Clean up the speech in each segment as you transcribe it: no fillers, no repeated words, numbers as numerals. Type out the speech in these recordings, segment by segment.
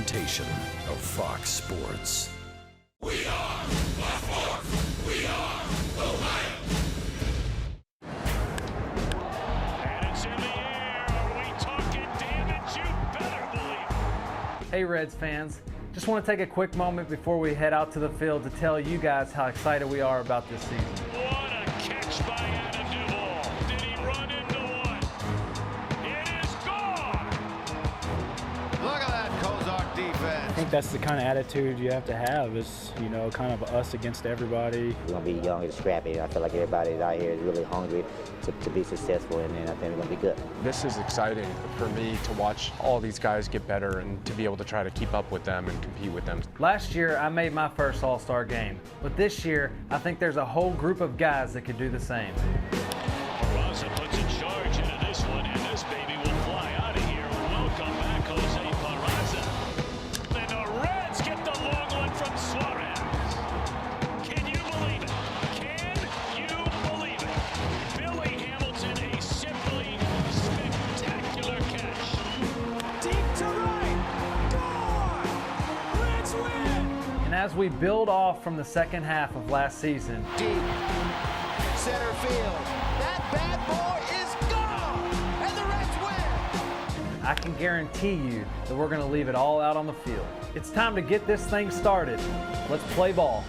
presentation of Fox Sports. We are the Fourth. We are Ohio. And it's in the air. Are we talking damage? You better believe it. Hey Reds fans, just want to take a quick moment before we head out to the field to tell you guys how excited we are about this season. What a catch by Adam Duvall. Did he run into one? It is gone. Look at that Kozak defense. I think that's the kind of attitude you have to have is, you know, kind of us against everybody. We're going to be young and scrappy. I feel like everybody out here is really hungry to be successful, and I think we're going to be good. This is exciting for me to watch all these guys get better and to be able to try to keep up with them and compete with them. Last year, I made my first All-Star game, but this year, I think there's a whole group of guys that could do the same. Raza puts a charge into this one, and this baby will fly out of here. Welcome back, Jose Peraza. And the Reds get the long one from Suarez. Can you believe it? Can you believe it? Billy Hamilton, a simply spectacular catch. Deep to right. Gone. Reds win. And as we build off from the second half of last season, Deep center field. That bad boy is gone, and the Reds win. I can guarantee you that we're going to leave it all out on the field. It's time to get this thing started. Let's play ball.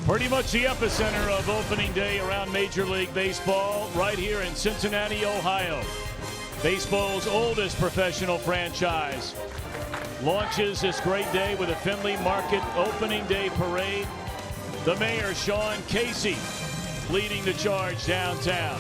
Pretty much the epicenter of opening day around Major League Baseball, right here in Cincinnati, Ohio. Baseball's oldest professional franchise launches this great day with a Findlay Market opening day parade. The mayor, Sean Casey, leading the charge downtown.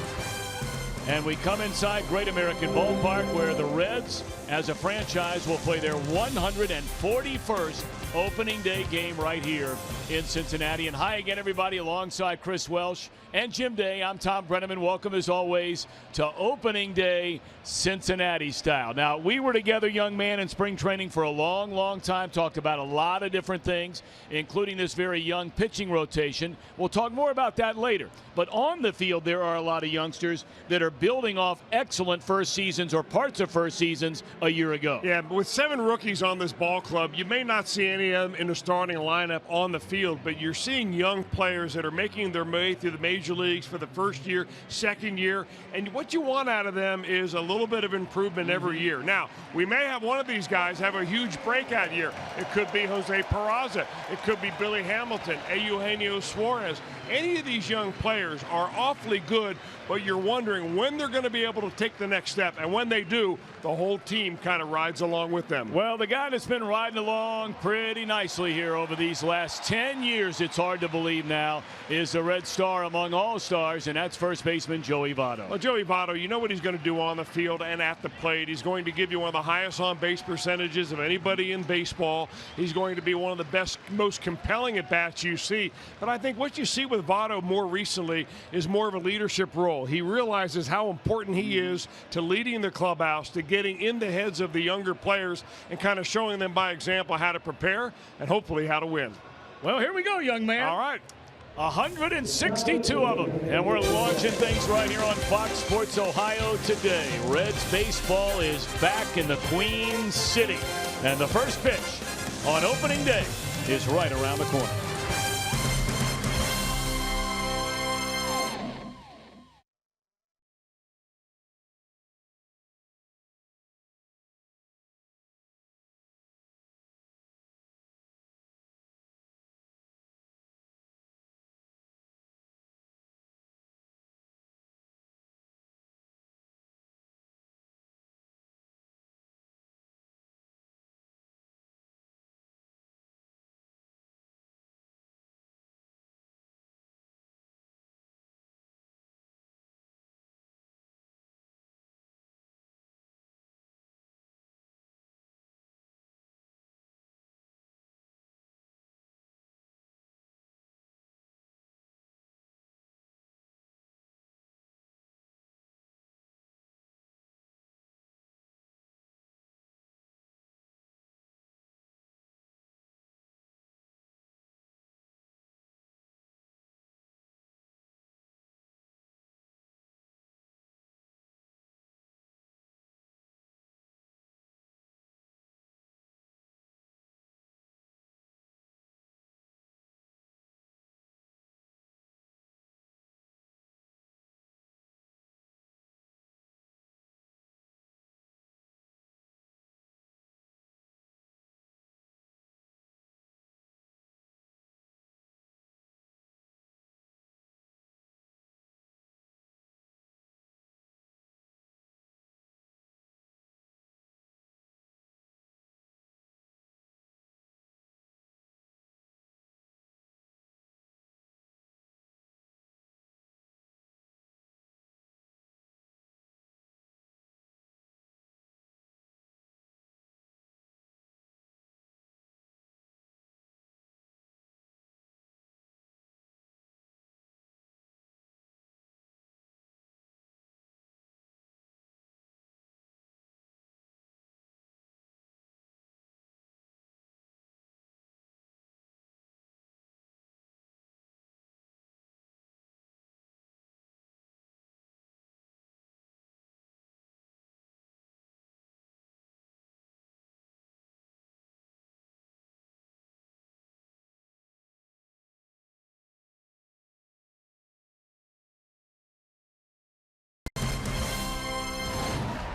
And we come inside Great American Ballpark, where the Reds, as a franchise, will play their 141st opening day game right here in Cincinnati. And hi again, everybody, alongside Chris Welsh and Jim Day. I'm Tom Brenneman. Welcome, as always, to opening day Cincinnati style. Now, we were together, young man, in spring training for a long, long time. Talked about a lot of different things, including this very young pitching rotation. We'll talk more about that later. But on the field, there are a lot of youngsters that are building off excellent first seasons or parts of first seasons a year ago. Yeah, but with 7 rookies on this ball club, you may not see any of them in the starting lineup on the field, but you're seeing young players that are making their way through the major leagues for the first year, second year, and what you want out of them is a little bit of improvement every year. Now, we may have one of these guys have a huge breakout year. It could be Jose Peraza. It could be Billy Hamilton, Eugenio Suarez. Any of these young players are awfully good, but you're wondering when they're going to be able to take the next step. And when they do, the whole team kind of rides along with them. Well, the guy that's been riding along pretty nicely here over these last 10 years, it's hard to believe now, is the Red Star among all stars, and that's first baseman Joey Votto. Well, Joey Votto, you know what he's going to do on the field and at the plate. He's going to give you one of the highest on-base percentages of anybody in baseball. He's going to be one of the best, most compelling at-bats you see. But I think what you see with Votto more recently is more of a leadership role. He realizes how important he is to leading the clubhouse, to getting in the heads of the younger players and kind of showing them by example how to prepare and hopefully how to win. Well, here we go, young man. All right. 162 of them, and we're launching things right here on Fox Sports Ohio today. Reds baseball is back in the Queen City, and the first pitch on opening day is right around the corner.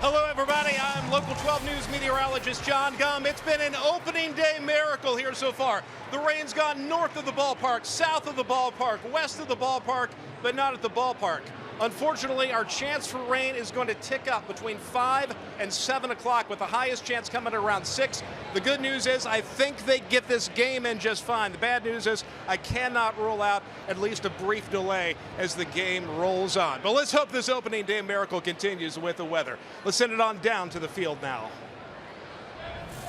Hello, everybody. I'm Local 12 News meteorologist John Gum. It's been an opening day miracle here so far. The rain's gone north of the ballpark, south of the ballpark, west of the ballpark, but not at the ballpark. Unfortunately, our chance for rain is going to tick up between 5 and 7 o'clock, with the highest chance coming at around 6. The good news is I think they get this game in just fine. The bad news is I cannot rule out at least a brief delay as the game rolls on. But let's hope this opening day miracle continues with the weather. Let's send it on down to the field now.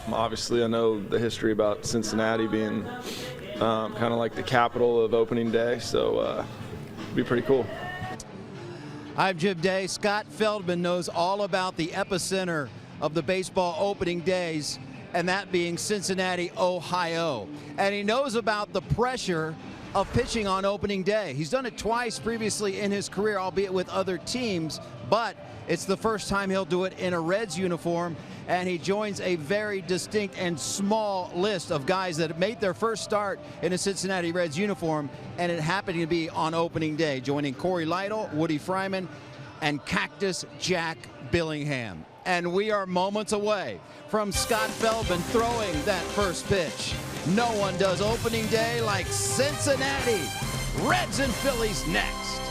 Obviously, I know the history about Cincinnati being kind of like the capital of opening day, so it'd be pretty cool. I'm Jim Day. Scott Feldman knows all about the epicenter of the baseball opening days, and that being Cincinnati, Ohio. And he knows about the pressure of pitching on opening day. He's done it twice previously in his career, albeit with other teams, but it's the first time he'll do it in a Reds uniform, and he joins a very distinct and small list of guys that have made their first start in a Cincinnati Reds uniform, and it happened to be on opening day, joining Corey Lytle, Woody Fryman, and Cactus Jack Billingham. And we are moments away from Scott Feldman throwing that first pitch. No one does opening day like Cincinnati. Reds and Phillies next.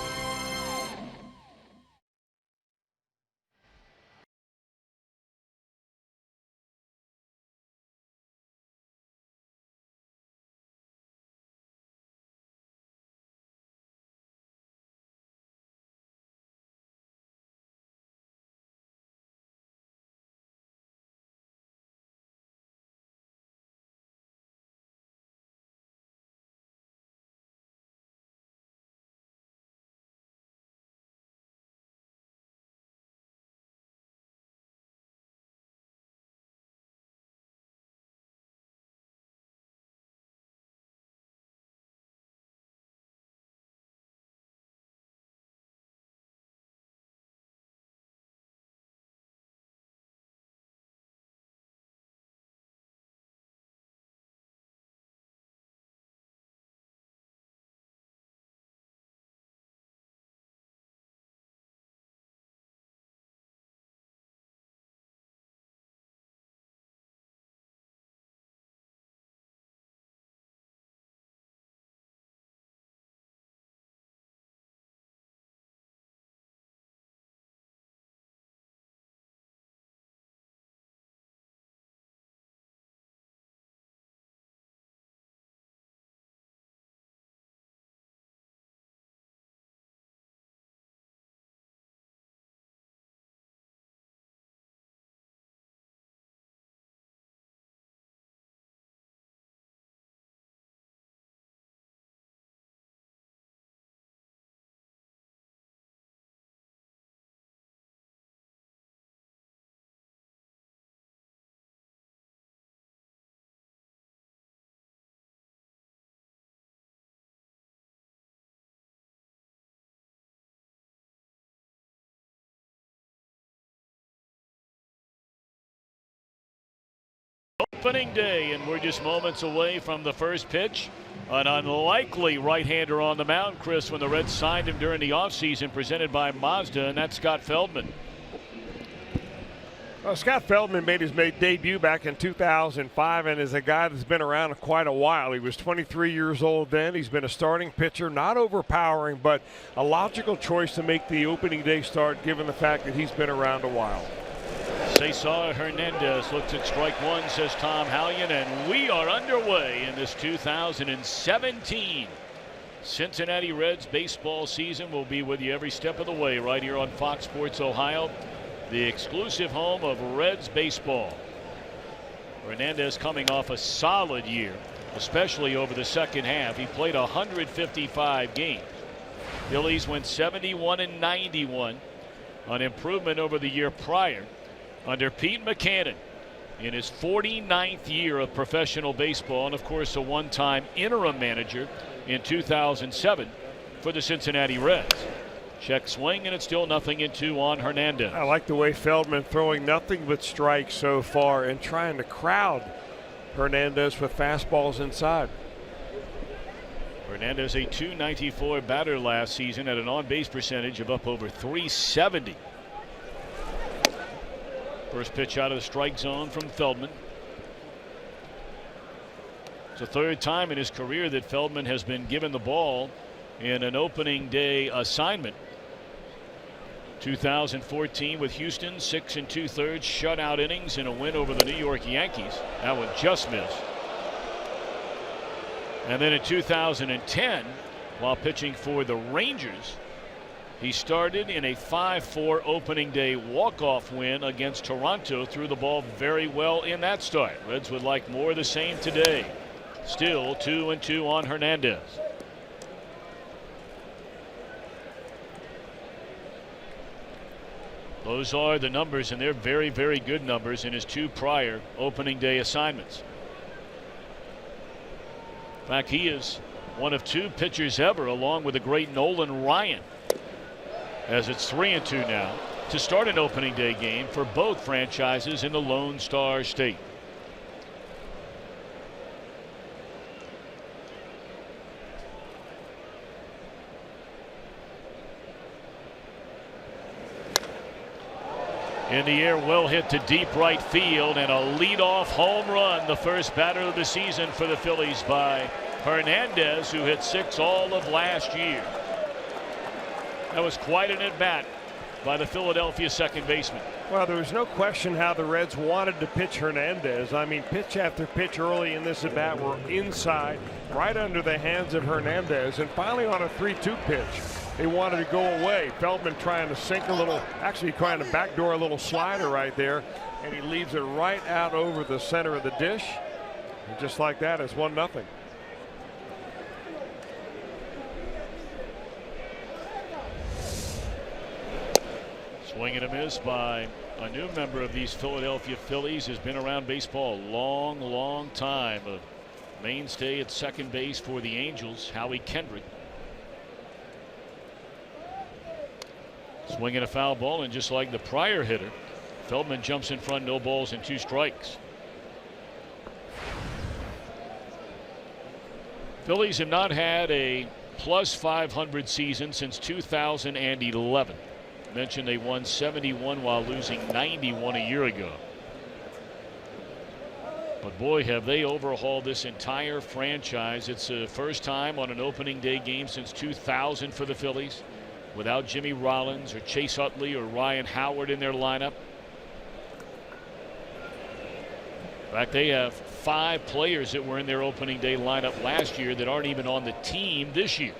Opening day, and we're just moments away from the first pitch. An unlikely right-hander on the mound, Chris, when the Reds signed him during the offseason, presented by Mazda, and that's Scott Feldman. Well, Scott Feldman made his debut back in 2005 and is a guy that's been around quite a while. He was 23 years old then. He's been a starting pitcher, not overpowering, but a logical choice to make the opening day start given the fact that he's been around a while. Cesar Hernandez looks at strike one, says Tom Hallion, and we are underway in this 2017 Cincinnati Reds baseball season. We'll be with you every step of the way right here on Fox Sports Ohio, the exclusive home of Reds baseball. Hernandez coming off a solid year, especially over the second half. He played 155 games. Phillies went 71-91, an improvement over the year prior under Pete Mackanin in his 49th year of professional baseball, and of course a one-time interim manager in 2007 for the Cincinnati Reds. Check swing, and it's still 0-2 on Hernandez. I like the way Feldman throwing nothing but strikes so far and trying to crowd Hernandez with fastballs inside. Hernandez, a .294 batter last season at an on-base percentage of up over .370. First pitch out of the strike zone from Feldman. It's the third time in his career that Feldman has been given the ball in an opening day assignment. 2014 with Houston, 6 2/3 shutout innings in a win over the New York Yankees. That one just missed. And then in 2010, while pitching for the Rangers, he started in a 5-4 opening day walk-off win against Toronto. Threw the ball very well in that start. Reds would like more of the same today. Still 2-2 on Hernandez. Those are the numbers, and they're very, very good numbers in his 2 prior opening day assignments. In fact, he is one of 2 pitchers ever, along with the great Nolan Ryan, as it's 3-2 now, to start an opening day game for both franchises in the Lone Star State. In the air, well hit to deep right field, and a leadoff home run, the first batter of the season for the Phillies by Hernandez, who hit 6 all of last year. That was quite an at-bat by the Philadelphia second baseman. Well, there was no question how the Reds wanted to pitch Hernandez. I mean, pitch after pitch early in this at-bat were inside, right under the hands of Hernandez, and finally on a 3-2 pitch, they wanted to go away. Feldman trying to sink a little, actually trying to backdoor a little slider right there, and he leaves it right out over the center of the dish. And just like that, it's 1-0. Swing and a miss by a new member of these Philadelphia Phillies. Has been around baseball a long, long time. A mainstay at second base for the Angels, Howie Kendrick. Swinging a foul ball, and just like the prior hitter, Feldman jumps in front, no balls and 2 strikes. Phillies have not had a plus 500 season since 2011. Mentioned they won 71 while losing 91 a year ago. But boy, have they overhauled this entire franchise. It's the first time on an opening day game since 2000 for the Phillies without Jimmy Rollins or Chase Utley or Ryan Howard in their lineup. In fact, they have 5 players that were in their opening day lineup last year that aren't even on the team this year.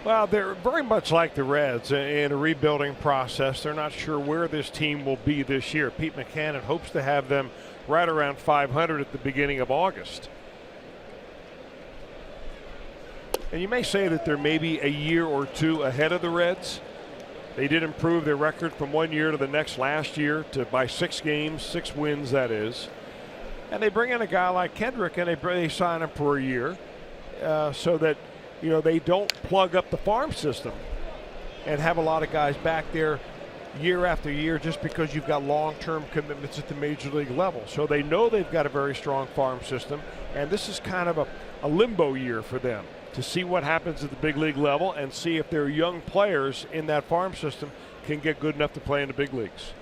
Well, they're very much like the Reds in a rebuilding process. They're not sure where this team will be this year. Pete Buchanan hopes to have them right around 500 at the beginning of August. And you may say that they're maybe a year or 2 ahead of the Reds. They did improve their record from one year to the next last year by 6 games, 6 wins, that is. And they bring in a guy like Kendrick, and they sign him for a year so that, you know, they don't plug up the farm system and have a lot of guys back there year after year just because you've got long-term commitments at the major league level. So they know they've got a very strong farm system, and this is kind of a limbo year for them to see what happens at the big league level and see if their young players in that farm system can get good enough to play in the big leagues.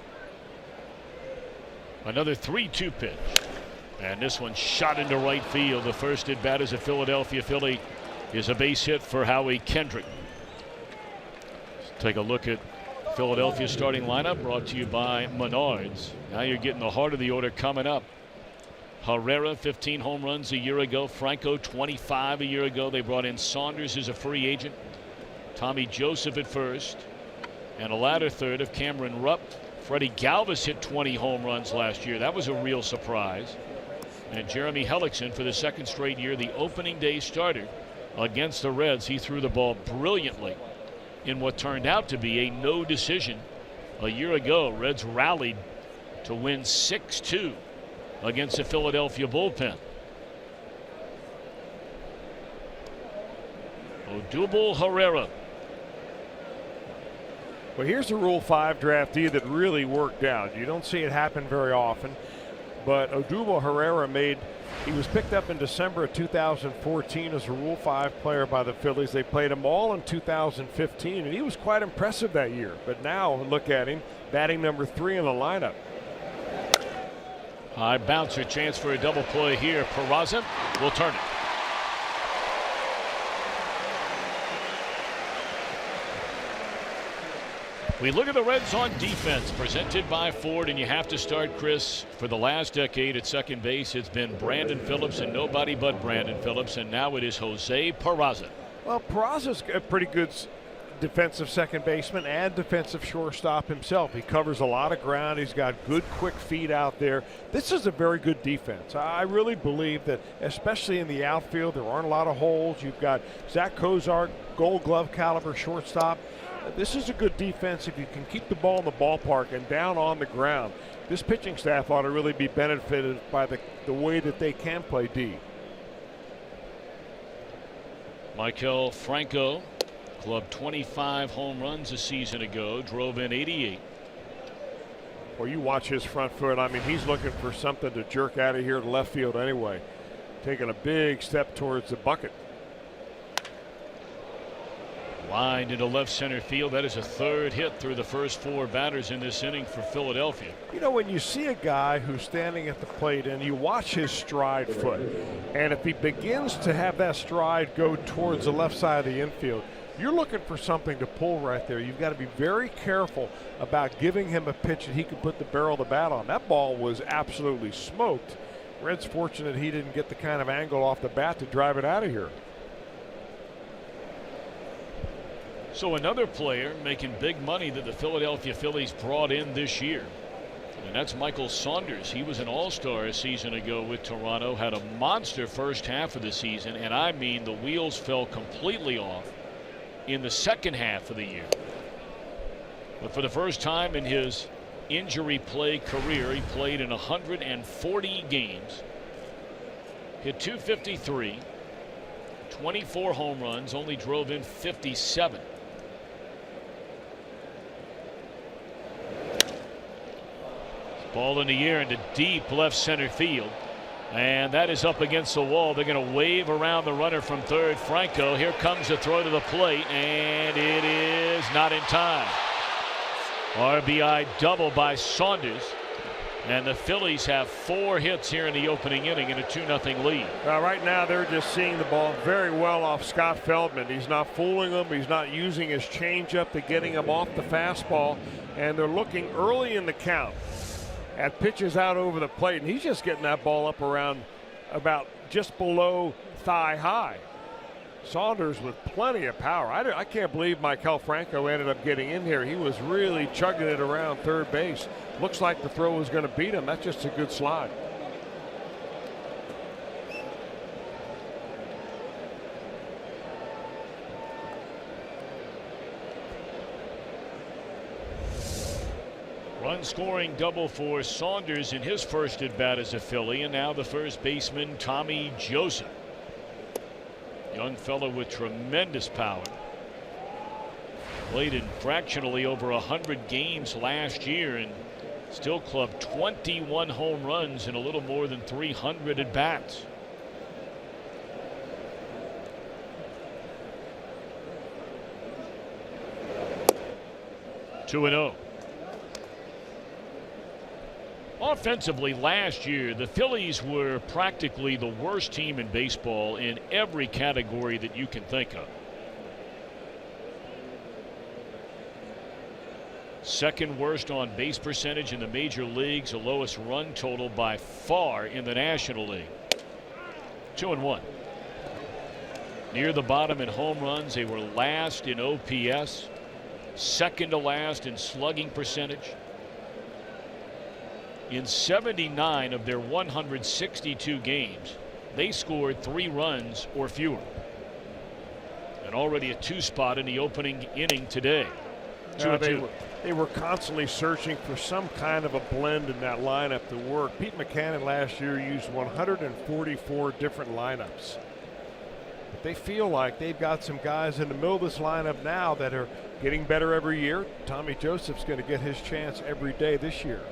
Another 3-2 pitch, and this one shot into right field. The first at bat as a Philadelphia Philly is a base hit for Howie Kendrick. Let's take a look at Philadelphia's starting lineup, brought to you by Menards. Now you're getting the heart of the order coming up. Herrera, 15 home runs a year ago. Franco, 25 a year ago. They brought in Saunders as a free agent. Tommy Joseph at first, and a latter third of Cameron Rupp. Freddie Galvis hit 20 home runs last year. That was a real surprise. And Jeremy Hellickson, for the 2nd straight year, the opening day starter against the Reds. He threw the ball brilliantly in what turned out to be a no decision a year ago. Reds rallied to win 6-2 against the Philadelphia bullpen. Odubel Herrera. Well, here's a Rule 5 draftee that really worked out. You don't see it happen very often, but Odubel Herrera he was picked up in December of 2014 as a Rule 5 player by the Phillies. They played him all in 2015, and he was quite impressive that year. But now, look at him, batting number 3 in the lineup. High bouncer, chance for a double play here. Peraza will turn it. We look at the Reds on defense, presented by Ford, and you have to start, Chris. For the last decade at second base, it's been Brandon Phillips and nobody but Brandon Phillips, and now it is Jose Peraza. Well, Peraza's a pretty good defensive second baseman and defensive shortstop himself. He covers a lot of ground. He's got good, quick feet out there. This is a very good defense. I really believe that, especially in the outfield, there aren't a lot of holes. You've got Zach Kozart, Gold Glove caliber shortstop. This is a good defense if you can keep the ball in the ballpark and down on the ground. This pitching staff ought to really be benefited by the way that they can play D. Maikel Franco clubbed 25 home runs a season ago, drove in 88. Well, you watch his front foot. I mean, he's looking for something to jerk out of here to left field anyway. Taking a big step towards the bucket. Lined into left center field. That is a third hit through the first 4 batters in this inning for Philadelphia. You know, when you see a guy who's standing at the plate and you watch his stride foot, and if he begins to have that stride go towards the left side of the infield, you're looking for something to pull right there. You've got to be very careful about giving him a pitch that he can put the barrel of the bat on. That ball was absolutely smoked. Red's fortunate he didn't get the kind of angle off the bat to drive it out of here. So another player making big money that the Philadelphia Phillies brought in this year, and that's Michael Saunders. He was an all-star a season ago with Toronto, had a monster first half of the season, and I mean the wheels fell completely off in the second half of the year. But for the first time in his injury play career, he played in 140 games, hit .253, 24 home runs, only drove in 57. Ball in the air into deep left center field, and that is up against the wall. They're going to wave around the runner from third. Franco, here comes the throw to the plate, and it is not in time. RBI double by Saunders, and the Phillies have 4 hits here in the opening inning in a 2-0 lead. Right now they're just seeing the ball very well off Scott Feldman. He's not fooling him. He's not using his changeup to getting him off the fastball, and they're looking early in the count at pitches out over the plate, and he's just getting that ball up around about just below thigh high. Saunders with plenty of power. I can't believe Maikel Franco ended up getting in here. He was really chugging it around third base. Looks like the throw was going to beat him. That's just a good slide. Run scoring double for Saunders in his first at bat as a Philly, and now the first baseman Tommy Joseph. Young fellow with tremendous power. Played in fractionally over 100 games last year and still clubbed 21 home runs in a little more than 300 at bats. Two and 0. Offensively last year, the Phillies were practically the worst team in baseball in every category that you can think of. Second worst on base percentage in the major leagues, the lowest run total by far in the National League. 2-1. Near the bottom in home runs, they were last in OPS, second to last in slugging percentage. In 79 of their 162 games, they scored 3 runs or fewer. And already a 2 spot in the opening inning today. 2-2. They were constantly searching for some kind of a blend in that lineup to work. Pete Mackanin last year used 144 different lineups. But they feel like they've got some guys in the middle of this lineup now that are getting better every year. Tommy Joseph's going to get his chance every day this year.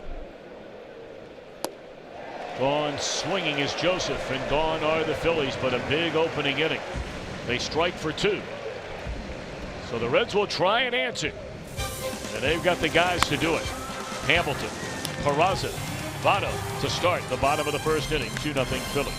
Gone swinging is Joseph, and gone are the Phillies, but a big opening inning. They strike for 2. So the Reds will try and answer. And they've got the guys to do it. Hamilton, Peraza, Votto to start the bottom of the first inning. 2-0 Phillies.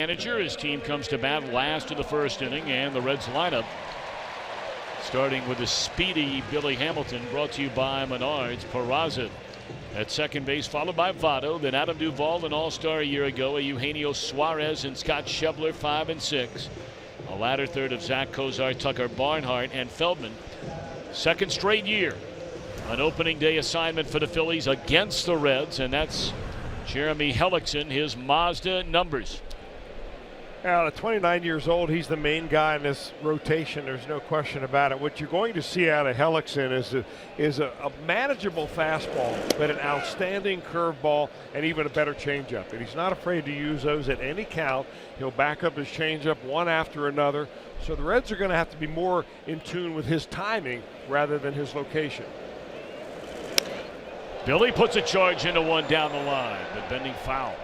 Manager, his team comes to bat last of the first inning, and the Reds lineup starting with the speedy Billy Hamilton, brought to you by Menards. Peraza at second base, followed by Votto, then Adam Duvall, an all-star a year ago, Eugenio Suarez and Scott Schebler 5 and 6. A latter third of Zach Kozar, Tucker Barnhart, and Feldman. Second straight year an opening day assignment for the Phillies against the Reds, and that's Jeremy Hellickson, his Mazda numbers. At 29 years old, he's the main guy in this rotation. There's no question about it. What you're going to see out of Hellickson is a manageable fastball, but an outstanding curveball and even a better changeup. And he's not afraid to use those at any count. He'll back up his changeup one after another. So the Reds are going to have to be more in tune with his timing rather than his location. Billy puts a charge into one down the line, but bending foul.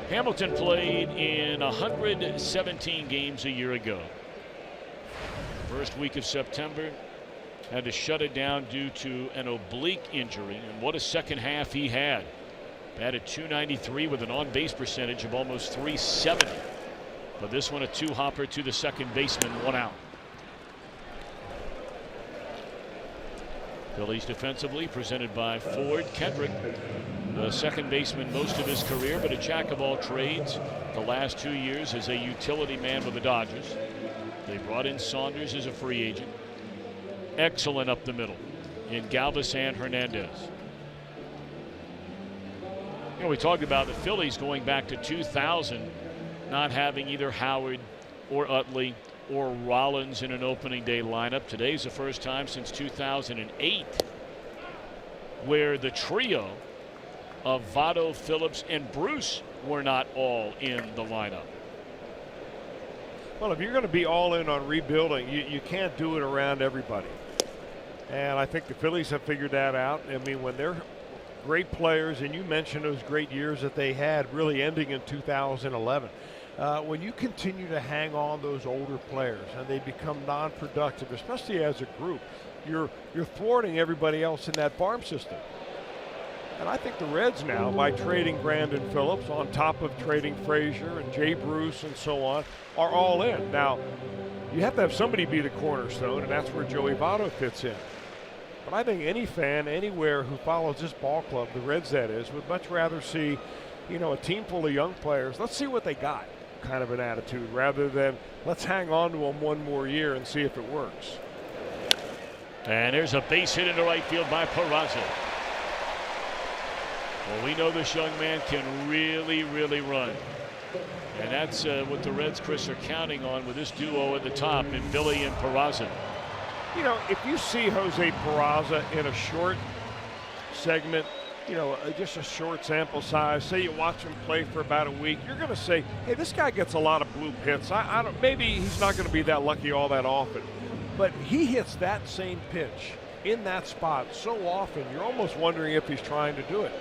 Hamilton played in 117 games a year ago. First week of September, had to shut it down due to an oblique injury, and what a second half he had. Batted .293 with an on-base percentage of almost .370. But this one a two-hopper to the second baseman, 1 out. Phillies defensively presented by Ford. Kendrick, the second baseman most of his career, but a jack of all trades. The last 2 years as a utility man with the Dodgers. They brought in Saunders as a free agent. Excellent up the middle in Galvis and Hernandez. You know, we talked about the Phillies going back to 2000 not having either Howard or Utley or Rollins in an opening day lineup. Today's the first time since 2008 where the trio of Votto, Phillips, and Bruce were not all in the lineup. Well, if you're going to be all in on rebuilding, you can't do it around everybody. And I think the Phillies have figured that out. I mean, when they're great players, and you mentioned those great years that they had really ending in 2011. When you continue to hang on those older players and they become non-productive, especially as a group, you're thwarting everybody else in that farm system. And I think the Reds now, by trading Brandon Phillips on top of trading Frazier and Jay Bruce and so on, are all in. Now, you have to have somebody be the cornerstone, and that's where Joey Votto fits in. But I think any fan anywhere who follows this ball club, the Reds that is, would much rather see, you know, a team full of young players. Let's see what they got kind of an attitude rather than let's hang on to them one more year and see if it works. And there's a base hit into right field by Peraza. Well, we know this young man can really, really run. And that's what the Reds, Chris, are counting on with this duo at the top in Billy and Peraza. You know, if you see Jose Peraza in a short segment, you know, just a short sample size. Say you watch him play for about a week, you're going to say, hey, this guy gets a lot of bloop hits. I don't. Maybe he's not going to be that lucky all that often, but he hits that same pitch in that spot so often, you're almost wondering if he's trying to do it.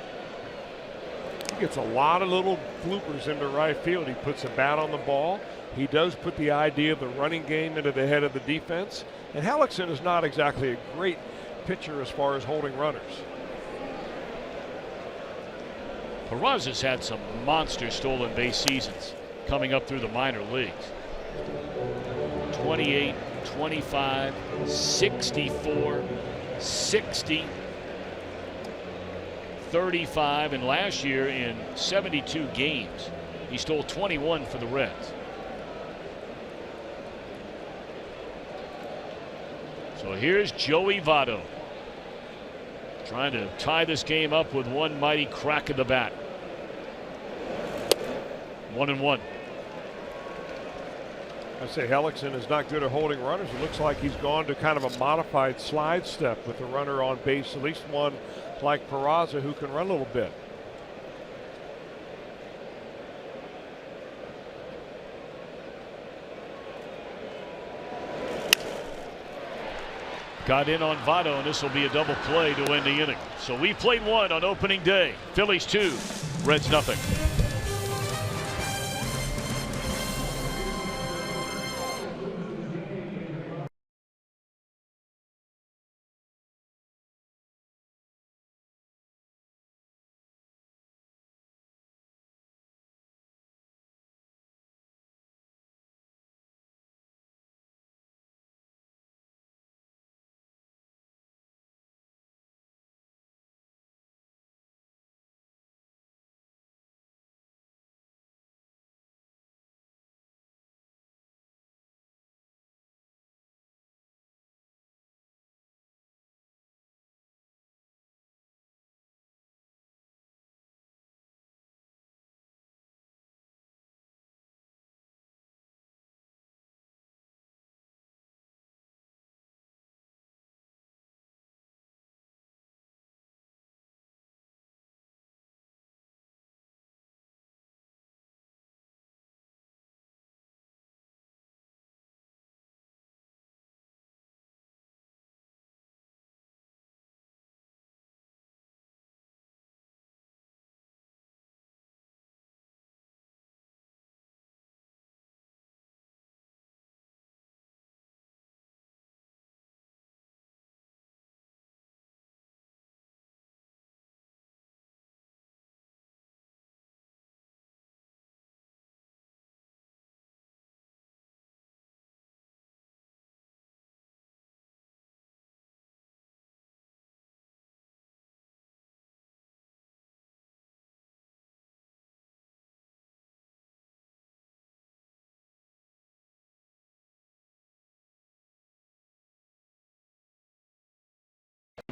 He gets a lot of little bloopers into right field. He puts a bat on the ball. He does put the idea of the running game into the head of the defense. And Hellickson is not exactly a great pitcher as far as holding runners. Peraza's had some monster stolen base seasons coming up through the minor leagues. 28, 25, 64, 60, 35, and last year in 72 games, he stole 21 for the Reds. So here's Joey Votto trying to tie this game up with one mighty crack of the bat. 1-1. I say Hellickson is not good at holding runners. It looks like he's gone to kind of a modified slide step with the runner on base, at least one like Peraza who can run a little bit. Got in on Votto, and this will be a double play to end the inning. So we played one on opening day. Phillies 2, Reds nothing.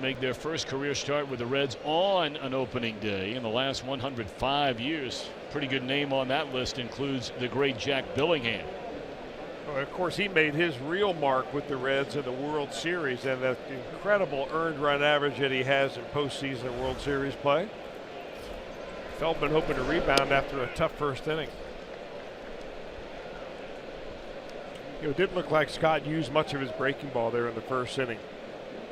Make their first career start with the Reds on an opening day in the last 105 years. Pretty good name on that list includes the great Jack Billingham. Well, of course, he made his real mark with the Reds in the World Series and the incredible earned run average that he has in postseason World Series play. Feldman hoping to rebound after a tough first inning. You know, it didn't look like Scott used much of his breaking ball there in the first inning.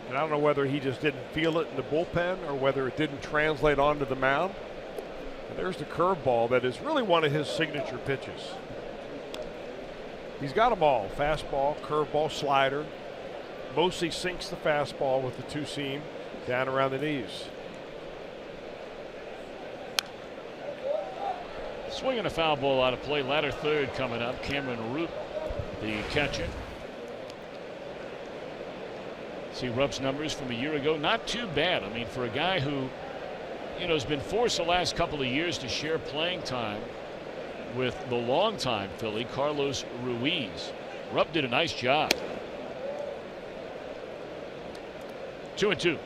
And I don't know whether he just didn't feel it in the bullpen or whether it didn't translate onto the mound. And there's the curveball that is really one of his signature pitches. He's got them all: fastball, curveball, slider. Mostly sinks the fastball with the two seam down around the knees. Swinging a foul ball out of play. Ladder third coming up. Cameron Root, the catcher. See Rupp's numbers from a year ago. Not too bad. I mean, for a guy who, you know, has been forced the last couple of years to share playing time with the longtime Philly, Carlos Ruiz. Rupp did a nice job. 2-2.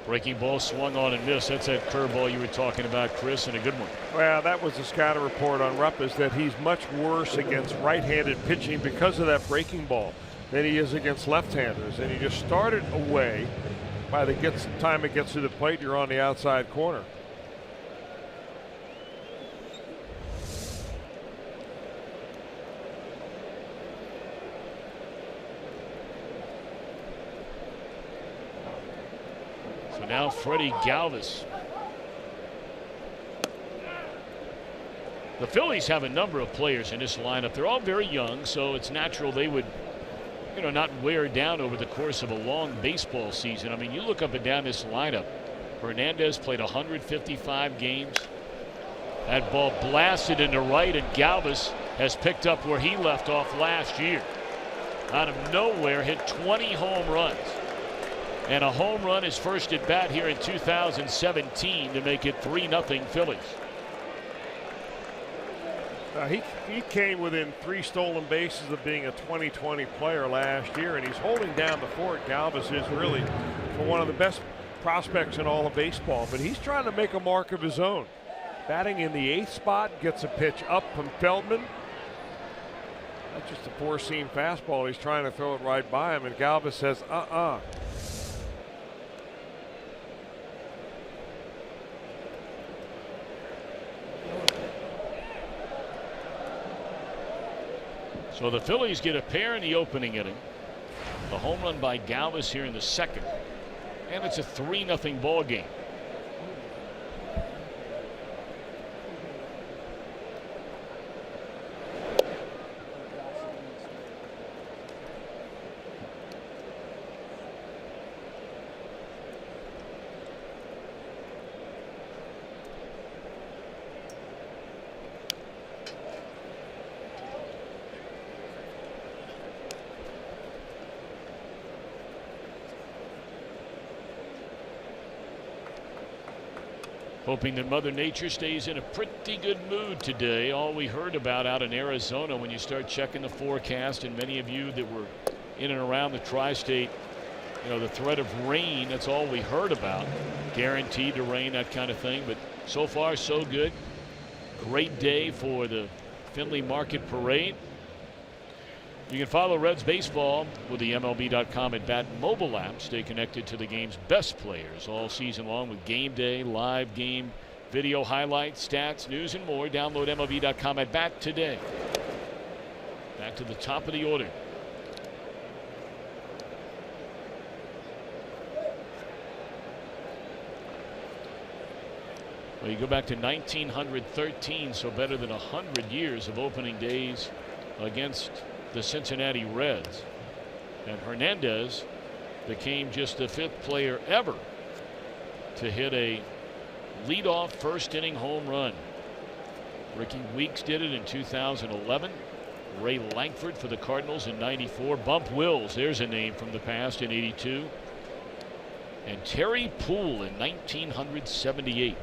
Breaking ball swung on and missed. That's that curveball you were talking about, Chris, and a good one. Well, that was the scouting report on Rupp, is that he's much worse against right-handed pitching because of that breaking ball than he is against left-handers. And he just started away. By the time it gets to the plate, you're on the outside corner. So now Freddie Galvis. The Phillies have a number of players in this lineup. They're all very young, so it's natural they would, not wear down over the course of a long baseball season. I mean, you look up and down this lineup. Hernandez played 155 games. That ball blasted into right, and Galvis has picked up where he left off last year. Out of nowhere, hit 20 home runs. And a home run his first at bat here in 2017 to make it 3-0 Phillies. He came within 3 stolen bases of being a 2020 player last year, and he's holding down the fort. Galvis is really one of the best prospects in all of baseball, but he's trying to make a mark of his own. Batting in the 8th spot, gets a pitch up from Feldman. That's just a 4-seam fastball. He's trying to throw it right by him, and Galvis says, So the Phillies get a pair in the opening inning. The home run by Galvis here in the second. And it's a 3-0 ball game. Hoping that Mother Nature stays in a pretty good mood today. All we heard about out in Arizona, when you start checking the forecast, and many of you that were in and around the tri-state, the threat of rain, that's all we heard about. Guaranteed to rain, that kind of thing. But so far, so good. Great day for the Findlay Market Parade. You can follow Reds baseball with the MLB.com at Bat mobile app. Stay connected to the game's best players all season long with game day, live game, video highlights, stats, news, and more. Download MLB.com at Bat today. Back to the top of the order. Well, you go back to 1913, so better than 100 years of opening days against the Cincinnati Reds. And Hernandez became just the 5th player ever to hit a leadoff first inning home run. Ricky Weeks did it in 2011. Ray Lankford for the Cardinals in '94. Bump Wills, there's a name from the past, in '82. And Terry Poole in 1978.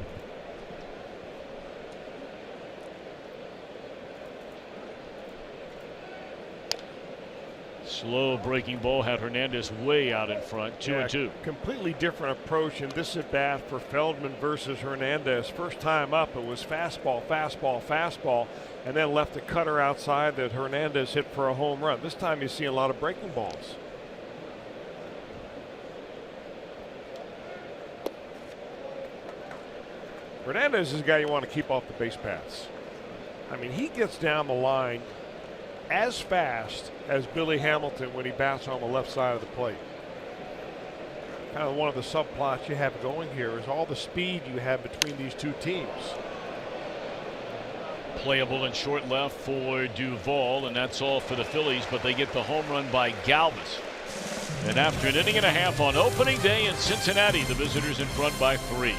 Slow breaking ball had Hernandez way out in front. 2-2. Completely different approach in this at bat for Feldman versus Hernandez. First time up, it was fastball, fastball, fastball, and then left a cutter outside that Hernandez hit for a home run. This time you see a lot of breaking balls. Hernandez is a guy you want to keep off the base paths. I mean, he gets down the line as fast as Billy Hamilton when he bats on the left side of the plate. Kind of one of the subplots you have going here is all the speed you have between these two teams. Playable in short left for Duvall, and that's all for the Phillies, but they get the home run by Galvis. And after an inning and a half on opening day in Cincinnati, the visitors in front by 3.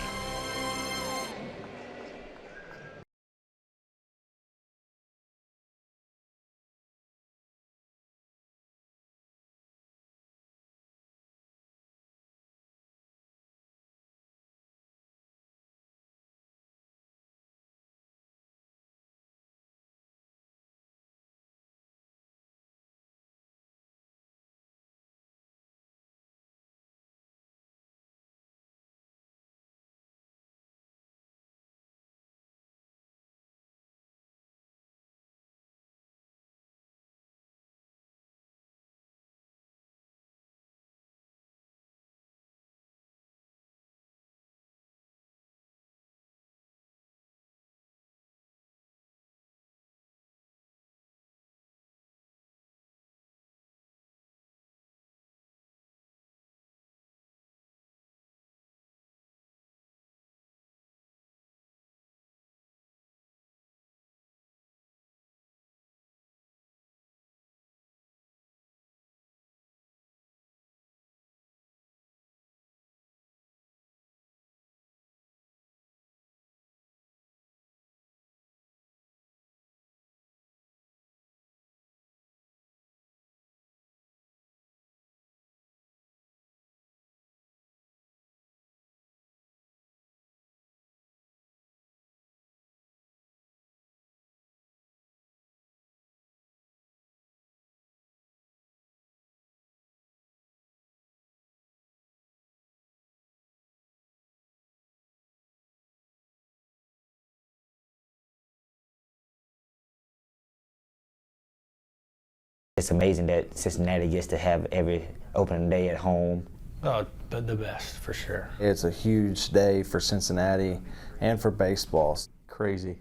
it's amazing that Cincinnati gets to have every opening day at home. Oh, the best, for sure. It's a huge day for Cincinnati and for baseball. Crazy.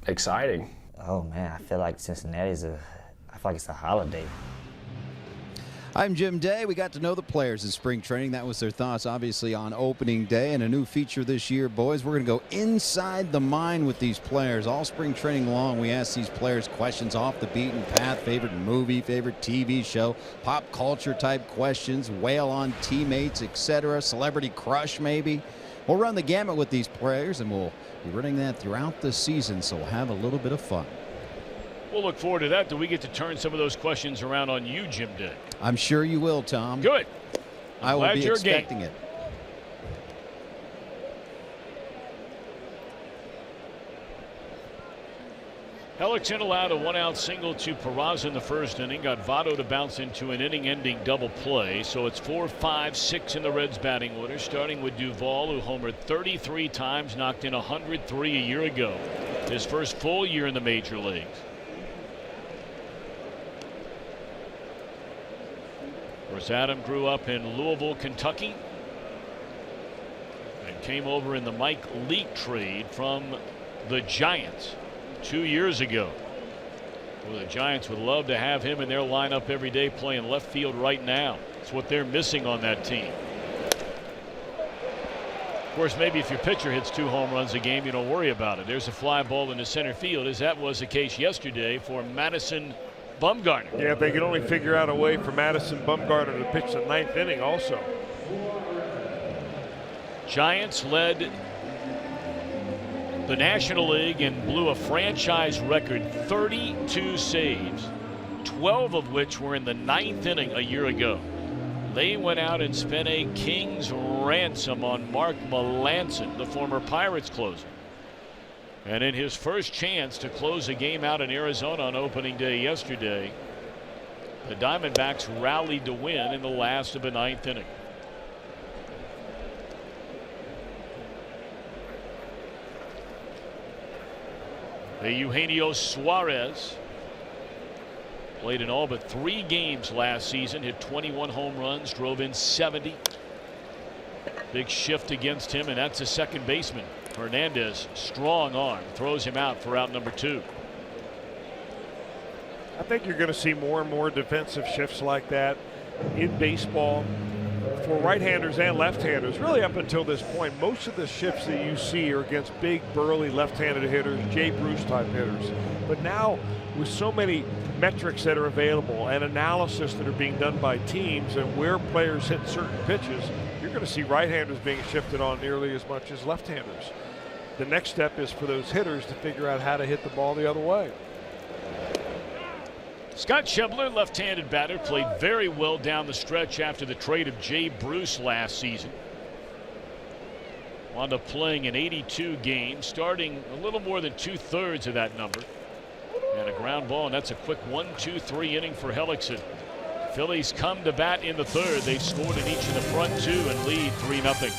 Exciting. Oh, man, I feel like I feel like it's a holiday. I'm Jim Day. We got to know the players in spring training. That was their thoughts, obviously, on opening day. And a new feature this year, boys, we're going to go inside the mind with these players. All spring training long, we ask these players questions off the beaten path, favorite movie, favorite TV show, pop culture type questions, wail on teammates, etc., celebrity crush maybe. We'll run the gamut with these players, and we'll be running that throughout the season, so we'll have a little bit of fun. We'll look forward to that. Do we get to turn some of those questions around on you, Jim Day? I'm sure you will, Tom. Good. I will be expecting it. Hellickson allowed a one-out single to Peraza in the first inning. Got Votto to bounce into an inning-ending double play. So it's 4, 5, 6 in the Reds' batting order, starting with Duvall, who homered 33 times, knocked in 103 a year ago. His first full year in the major leagues. Of course, Adam grew up in Louisville, Kentucky, and came over in the Mike Leake trade from the Giants 2 years ago. Well, the Giants would love to have him in their lineup every day playing left field right now. It's what they're missing on that team. Of course, maybe if your pitcher hits 2 home runs a game, you don't worry about it. There's a fly ball into center field, as that was the case yesterday for Madison Bumgarner. Yeah, if they could only figure out a way for Madison Bumgarner to pitch the 9th inning also. Giants led the National League and blew a franchise record 32 saves, 12 of which were in the 9th inning a year ago. They went out and spent a king's ransom on Mark Melancon, the former Pirates closer. And in his first chance to close a game out in Arizona on opening day yesterday, the Diamondbacks rallied to win in the last of the 9th inning. Eugenio Suarez played in all but 3 games last season, hit 21 home runs, drove in 70. Big shift against him, and that's a second baseman. Hernandez, strong arm, throws him out for out number 2. I think you're going to see more and more defensive shifts like that in baseball for right-handers and left-handers. Really, up until this point, most of the shifts that you see are against big, burly left-handed hitters, Jay Bruce type hitters. But now, with so many metrics that are available and analysis that are being done by teams and where players hit certain pitches, you're going to see right-handers being shifted on nearly as much as left-handers. The next step is for those hitters to figure out how to hit the ball the other way. Scott Schebler, left-handed batter, played very well down the stretch after the trade of Jay Bruce last season. Wound up playing in 82 games, starting a little more than 2/3 of that number. And a ground ball, and that's a quick 1-2-3 inning for Hellickson. Phillies come to bat in the 3rd. They've scored in each of the front 2 and lead 3-0.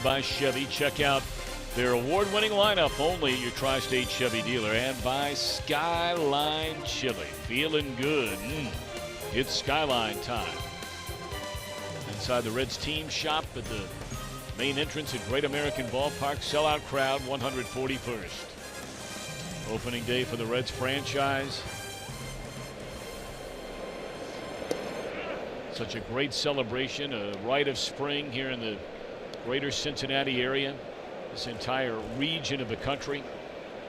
By Chevy. Check out their award-winning lineup only at your Tri-State Chevy dealer, and by Skyline Chili. Feeling good. It's Skyline time. Inside the Reds team shop at the main entrance at Great American Ballpark. Sellout crowd, 141st. Opening day for the Reds franchise. Such a great celebration, a rite of spring here in the greater Cincinnati area, this entire region of the country,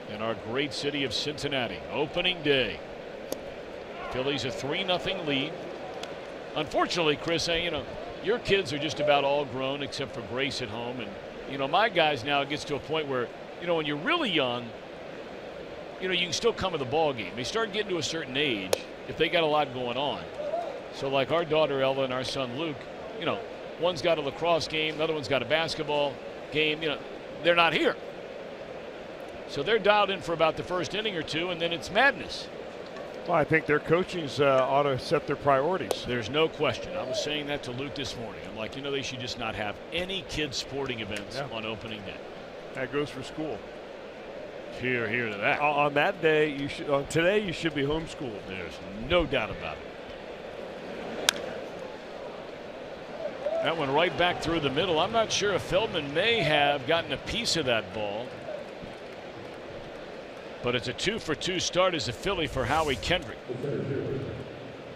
and our great city of Cincinnati. Opening day. Phillies a 3-0 lead. Unfortunately, Chris, your kids are just about all grown except for Grace at home. And, my guys now, it gets to a point where, when you're really young, you can still come to the ball game. They start getting to a certain age if they got a lot going on. So like our daughter Ella and our son Luke, one's got a lacrosse game, another one's got a basketball game. They're not here. So they're dialed in for about the first inning or two, and then it's madness. Well, I think their coaches ought to set their priorities. There's no question. I was saying that to Luke this morning. I'm like, they should just not have any kids' sporting events on opening day. That goes for school. Here to that. On that day, today you should be homeschooled. There's no doubt about it. That one right back through the middle. I'm not sure if Feldman may have gotten a piece of that ball. But it's a 2-for-2 start as a Philly for Howie Kendrick.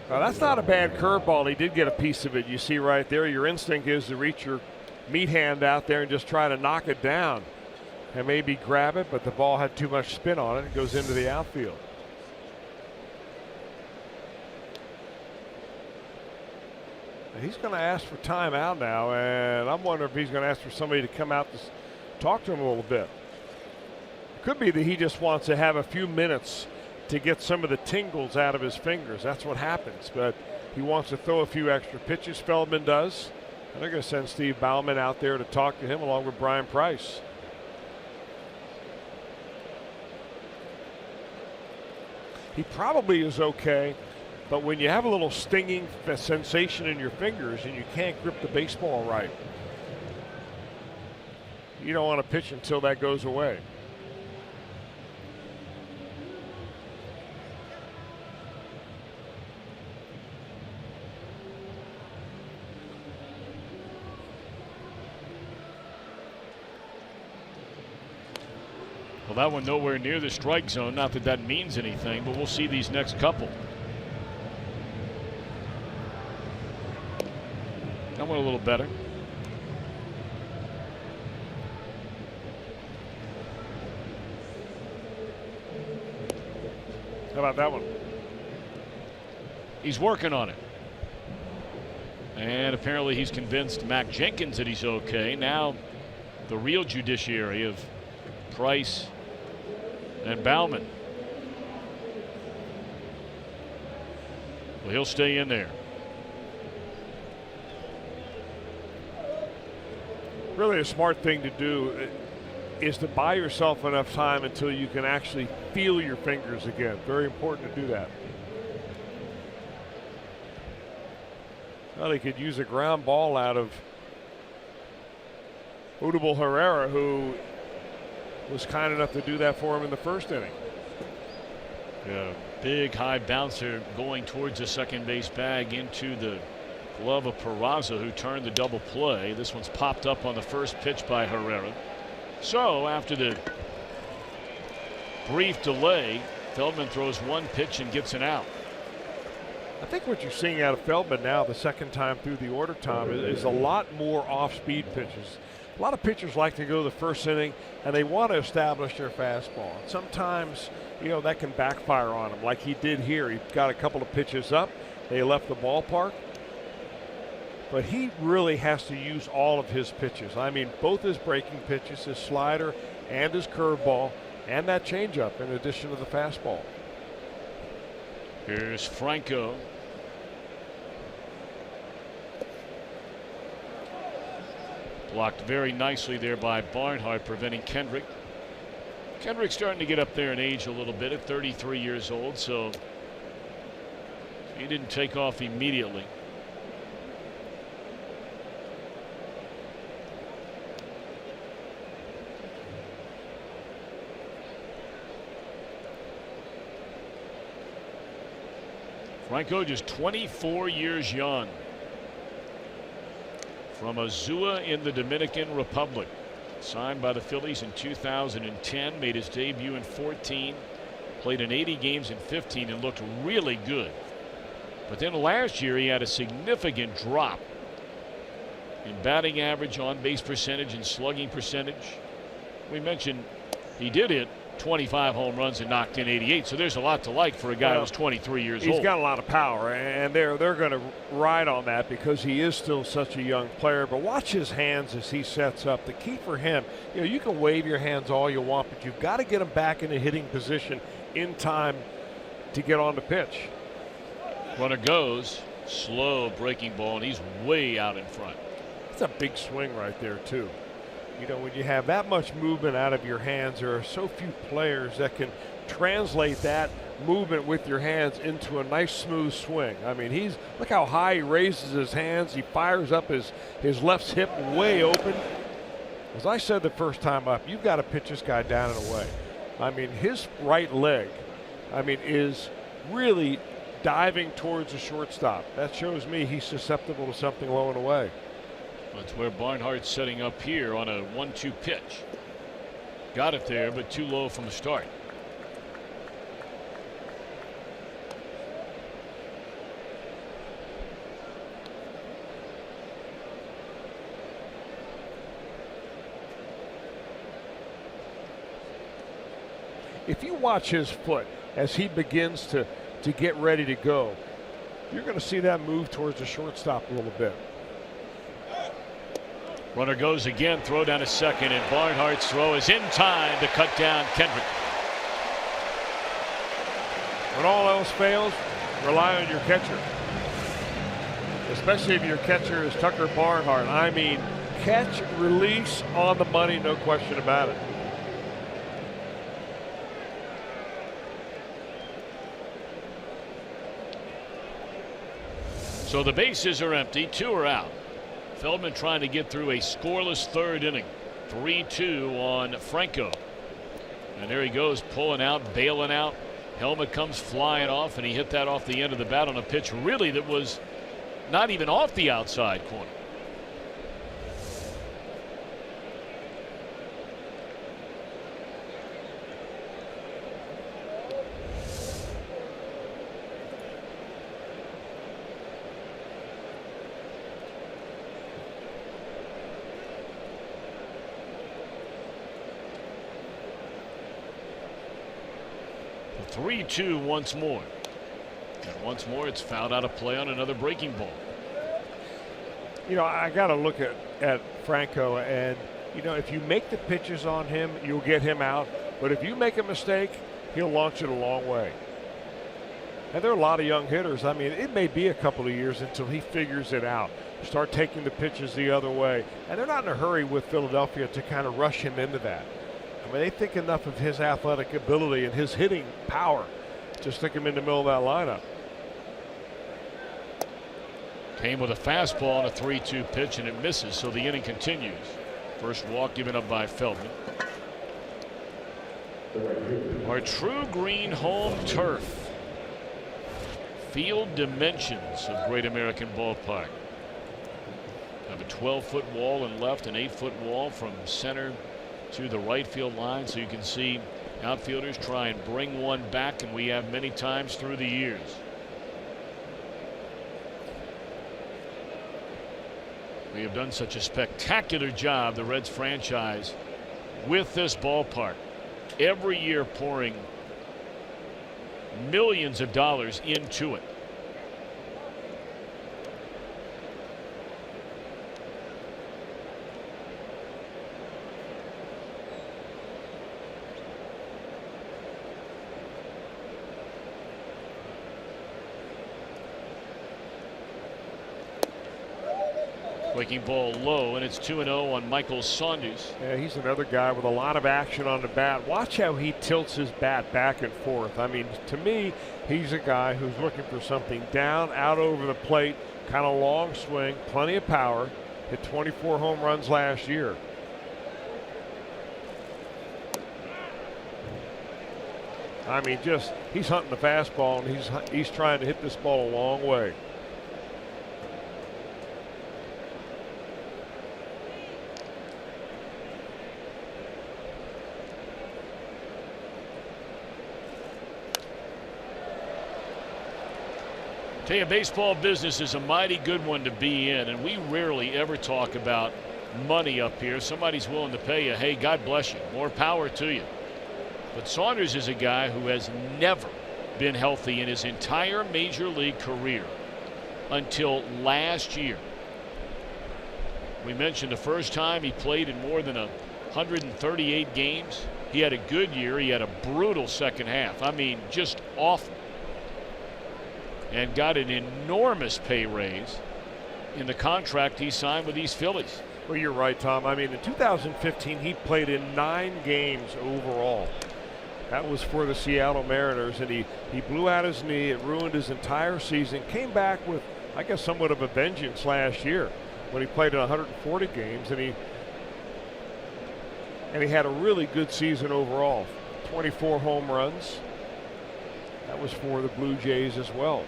Now, that's not a bad curveball. He did get a piece of it. You see right there, your instinct is to reach your meat hand out there and just try to knock it down and maybe grab it, but the ball had too much spin on it. It goes into the outfield. He's going to ask for timeout now, and I'm wondering if he's going to ask for somebody to come out to talk to him a little bit. It could be that he just wants to have a few minutes to get some of the tingles out of his fingers. That's what happens, but he wants to throw a few extra pitches. Feldman does, and they're going to send Steve Bauman out there to talk to him along with Brian Price. He probably is okay. But when you have a little stinging sensation in your fingers and you can't grip the baseball right, you don't want to pitch until that goes away. Well, that one nowhere near the strike zone. Not that that means anything, but we'll see these next couple. That one a little better. How about that one? He's working on it. And apparently he's convinced Mac Jenkins that he's okay. Now the real judiciary of Price and Bauman. Well, he'll stay in there. Really a smart thing to do is to buy yourself enough time until you can actually feel your fingers again. Very important to do that. Well, they could use a ground ball out of Odubel Herrera, who was kind enough to do that for him in the first inning. Yeah, big high bouncer going towards the second base bag into the glove of Peraza, who turned the double play. This one's popped up on the first pitch by Herrera. So after the brief delay, Feldman throws one pitch and gets an out. I think what you're seeing out of Feldman now, the second time through the order, Tom, is a lot more off-speed pitches. A lot of pitchers like to go the first inning and they want to establish their fastball. Sometimes, that can backfire on them, like he did here. He got a couple of pitches up. They left the ballpark. But he really has to use all of his pitches. I mean, both his breaking pitches, his slider and his curveball, and that changeup in addition to the fastball. Here's Franco. Blocked very nicely there by Barnhart, preventing Kendrick. Kendrick's starting to get up there in age a little bit at 33 years old, so he didn't take off immediately. Franco just 24 years young. From Azua in the Dominican Republic. Signed by the Phillies in 2010. Made his debut in 14. Played in 80 games in 15 and looked really good. But then last year he had a significant drop in batting average, on base percentage, and slugging percentage. We mentioned he did hit 25 home runs and knocked in 88, so there's a lot to like for a guy who's 23 years old. He's got a lot of power, and they're going to ride on that because he is still such a young player. But watch his hands as he sets up. The key for him, you can wave your hands all you want, but you've got to get him back in a hitting position in time to get on the pitch. Runner goes, slow breaking ball, and he's way out in front. It's a big swing right there too. When you have that much movement out of your hands, there are so few players that can translate that movement with your hands into a nice smooth swing. I mean, look how high he raises his hands. He fires up his left hip way open. As I said the first time up, you've got to pitch this guy down and away. I mean, his right leg, is really diving towards the shortstop. That shows me he's susceptible to something low and away. That's where Barnhart's setting up here on a 1-2 pitch. Got it there, but too low from the start. If you watch his foot as he begins to get ready to go, you're going to see that move towards the shortstop a little bit. Runner goes again, throw down to second, and Barnhart's throw is in time to cut down Kendrick. When all else fails, rely on your catcher. Especially if your catcher is Tucker Barnhart. I mean, catch, release on the money, no question about it. So the bases are empty, 2 are out. Feldman trying to get through a scoreless third inning. 3-2 on Franco. And there he goes, pulling out, bailing out. Helmet comes flying off, and he hit that off the end of the bat on a pitch really that was not even off the outside corner. The 3-2 once more. And once more it's fouled out of play on another breaking ball. I got to look at Franco, and if you make the pitches on him, you'll get him out. But if you make a mistake, he'll launch it a long way. And there are a lot of young hitters. I mean, it may be a couple of years until he figures it out. Start taking the pitches the other way. And they're not in a hurry with Philadelphia to kind of rush him into that. I mean, they think enough of his athletic ability and his hitting power to stick him in the middle of that lineup. Came with a fastball on a 3-2 pitch, and it misses, so the inning continues. First walk given up by Feldman. Our true green home turf. Field dimensions of Great American Ballpark. Have a 12-foot wall in left, an 8-foot wall from center to the right field line, so you can see outfielders try and bring one back, and we have many times through the years. We have done such a spectacular job, the Reds franchise, with this ballpark. Every year pouring millions of dollars into it. Breaking ball low, and it's 2-0 on Michael Saunders. Yeah, he's another guy with a lot of action on the bat. Watch how he tilts his bat back and forth. I mean, to me, he's a guy who's looking for something down, out over the plate, kind of long swing, plenty of power. Hit 24 home runs last year. I mean, just he's hunting the fastball, and he's trying to hit this ball a long way. Tell you, baseball business is a mighty good one to be in, and we rarely ever talk about money up here. Somebody's willing to pay you, hey, God bless you, more power to you. But Saunders is a guy who has never been healthy in his entire major league career until last year. We mentioned the first time he played in more than 138 games. He had a good year. He had a brutal second half. I mean, just awful. And got an enormous pay raise in the contract he signed with these Phillies. Well, you're right, Tom. I mean, in 2015, he played in 9 games overall. That was for the Seattle Mariners, and he blew out his knee. It ruined his entire season. Came back with, I guess, somewhat of a vengeance last year when he played in 140 games, and he had a really good season overall. 24 home runs. That was for the Blue Jays as well.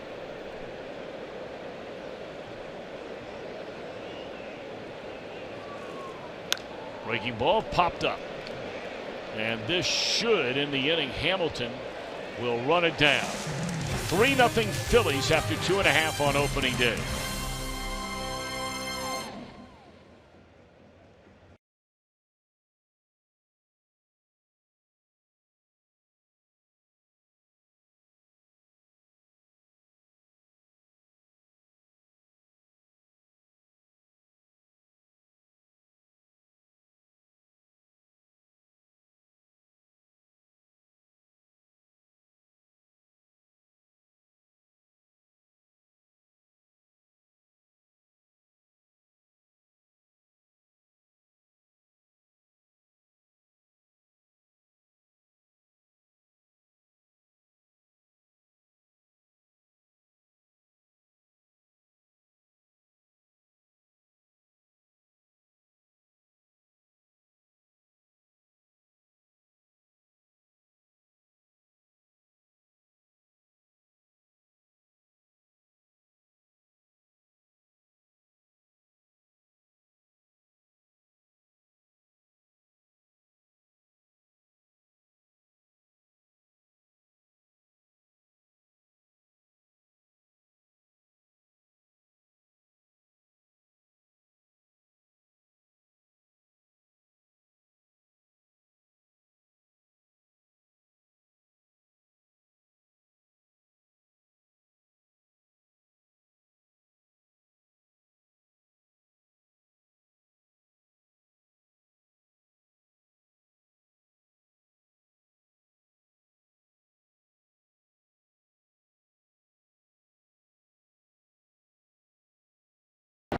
Breaking ball popped up. And this should end the inning. Hamilton will run it down. 3-0 Phillies after 2.5 on opening day.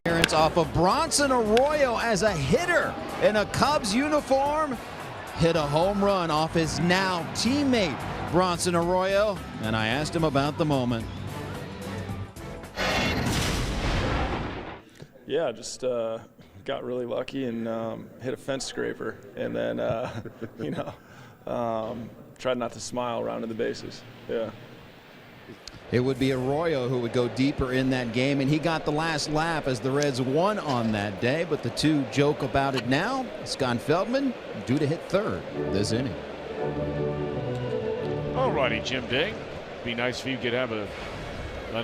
Appearance off of Bronson Arroyo as a hitter in a Cubs uniform. Hit a home run off his now teammate Bronson Arroyo, and I asked him about the moment. Yeah, just got really lucky and hit a fence scraper, and then tried not to smile rounding the bases. Yeah. It would be Arroyo who would go deeper in that game, and he got the last laugh as the Reds won on that day. But the two joke about it now. Scott Feldman due to hit third this inning. All righty, Jim Day. Be nice if you could have an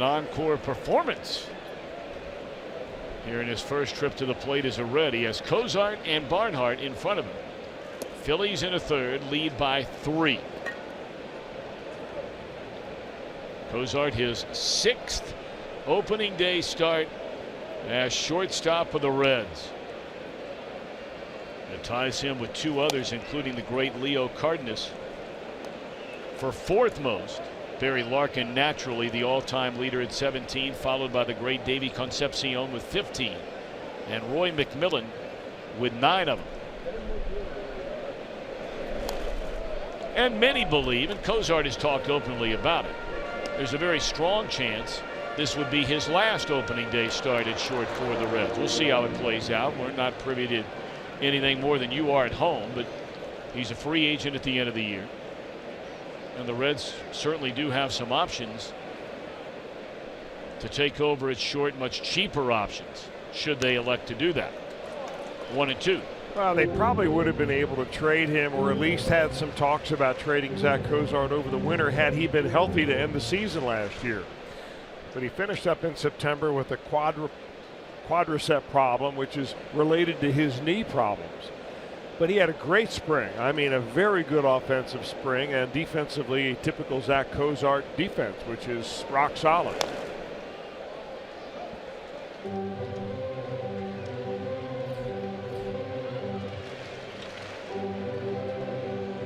encore performance here in his first trip to the plate as a Red. He has Cozart and Barnhart in front of him. Phillies in a third, lead by 3. Cozart, his 6th opening day start as shortstop for the Reds. It ties him with 2 others, including the great Leo Cardenas for 4th most. Barry Larkin, naturally the all-time leader at 17, followed by the great Davy Concepcion with 15, and Roy McMillan with 9 of them. And many believe, and Cozart has talked openly about it, there's a very strong chance this would be his last opening day start at short for the Reds. We'll see how it plays out. We're not privy to anything more than you are at home, but he's a free agent at the end of the year. And the Reds certainly do have some options to take over its short, much cheaper options, should they elect to do that. 1-2. Well, they probably would have been able to trade him, or at least had some talks about trading Zach Cozart over the winter had he been healthy to end the season last year. But he finished up in September with a quadricep problem, which is related to his knee problems. But he had a great spring. I mean, a very good offensive spring, and defensively, a typical Zach Cozart defense, which is rock solid.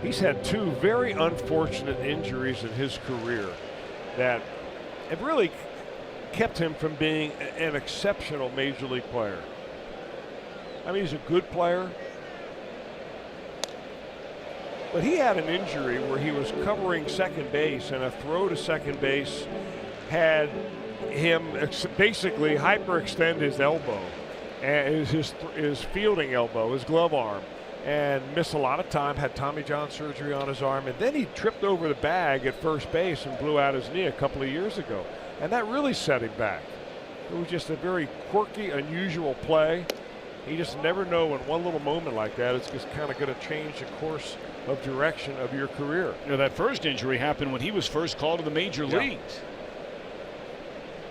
He's had two very unfortunate injuries in his career that have really kept him from being an exceptional major league player. I mean, he's a good player, but he had an injury where he was covering second base, and a throw to second base had him basically hyperextend his elbow, and his fielding elbow, his glove arm, and missed a lot of time, had Tommy John surgery on his arm, and then he tripped over the bag at first base and blew out his knee a couple of years ago. And that really set him back. It was just a very quirky, unusual play. You just never know in one little moment like that, it's just kind of going to change the course of direction of your career. You know, that first injury happened when he was first called to the major leagues.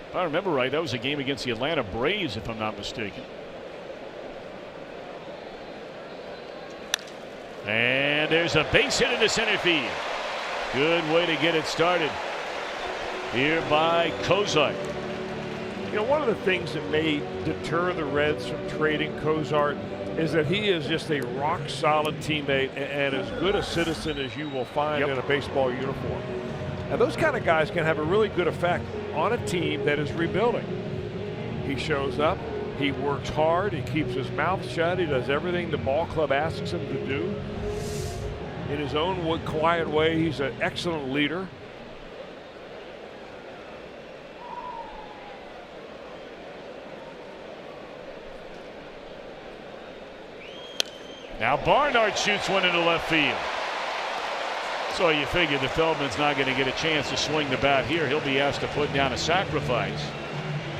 If I remember right, that was a game against the Atlanta Braves, if I'm not mistaken. And there's a base hit into center field. Good way to get it started here by Cozart. You know, one of the things that may deter the Reds from trading Cozart is that he is just a rock-solid teammate and as good a citizen as you will find in a baseball uniform. And those kind of guys can have a really good effect on a team that is rebuilding. He shows up, he works hard, he keeps his mouth shut, he does everything the ball club asks him to do. In his own quiet way, he's an excellent leader. Now Barnard shoots one into left field. So you figure the Feldman's not going to get a chance to swing the bat here. He'll be asked to put down a sacrifice.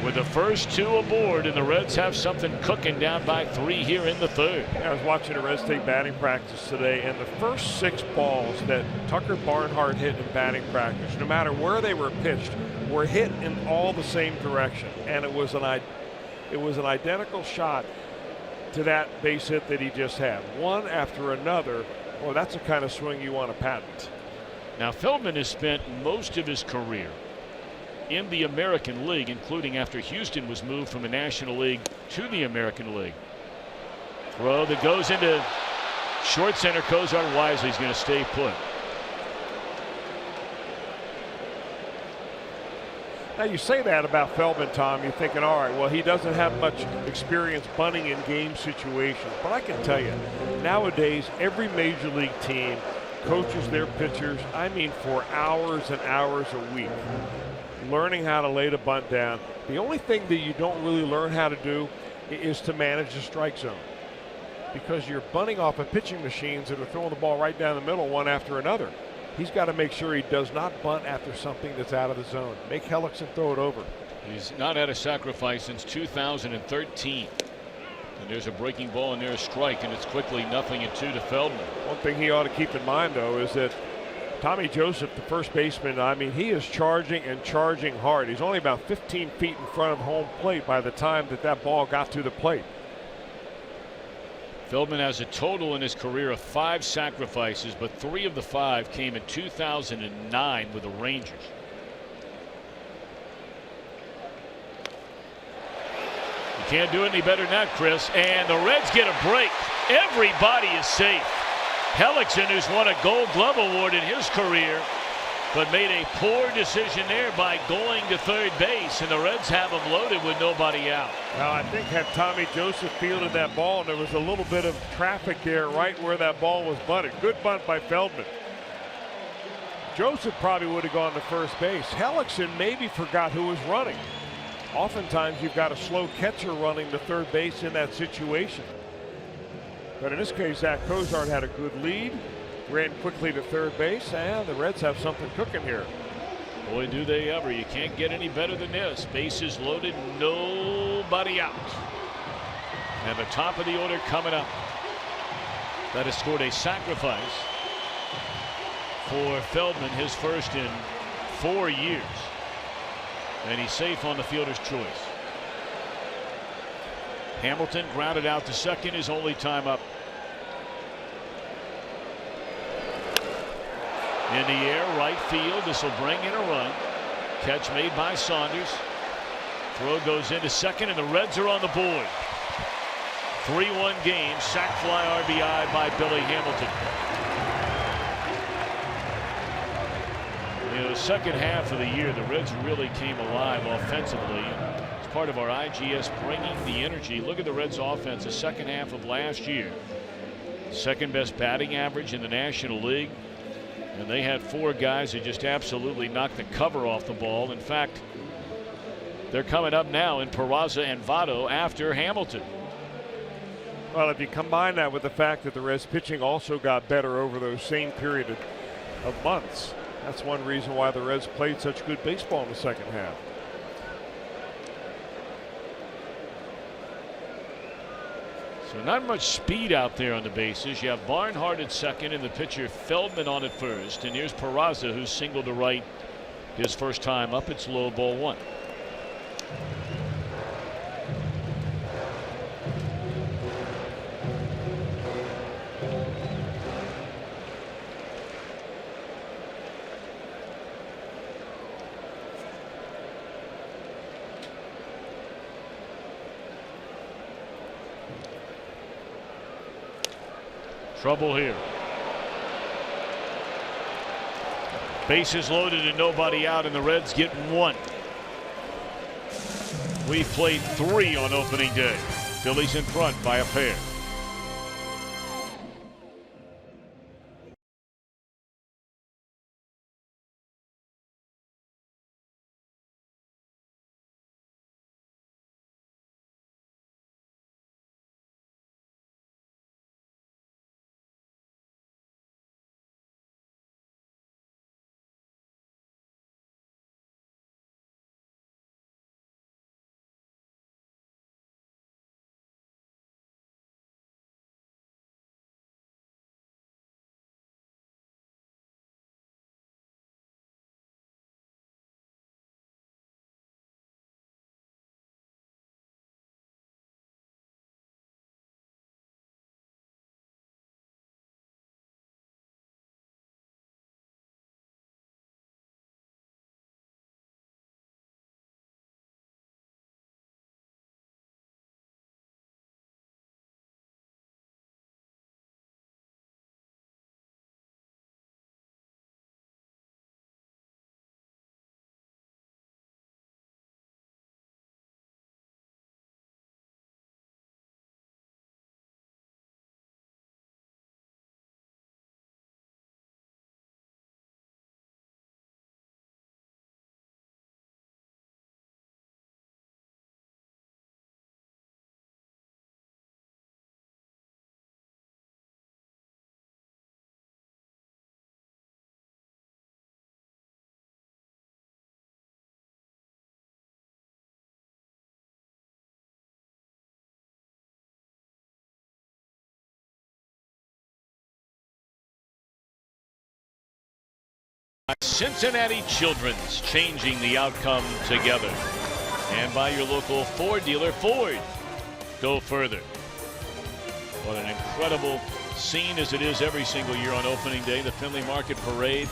With the first two aboard, and the Reds have something cooking, down by 3 here in the third. I was watching the Reds take batting practice today, and the first 6 balls that Tucker Barnhart hit in batting practice, no matter where they were pitched, were hit in all the same direction. And it was an identical shot to that base hit that he just had. One after another. Well, that's the kind of swing you want to patent. Now Feldman has spent most of his career in the American League, including after Houston was moved from the National League to the American League. Throw that goes into short center. Cozart wisely is going to stay put. Now you say that about Feldman, Tom, you're thinking, all right, well, he doesn't have much experience bunting in game situations. But I can tell you, nowadays every major league team coaches their pitchers, I mean, for hours and hours a week, learning how to lay the bunt down. The only thing that you don't really learn how to do is to manage the strike zone, because you're bunting off of pitching machines that are throwing the ball right down the middle one after another. He's got to make sure he does not bunt after something that's out of the zone. Make Hellickson throw it over. He's not had a sacrifice since 2013. And there's a breaking ball and there's a strike, and it's quickly 0-2 to Feldman. One thing he ought to keep in mind, though, is that Tommy Joseph, the first baseman, I mean, he is charging and charging hard. He's only about 15 feet in front of home plate by the time that ball got to the plate. Feldman has a total in his career of 5 sacrifices, but 3 of the 5 came in 2009 with the Rangers. You can't do any better than that, Chris. And the Reds get a break. Everybody is safe. Hellickson, who's won a Gold Glove award in his career, but made a poor decision there by going to third base, and the Reds have him loaded with nobody out. Well, I think had Tommy Joseph fielded that ball, there was a little bit of traffic there right where that ball was bunted. Good bunt by Feldman. Joseph probably would have gone to first base. Hellickson maybe forgot who was running. Oftentimes you've got a slow catcher running to third base in that situation. But in this case, Zach Cozart had a good lead. ran quickly to third base, and the Reds have something cooking here. Boy, do they ever. You can't get any better than this. Bases loaded, nobody out. And the top of the order coming up. That has scored a sacrifice for Feldman, his first in 4 years. And he's safe on the fielder's choice. Hamilton grounded out to second, his only time up. In the air, right field. This will bring in a run. Catch made by Saunders. Throw goes into second, and the Reds are on the board. 3-1 game. Sac fly RBI by Billy Hamilton. You know, the second half of the year, the Reds really came alive offensively. It's part of our IGS bringing the energy. Look at the Reds offense the second half of last year. Second best batting average in the National League. And they had 4 guys who just absolutely knocked the cover off the ball. In fact, they're coming up now in Peraza and Votto after Hamilton. Well, if you combine that with the fact that the Reds pitching also got better over those same period of months, that's one reason why the Reds played such good baseball in the second half. So not much speed out there on the bases. You have Barnhart at second and the pitcher Feldman on at first. And here's Peraza, who's singled to right his first time up. It's low, ball 1. Trouble here. Bases loaded and nobody out, and the Reds get 1. We played 3 on opening day. Phillies in front by a pair. Cincinnati Children's, changing the outcome together. And by your local Ford dealer, Ford. Go further. What an incredible scene as it is every single year on opening day, the Findlay Market Parade.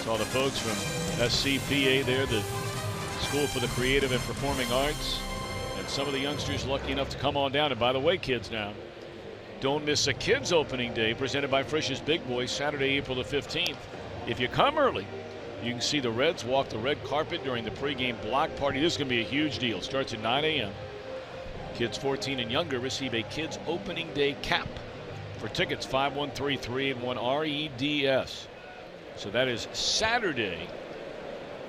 Saw the folks from SCPA there, the School for the Creative and Performing Arts, and some of the youngsters lucky enough to come on down. And by the way, kids, now don't miss a kids opening day presented by Frisch's Big Boys, Saturday, April the 15th. If you come early, you can see the Reds walk the red carpet during the pregame block party. This is going to be a huge deal. Starts at 9 a.m. Kids 14 and younger receive a kids opening day cap. For tickets, 5133 REDS. So that is Saturday,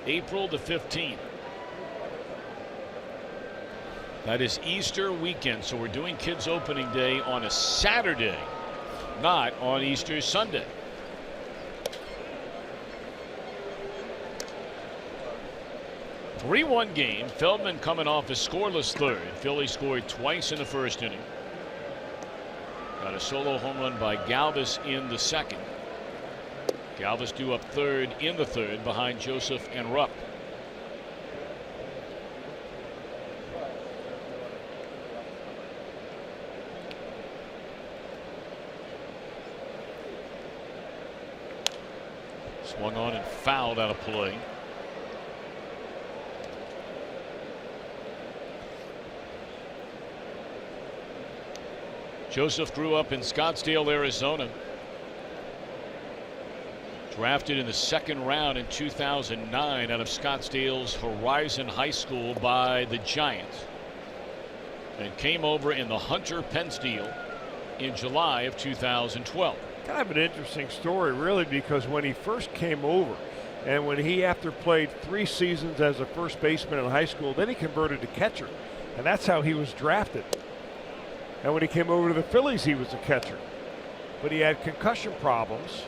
April the 15th. That is Easter weekend, so we're doing Kids Opening Day on a Saturday, not on Easter Sunday. A 3-1 game. Feldman coming off a scoreless third. Philly scored twice in the first inning. Got a solo home run by Galvis in the second. Galvis due up third in the third behind Joseph and Rupp. Swung on and fouled out of play. Joseph grew up in Scottsdale, Arizona. Drafted in the second round in 2009 out of Scottsdale's Horizon High School by the Giants. And came over in the Hunter Pence deal in July of 2012. Kind of an interesting story, really, because when he first came over and when he, after played 3 seasons as a first baseman in high school, then he converted to catcher. And that's how he was drafted. And when he came over to the Phillies, he was a catcher. But he had concussion problems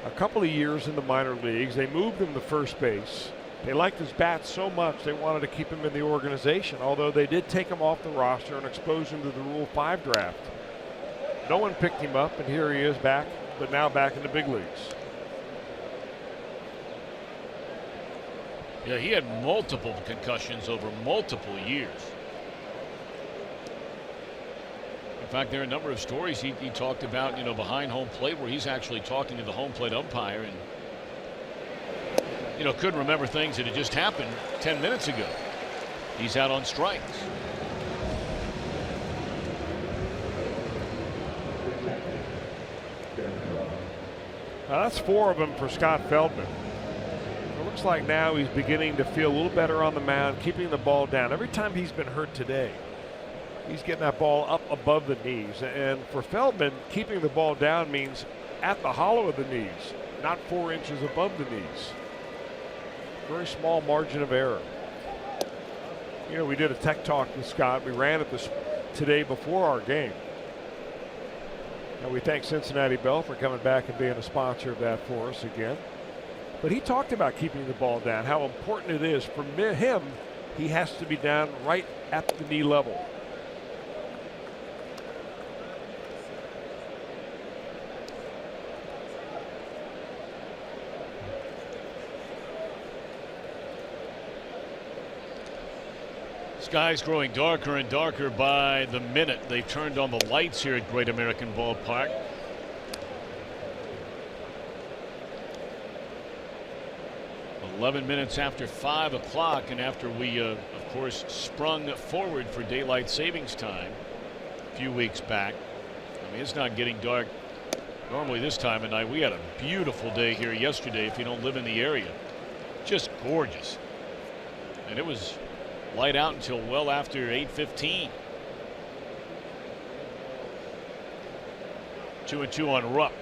a couple of years in the minor leagues. They moved him to first base. They liked his bat so much they wanted to keep him in the organization, although they did take him off the roster and expose him to the Rule 5 draft. No one picked him up, and here he is back, but now back in the big leagues. Yeah, he had multiple concussions over multiple years. In fact, there are a number of stories he talked about, behind home plate, where he's actually talking to the home plate umpire and, couldn't remember things that had just happened 10 minutes ago. He's out on strikes. Now that's 4 of them for Scott Feldman. It looks like now he's beginning to feel a little better on the mound, keeping the ball down. Every time he's been hurt today, he's getting that ball up above the knees. And for Feldman, keeping the ball down means at the hollow of the knees, not 4 inches above the knees. Very small margin of error. We did a tech talk with Scott. We ran it today before our game. And we thank Cincinnati Bell for coming back and being a sponsor of that for us again. But he talked about keeping the ball down, how important it is. For him, he has to be down right at the knee level. Sky's growing darker and darker by the minute. They've turned on the lights here at Great American Ballpark. "11 minutes after 5 o'clock, and after we, of course, sprung forward for daylight savings time a few weeks back. I mean, it's not getting dark normally this time of night. We had a beautiful day here yesterday if you don't live in the area. Just gorgeous. And it was light out until well after 8:15. 2-2 on Rupp.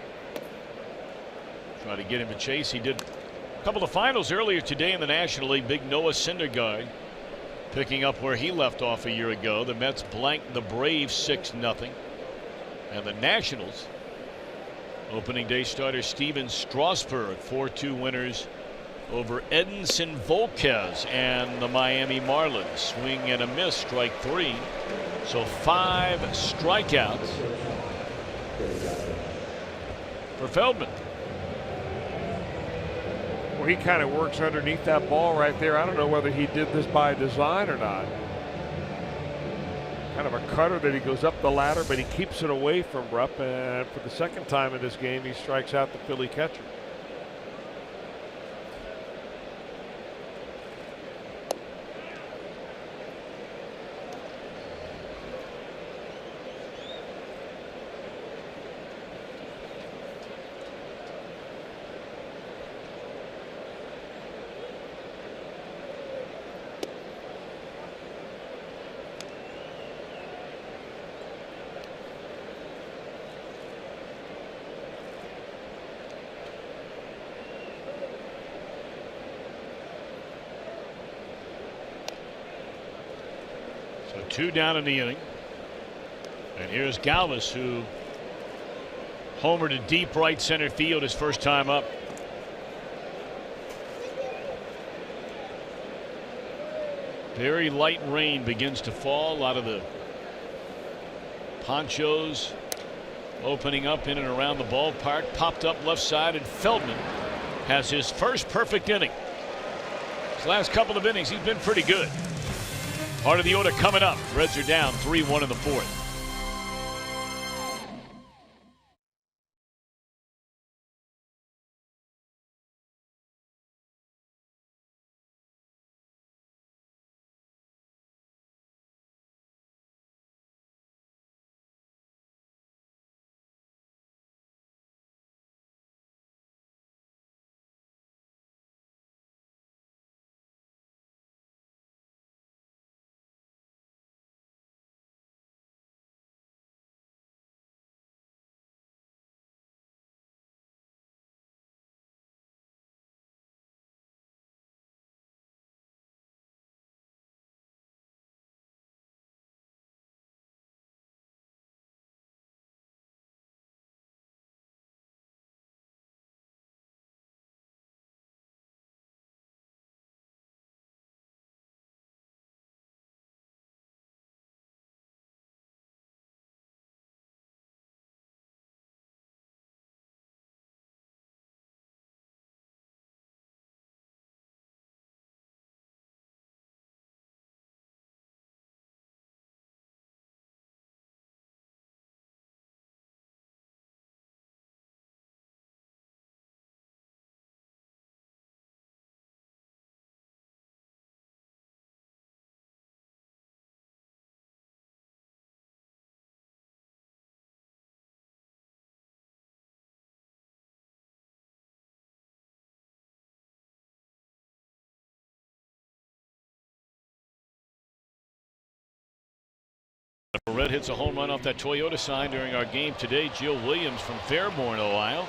Try to get him a chase. He did a couple of finals earlier today in the National League. Big Noah Syndergaard picking up where he left off a year ago. The Mets blanked the Braves 6-0. And the Nationals, opening day starter Steven Strasburg, 4-2 winners over Edinson Volquez and the Miami Marlins. Swing and a miss, strike 3. So 5 strikeouts for Feldman. Well, he kind of works underneath that ball right there. I don't know whether he did this by design or not. Kind of a cutter that he goes up the ladder, but he keeps it away from Rupp. And for the second time in this game, he strikes out the Philly catcher. 2 down in the inning. And here's Galvis, who homered to deep right center field his first time up. Very light rain begins to fall. A lot of the ponchos opening up in and around the ballpark. Popped up left side, and Feldman has his first perfect inning. His last couple of innings, he's been pretty good. Part of the order coming up. Reds are down 3-1 in the 4th. Red hits a home run off that Toyota sign during our game today. Jill Williams from Fairborn, Ohio,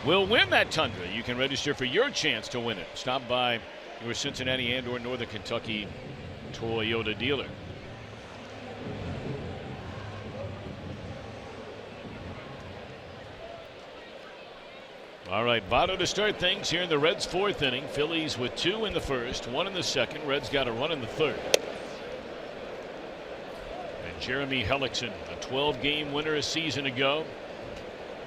will win that Tundra. You can register for your chance to win it. Stop by your Cincinnati and or Northern Kentucky Toyota dealer. All right, Votto to start things here in the Reds' 4th inning. Phillies with 2 in the 1st, 1 in the 2nd. Reds got a run in the 3rd. Jeremy Hellickson, a 12-game winner a season ago,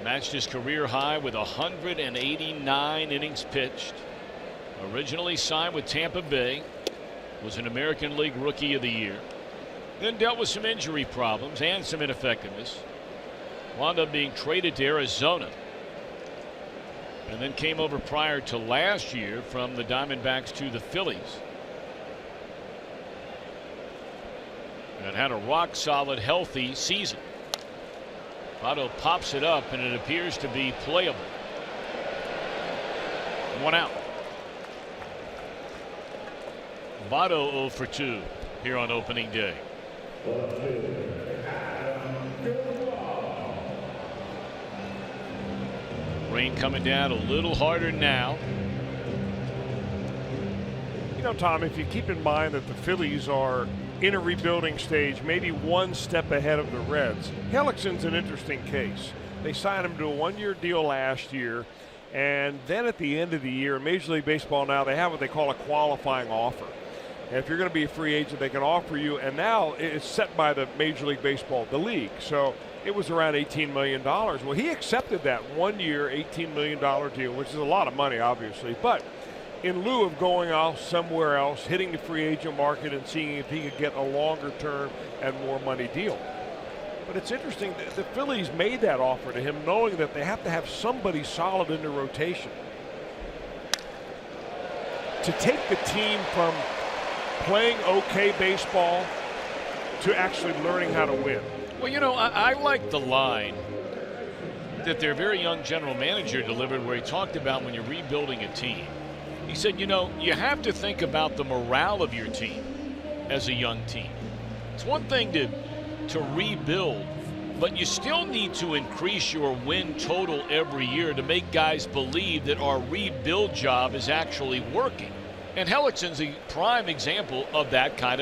matched his career high with 189 innings pitched. Originally signed with Tampa Bay, was an American League Rookie of the Year, then dealt with some injury problems and some ineffectiveness. Wound up being traded to Arizona, and then came over prior to last year from the Diamondbacks to the Phillies. And had a rock-solid, healthy season. Votto pops it up, and it appears to be playable. 1 out. Votto 0 for 2 here on opening day. Rain coming down a little harder now. You know, Tom, if you keep in mind that the Phillies are in a rebuilding stage, maybe one step ahead of the Reds, Hellickson's an interesting case. They signed him to a 1-year deal last year, and then at the end of the year, Major League Baseball now, they have what they call a qualifying offer. And if you're going to be a free agent, they can offer you, and now it's set by the Major League Baseball, the league. So it was around $18 million. Well, he accepted that 1-year, $18 million deal, which is a lot of money, obviously, but in lieu of going off somewhere else, hitting the free agent market and seeing if he could get a longer term and more money deal. But it's interesting that the Phillies made that offer to him knowing that they have to have somebody solid in the rotation to take the team from playing okay baseball to actually learning how to win. Well, you know, I like the line that their very young general manager delivered where he talked about when you're rebuilding a team. He said, you know, you have to think about the morale of your team as a young team. It's one thing to rebuild, but you still need to increase your win total every year to make guys believe that our rebuild job is actually working. And Hellickson's a prime example of that kind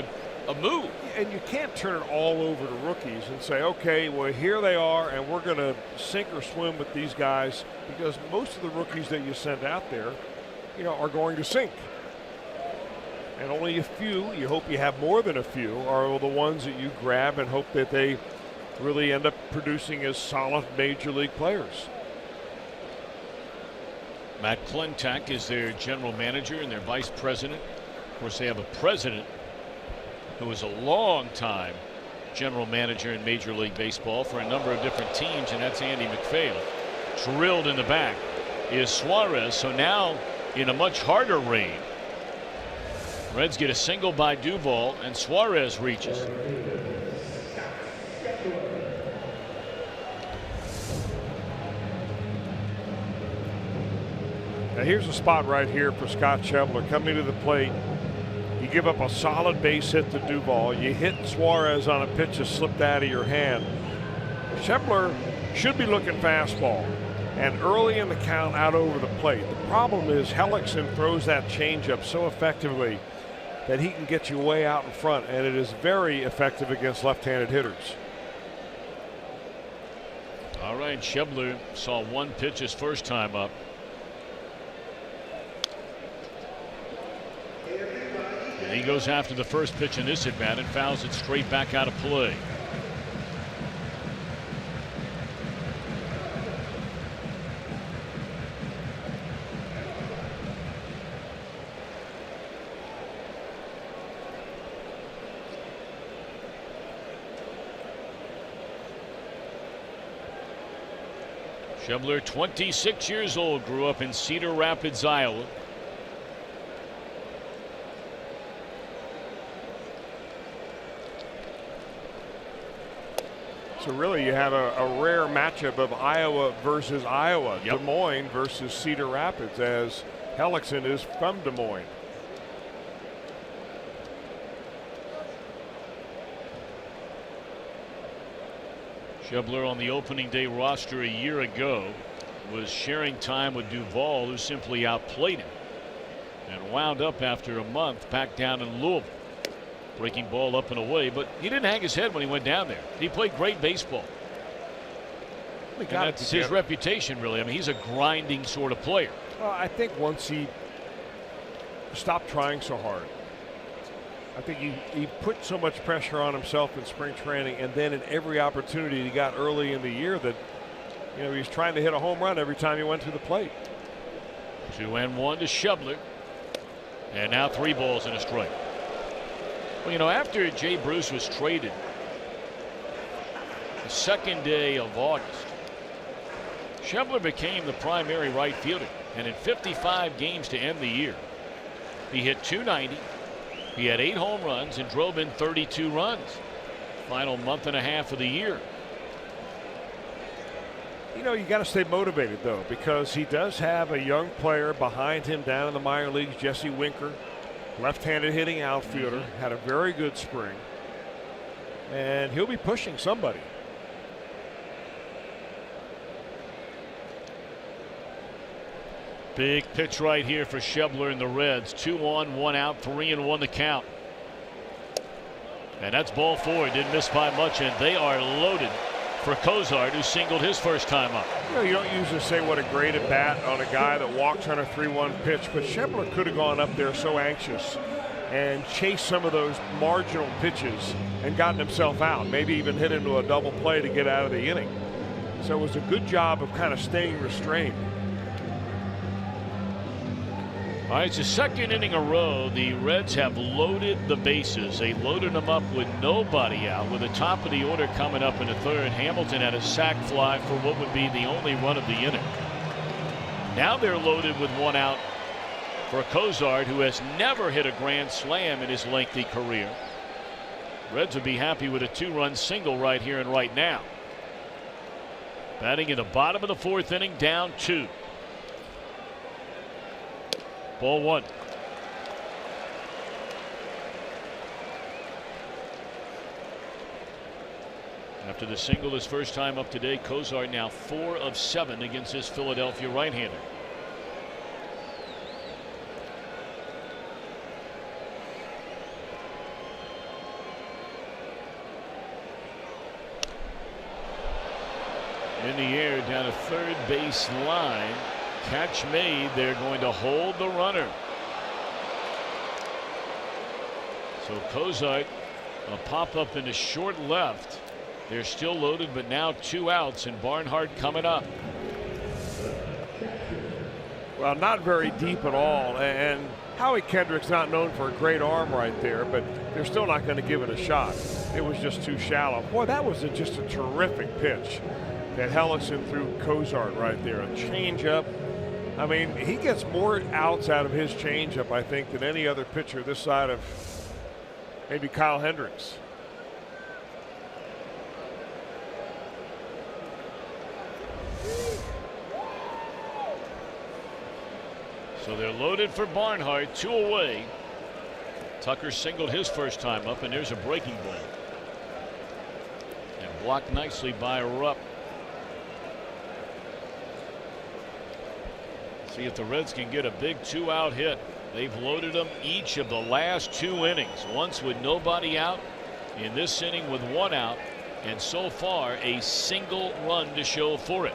a move. And you can't turn it all over to rookies and say, okay, well, here they are, and we're going to sink or swim with these guys, because most of the rookies that you send out there, you know, are going to sink. And only a few, you hope you have more than a few, are the ones that you grab and hope that they really end up producing as solid major league players. Matt Klentak is their general manager and their vice president. Of course, they have a president who was a long-time general manager in Major League Baseball for a number of different teams, and that's Andy McPhail. Drilled in the back is Suarez, so now in a much harder rain. Reds get a single by Duvall, and Suarez reaches. Now here's a spot right here for Scott Schebler coming to the plate. You give up a solid base hit to Duvall. You hit Suarez on a pitch that slipped out of your hand. Schebler should be looking fastball, and early in the count out over the plate. The problem is Hellickson throws that changeup so effectively that he can get you way out in front, and it is very effective against left-handed hitters. All right, Schebler saw one pitch his first time up. And he goes after the first pitch in this at bat and fouls it straight back out of play. Schebler, 26 years old, grew up in Cedar Rapids, Iowa. So really you have a rare matchup of Iowa versus Iowa. Des Moines versus Cedar Rapids, as Hellickson is from Des Moines. Schebler on the opening day roster a year ago was sharing time with Duvall, who simply outplayed him, and wound up after a month back down in Louisville. Breaking ball up and away, but he didn't hang his head when he went down there. He played great baseball. And that's his reputation, really. I mean, he's a grinding sort of player. Well, I think once he stopped trying so hard, I think he put so much pressure on himself in spring training, and then in every opportunity he got early in the year that, you know, he was trying to hit a home run every time he went to the plate. 2-1 to Schebler, and now 3 balls and a strike. Well, you know, after Jay Bruce was traded the second day of August, Schebler became the primary right fielder, and in 55 games to end the year, he hit .290. He had 8 home runs and drove in 32 runs. Final month and a half of the year. You know, you got to stay motivated, though, because he does have a young player behind him down in the minor leagues, Jesse Winker. Left-handed hitting outfielder, had a very good spring, and he'll be pushing somebody. Big pitch right here for Schebler and the Reds. 2 on, 1 out, 3-1 the count. And that's ball 4. Didn't miss by much, and they are loaded for Cozart, who singled his first time up. You know, you don't usually say what a great at bat on a guy that walks on a 3-1 pitch, but Schebler could have gone up there so anxious and chased some of those marginal pitches and gotten himself out, maybe even hit into a double play to get out of the inning. So it was a good job of kind of staying restrained. All right, it's the second inning in a row. The Reds have loaded the bases. They loaded them up with nobody out, with the top of the order coming up in the third. Hamilton had a sac fly for what would be the only run of the inning. Now they're loaded with 1 out for Cozart, who has never hit a grand slam in his lengthy career. Reds would be happy with a 2-run single right here and right now. Batting in the bottom of the 4th inning, down 2. Ball 1. After the single his first time up today, Cozart now 4 of 7 against his Philadelphia right-hander. in the air down a third base line. Catch made. They're going to hold the runner. So Cozart, a pop-up in the short left. They're still loaded, but now 2 outs, and Barnhart coming up. Well, not very deep at all, and Howie Kendrick's not known for a great arm right there, but they're still not going to give it a shot. It was just too shallow. Boy, that was just a terrific pitch that Hellickson threw Cozart right there. A changeup. I mean, he gets more outs out of his changeup, I think, than any other pitcher this side of maybe Kyle Hendricks. So they're loaded for Barnhart, 2 away. Tucker singled his first time up, and there's a breaking ball. And blocked nicely by Rupp. See if the Reds can get a big 2-out hit. They've loaded them each of the last 2 innings. Once with nobody out, in this inning with 1 out, and so far a single run to show for it.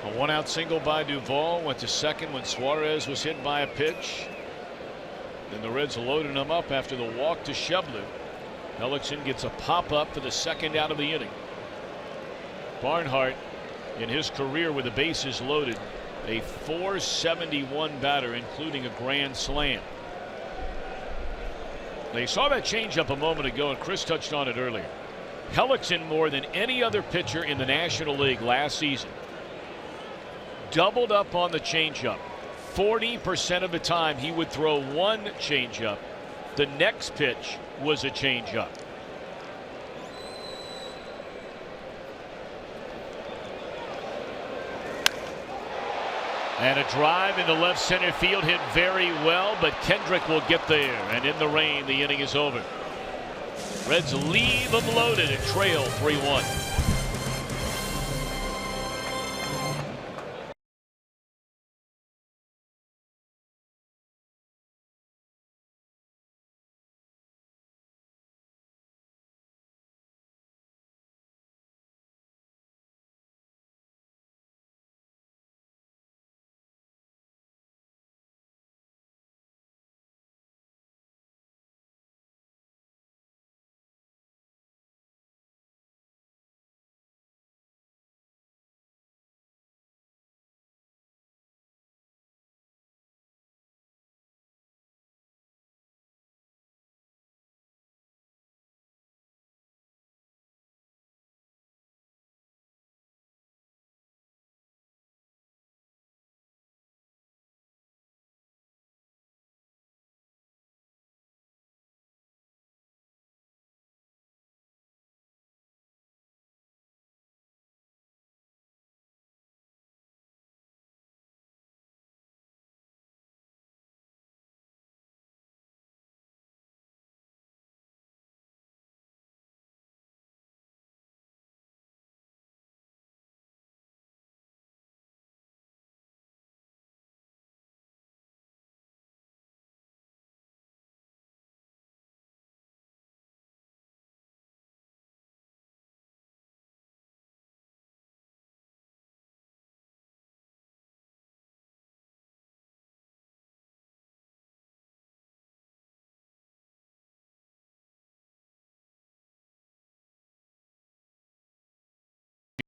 A 1-out single by Duvall, went to second when Suarez was hit by a pitch. Then the Reds loaded him up after the walk to Shebler. Hellickson gets a pop-up for the 2nd out of the inning. Barnhart, in his career with the bases loaded, a .471 batter, including a grand slam. They saw that changeup a moment ago, and Chris touched on it earlier. Hellickson, more than any other pitcher in the National League last season, doubled up on the changeup. 40% of the time he would throw one changeup. The next pitch was a changeup. And a drive into left center field, hit very well, but Kendrick will get there, and in the rain the inning is over. Reds leave them loaded and trail 3-1.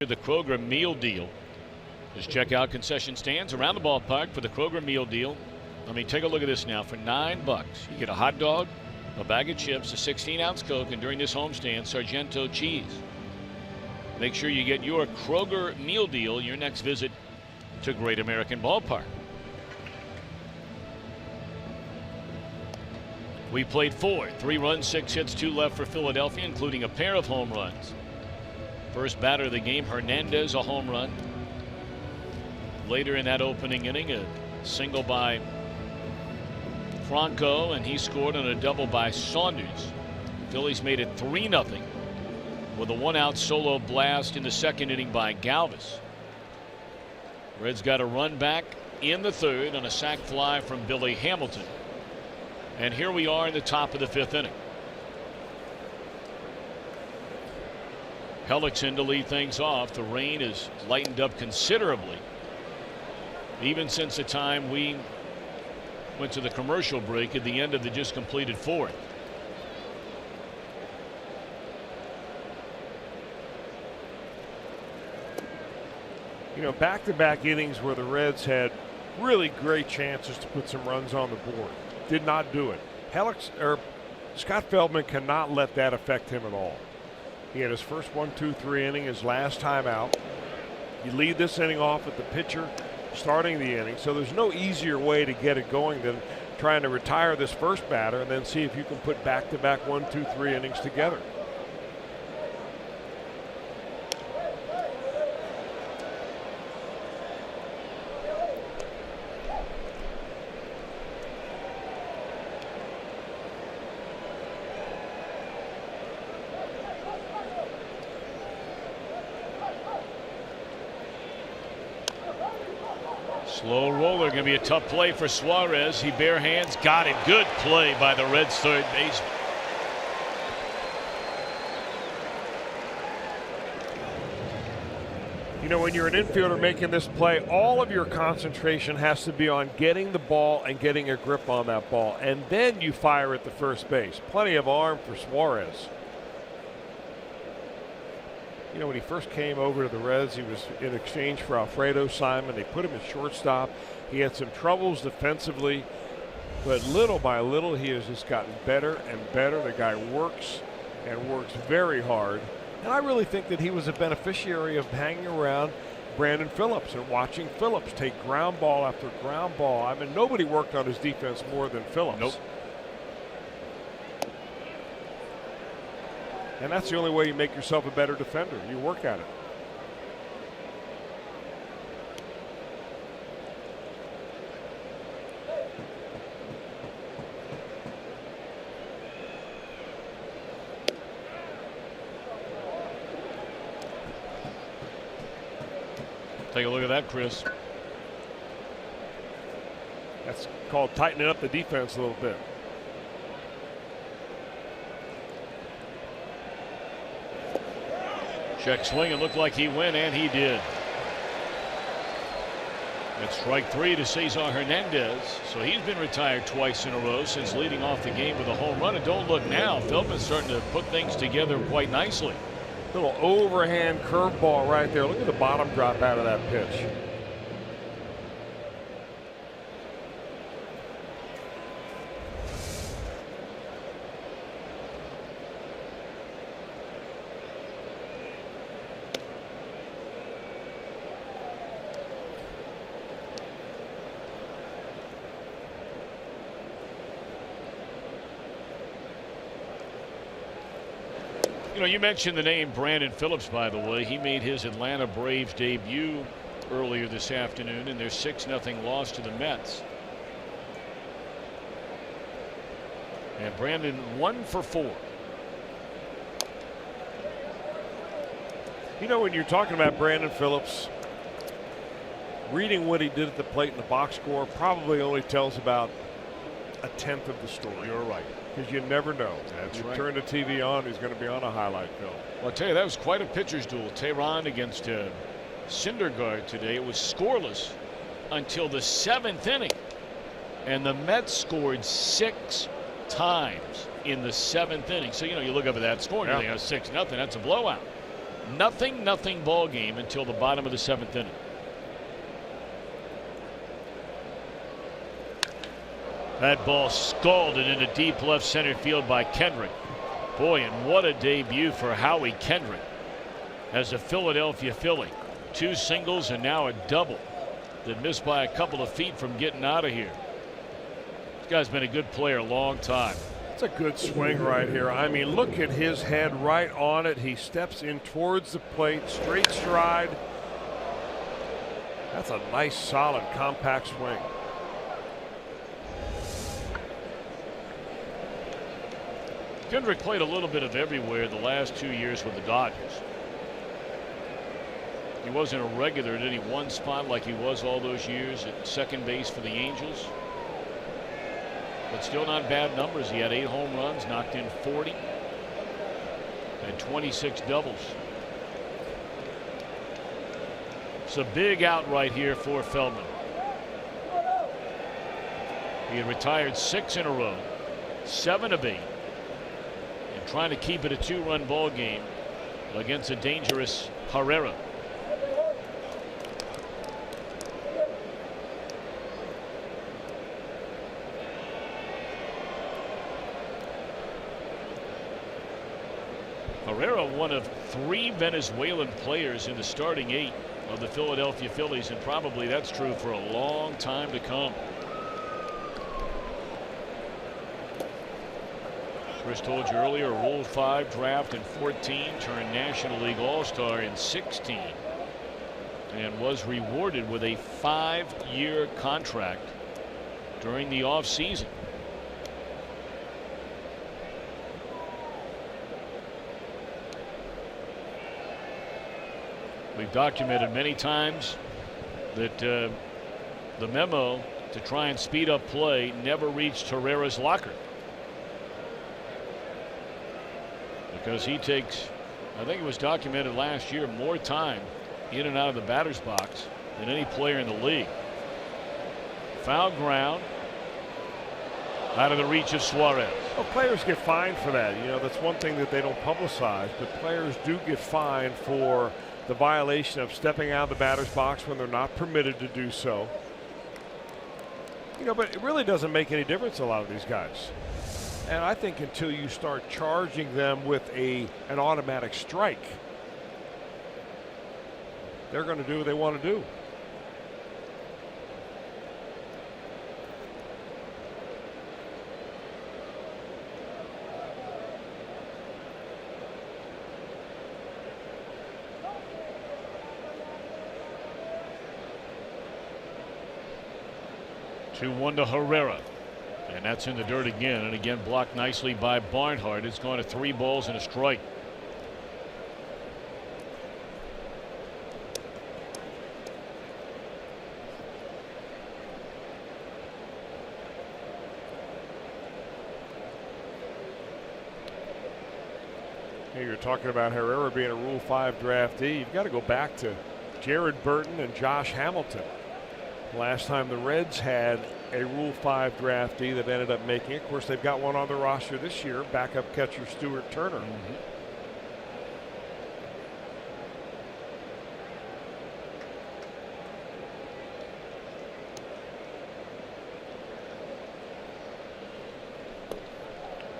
The Kroger meal deal. Just check out concession stands around the ballpark for the Kroger meal deal. I mean, take a look at this now. For $9, you get a hot dog, a bag of chips, a 16-ounce Coke, and during this homestand, Sargento cheese. Make sure you get your Kroger meal deal your next visit to Great American Ballpark. We played 4, 3 runs, 6 hits, 2 left for Philadelphia, including a pair of home runs. First batter of the game, Hernandez, a home run. Later in that opening inning, a single by Franco, and he scored on a double by Saunders. Phillies made it 3-0. with a 1-out solo blast in the second inning by Galvis. Reds got a run back in the third on a sac fly from Billy Hamilton. And here we are in the top of the 5th inning. Hellickson to lead things off. The rain has lightened up considerably, even since the time we went to the commercial break at the end of the just completed 4th. You know, back-to-back innings where the Reds had really great chances to put some runs on the board. Did not do it. Scott Feldman cannot let that affect him at all. He had his first 1-2-3 inning, his last time out. You lead this inning off with the pitcher starting the inning, so there's no easier way to get it going than trying to retire this first batter and then see if you can put back-to-back 1-2-3 innings together. Slow roller, going to be a tough play for Suarez. He bare hands, got it. Good play by the Reds third baseman. You know, when you're an infielder making this play, all of your concentration has to be on getting the ball and getting a grip on that ball, and then you fire at the first base. Plenty of arm for Suarez. You know, when he first came over to the Reds, he was in exchange for Alfredo Simon. They put him at shortstop. He had some troubles defensively, but little by little, he has just gotten better and better. The guy works and works very hard. And I really think that he was a beneficiary of hanging around Brandon Phillips and watching Phillips take ground ball after ground ball. I mean, nobody worked on his defense more than Phillips. Nope. And that's the only way you make yourself a better defender. You work at it. Take a look at that, Chris. That's called tightening up the defense a little bit. Check swing. It looked like he went, and he did. It's strike 3 to Cesar Hernandez. So he's been retired twice in a row since leading off the game with a home run. And don't look now. Feldman's starting to put things together quite nicely. Little overhand curveball right there. Look at the bottom drop out of that pitch. You know, you mentioned the name Brandon Phillips, by the way. He made his Atlanta Braves debut earlier this afternoon in their 6-0 loss to the Mets. And Brandon 1 for 4. You know, when you're talking about Brandon Phillips, reading what he did at the plate in the box score probably only tells about 1/10 of the story. You're right. Because you never know. That's you right. Turn the TV on, he's going to be on a highlight film. Well, I'll tell you, that was quite a pitcher's duel. Tehran against Syndergaard today. It was scoreless until the 7th inning. And the Mets scored 6 times in the 7th inning. So, you know, you look up at that score and you think, 6-0, that's a blowout. Nothing ball game until the bottom of the 7th inning. That ball scalded into deep left center field by Kendrick. Boy, and what a debut for Howie Kendrick as a Philadelphia Philly. 2 singles and now a double that missed by a couple of feet from getting out of here. This guy's been a good player a long time. It's a good swing right here. I mean, look at his head right on it. He steps in towards the plate, straight stride. That's a nice, solid, compact swing. Kendrick played a little bit of everywhere the last 2 years with the Dodgers. He wasn't a regular at any one spot like he was all those years at second base for the Angels. But still not bad numbers. He had 8 home runs, knocked in 40, and 26 doubles. It's a big out right here for Feldman. He had retired 6 in a row, 7 of 8, and trying to keep it a 2-run ball game against a dangerous Herrera. Herrera, one of 3 Venezuelan players in the starting 8 of the Philadelphia Phillies, and probably that's true for a long time to come. Chris told you earlier, Rule 5 draft in 14, turned National League All-Star in 16, and was rewarded with a 5-year contract during the offseason. We've documented many times that the memo to try and speed up play never reached Herrera's locker, because he takes, I think it was documented last year, more time in and out of the batter's box than any player in the league. Foul ground out of the reach of Suarez. Well, players get fined for that. You know, that's one thing that they don't publicize, but players do get fined for the violation of stepping out of the batter's box when they're not permitted to do so. You know, but it really doesn't make any difference to a lot of these guys. And I think until you start charging them with an automatic strike, they're going to do what they want to do. Two-1 to Herrera, and that's in the dirt again, and again blocked nicely by Barnhart. It's gone to 3 balls and a strike. Hey, you're talking about Herrera being a Rule 5 draftee. You've got to go back to Jared Burton and Josh Hamilton. Last time the Reds had a Rule 5 draftee that ended up making it. Of course, they've got one on the roster this year, backup catcher Stuart Turner.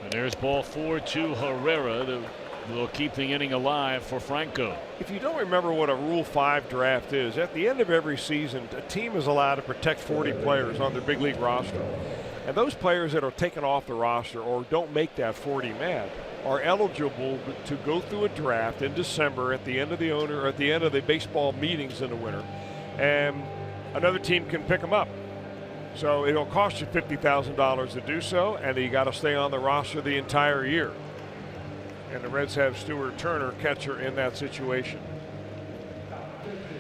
And there's ball 4 to Herrera. Will keep the inning alive for Franco. If you don't remember what a Rule 5 draft is, at the end of every season, a team is allowed to protect 40 players on their big league roster. And those players that are taken off the roster or don't make that 40-man are eligible to go through a draft in December at the end of the baseball meetings in the winter, and another team can pick them up. So it'll cost you $50,000 to do so, and you got to stay on the roster the entire year. And the Reds have Stuart Turner, catcher, in that situation.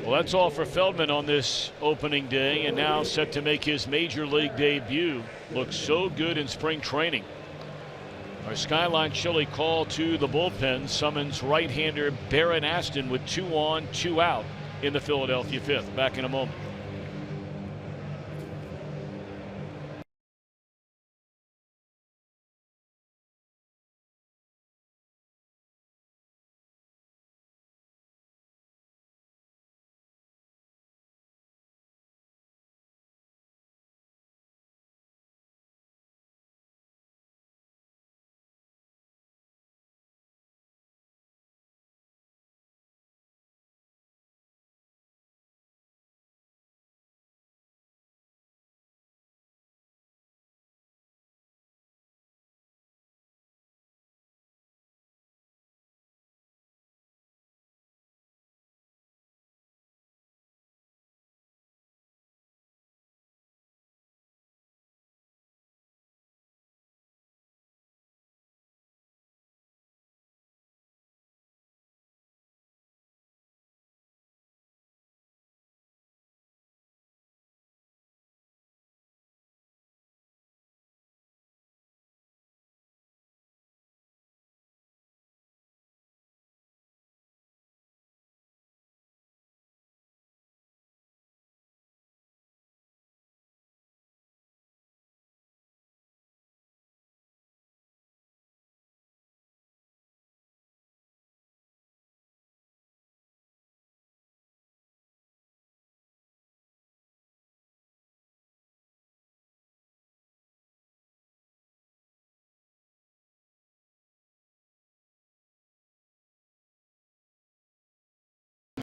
Well, that's all for Feldman on this opening day, and now set to make his major league debut. Looks so good in spring training. Our Skyline Chili call to the bullpen summons right-hander Barrett Aston with 2 on, 2 out in the Philadelphia 5th. Back in a moment.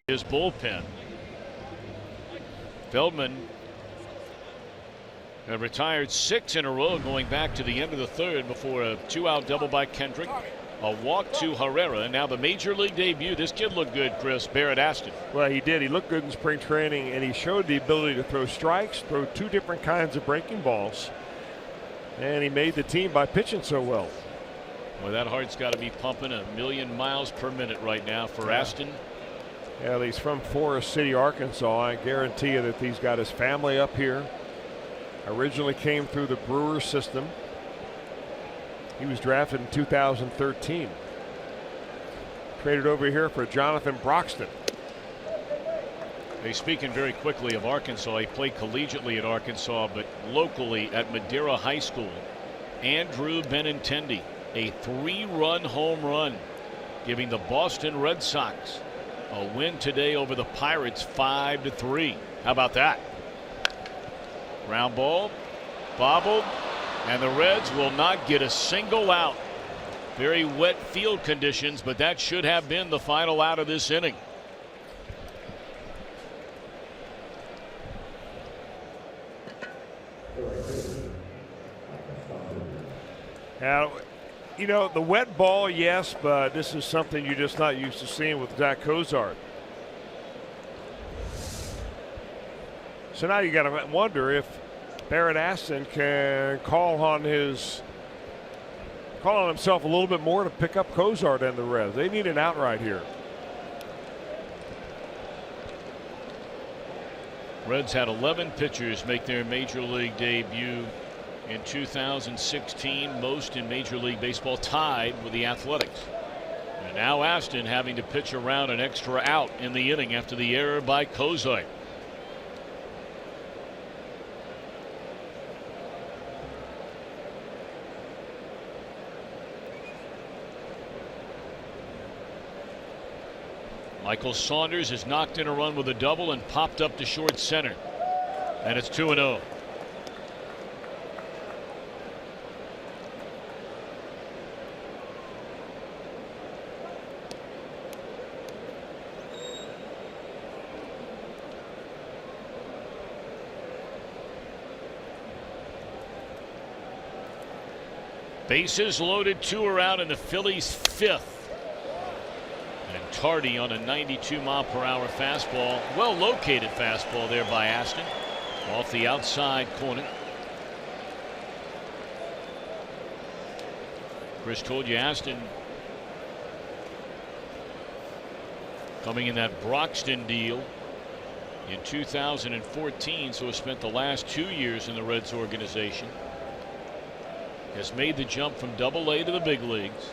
his bullpen. Feldman retired 6 in a row going back to the end of the third before a 2-out double by Kendrick, a walk to Herrera, and now the major league debut. This kid looked good, Chris. Barrett Aston. Well, he did. He looked good in spring training, and he showed the ability to throw strikes, throw 2 different kinds of breaking balls, and he made the team by pitching so well. Well, that heart's got to be pumping 1,000,000 miles per minute right now for Aston. Yeah, he's from Forest City, Arkansas. I guarantee you that he's got his family up here. Originally came through the Brewers system. He was drafted in 2013. Traded over here for Jonathan Broxton. Hey, speaking very quickly of Arkansas, he played collegiately at Arkansas, but locally at Madeira High School. Andrew Benintendi, a 3-run home run, giving the Boston Red Sox a win today over the Pirates 5-3. How about that? Ground ball, bobbled, and the Reds will not get a single out. Very wet field conditions, but that should have been the final out of this inning. Now, you know, the wet ball, yes, but this is something you're just not used to seeing with Zach Cozart. So now you got to wonder if Barrett Aston can call on himself a little bit more to pick up Cozart and the Reds. They need an out right here. Reds had 11 pitchers make their major league debut in 2016, most in Major League Baseball, tied with the Athletics. And now Aston having to pitch around an extra out in the inning after the error by Cozart. Michael Saunders has knocked in a run with a double and popped up to short center. And it's 2-0. Bases loaded, 2 are out in the Phillies' 5th. And Tardy on a 92-mile-per-hour fastball. Well located fastball there by Aston. Off the outside corner. Chris told you Aston coming in that Broxton deal in 2014, so has spent the last 2 years in the Reds organization. Has made the jump from Double-A to the big leagues,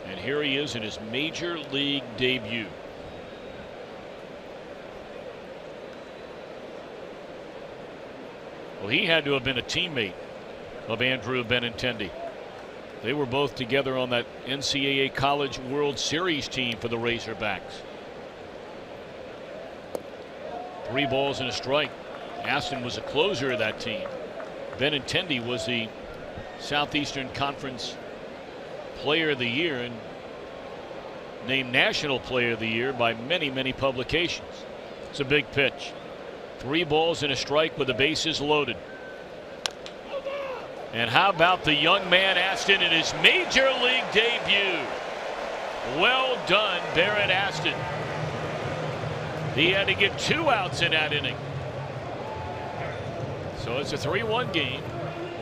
and here he is in his major league debut. Well, he had to have been a teammate of Andrew Benintendi. They were both together on that NCAA College World Series team for the Razorbacks. 3 balls and a strike. Aston was a closer of that team. Benintendi was the Southeastern Conference Player of the Year and named National Player of the Year by many publications. It's a big pitch. 3 balls and a strike with the bases loaded. And how about the young man Aston in his major league debut? Well done, Barrett Aston. He had to get 2 outs in that inning. So it's a 3-1 game.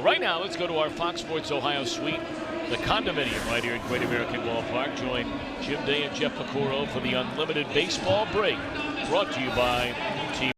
Right now, let's go to our Fox Sports Ohio suite, the condominium right here at Great American Ballpark. Join Jim Day and Jeff Picoro for the Unlimited Baseball Break, brought to you by T.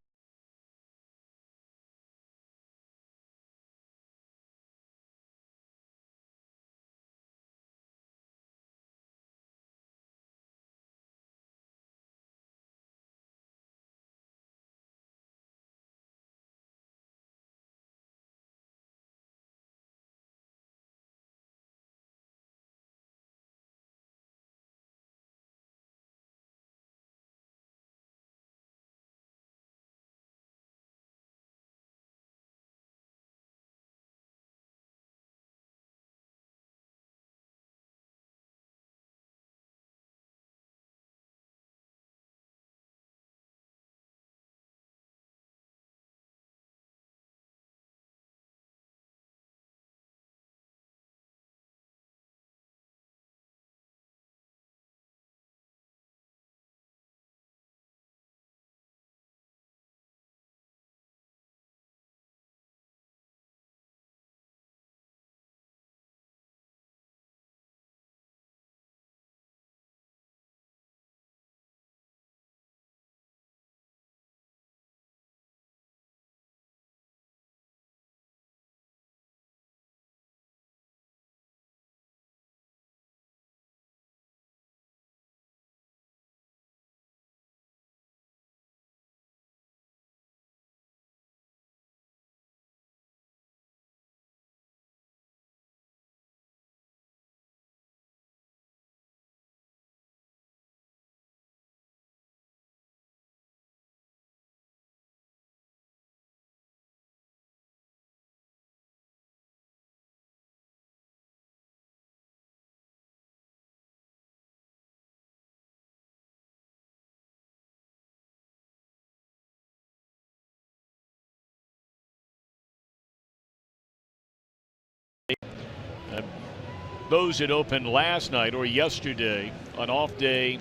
those that opened last night or yesterday, an off day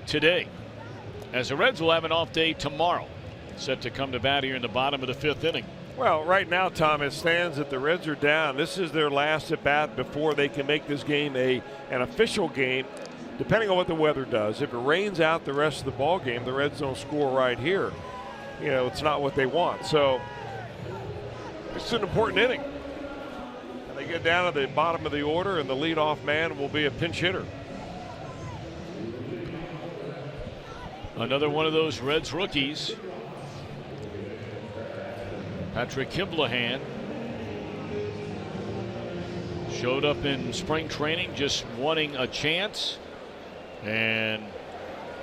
today, as the Reds will have an off day tomorrow, set to come to bat here in the bottom of the 5th inning. Well, right now, Tom, it stands that the Reds are down. This is their last at bat before they can make this game an official game, depending on what the weather does. If it rains out the rest of the ball game, the Reds don't score right here. You know, it's not what they want. So it's an important inning. And they get down to the bottom of the order, and the leadoff man will be a pinch hitter. Another one of those Reds rookies, Patrick Kiblahan, showed up in spring training just wanting a chance, and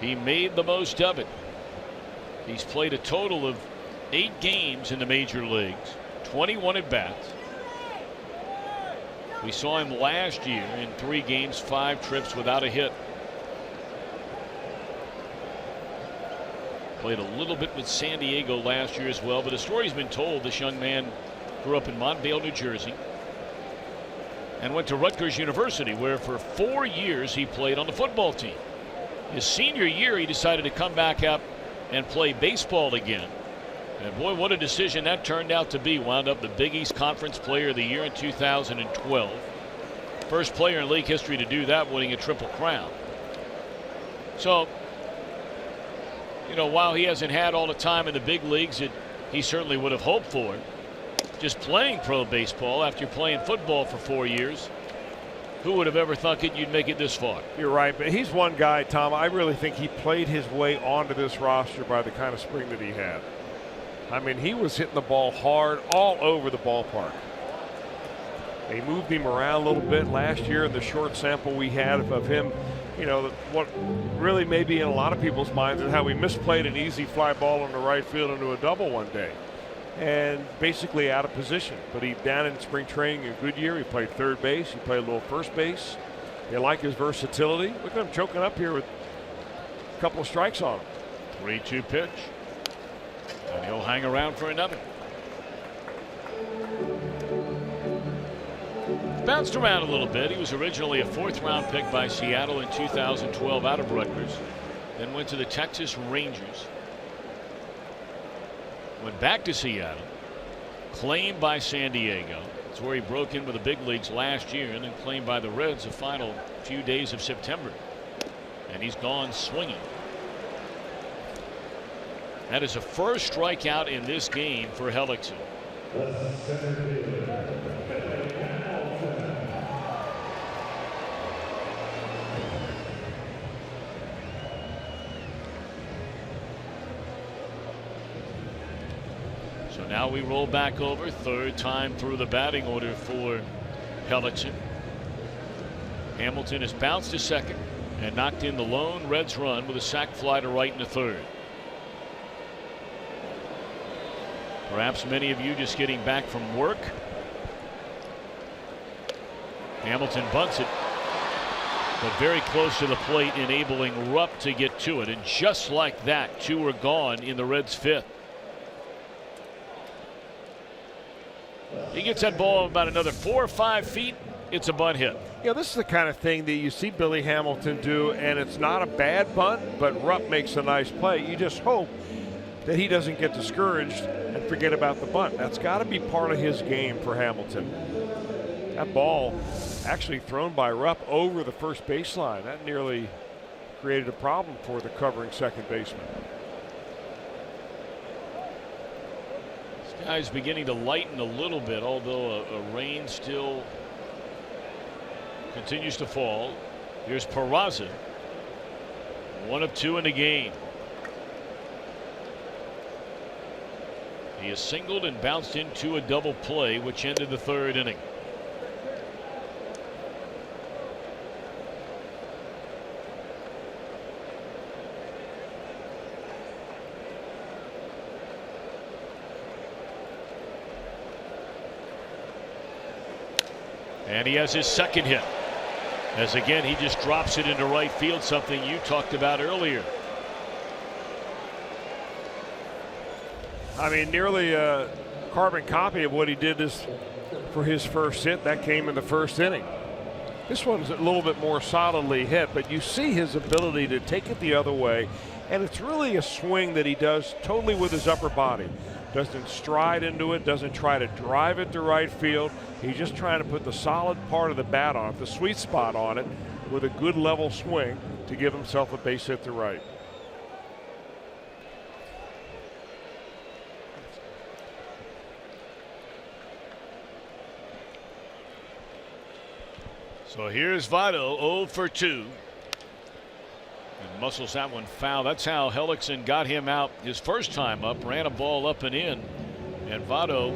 he made the most of it. He's played a total of 8 games in the major leagues, 21 at bats. We saw him last year in 3 games, 5 trips without a hit. Played a little bit with San Diego last year as well, but a story's been told. This young man grew up in Montvale, New Jersey, and went to Rutgers University, where for 4 years he played on the football team. His senior year, he decided to come back up and play baseball again. And boy, what a decision that turned out to be. Wound up the Big East Conference Player of the Year in 2012. First player in league history to do that, winning a Triple Crown. So, you know, while he hasn't had all the time in the big leagues that he certainly would have hoped for, just playing pro baseball after playing football for 4 years, who would have ever thunk it you'd make it this far? You're right, but he's one guy, Tom, I really think he played his way onto this roster by the kind of spring that he had. I mean, he was hitting the ball hard all over the ballpark. They moved him around a little bit last year in the short sample we had of him. You know, what really may be in a lot of people's minds is how he misplayed an easy fly ball in the right field into a double one day, and basically out of position. But he down in spring training in Goodyear, he played third base, he played a little first base. They like his versatility. Look at him choking up here with a couple of strikes on him. 3-2 pitch, and he'll hang around for another. Bounced around a little bit. He was originally a 4th-round pick by Seattle in 2012 out of Rutgers, then went to the Texas Rangers, went back to Seattle, claimed by San Diego. That's where he broke into the big leagues last year, and then claimed by the Reds the final few days of September. And he's gone swinging. That is a first strikeout in this game for Hellickson. So now we roll back over, 3rd time through the batting order for Hellickson. Hamilton has bounced to second and knocked in the lone Reds run with a sac fly to right in the 3rd. Perhaps many of you just getting back from work. Hamilton bunts it, but very close to the plate, enabling Rupp to get to it. And just like that, 2 are gone in the Reds' 5th. He gets that ball about another 4 or 5 feet. It's a bunt hit. You know, this is the kind of thing that you see Billy Hamilton do, and it's not a bad bunt, but Rupp makes a nice play. You just hope that he doesn't get discouraged and forget about the bunt. That's got to be part of his game for Hamilton. That ball actually thrown by Rupp over the first baseline. That nearly created a problem for the covering second baseman. Sky's beginning to lighten a little bit, although a rain still continues to fall. Here's Peraza, 1 of 2 in the game. He has singled and bounced into a double play, which ended the 3rd inning. And he has his second hit, as again he just drops it into right field, something you talked about earlier. I mean, nearly a carbon copy of what he did for his first hit. That came in the 1st inning. This one's a little bit more solidly hit, but you see his ability to take it the other way, and it's really a swing that he does totally with his upper body. Doesn't stride into it, doesn't try to drive it to right field. He's just trying to put the solid part of the bat on it, the sweet spot on it, with a good level swing to give himself a base hit to right. So here's Votto, 0 for 2. And muscles that one foul. That's how Hellickson got him out his first time up. Ran a ball up and in. And Votto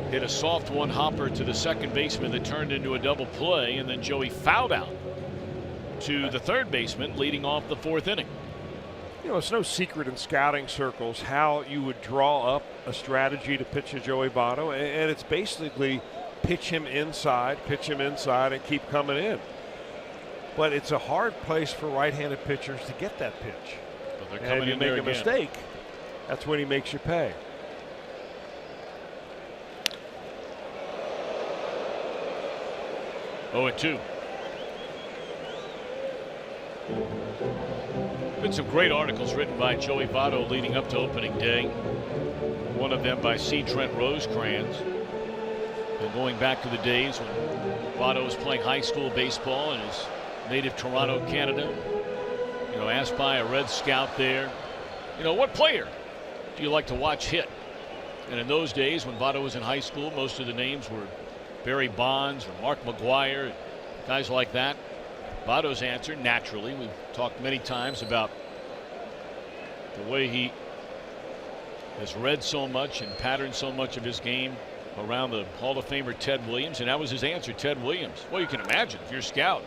hit a soft one hopper to the second baseman that turned into a double play. And then Joey fouled out to the third baseman leading off the fourth inning. You know, it's no secret in scouting circles how you would draw up a strategy to pitch a Joey Votto. And it's basically pitch him inside, and keep coming in. But it's a hard place for right-handed pitchers to get that pitch. But and if you make a mistake, that's when he makes you pay. Oh, and 2. Been some great articles written by Joey Votto leading up to opening day. One of them by C. Trent Rosecrans. And going back to the days when Votto was playing high school baseball in his native Toronto, Canada. You know, asked by a Red Scout there, you know, what player do you like to watch hit? And in those days when Votto was in high school, most of the names were Barry Bonds or Mark McGuire, guys like that. Votto's answer, naturally, we've talked many times about the way he has read so much and patterned so much of his game around the Hall of Famer Ted Williams, and that was his answer, Ted Williams. Well, you can imagine if you're a scout,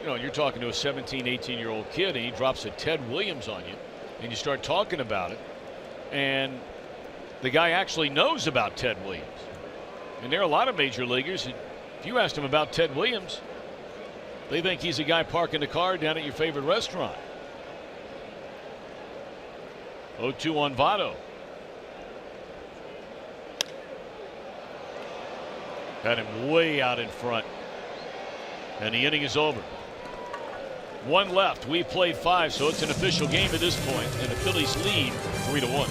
you know, you're talking to a 17, 18-year-old kid, and he drops a Ted Williams on you, and you start talking about it, and the guy actually knows about Ted Williams. And there are a lot of major leaguers, and if you asked them about Ted Williams, they think he's a guy parking the car down at your favorite restaurant. 0-2 on Votto. Got him way out in front. And the inning is over. 1 left. We played 5, so it's an official game at this point, and the Phillies lead 3-1.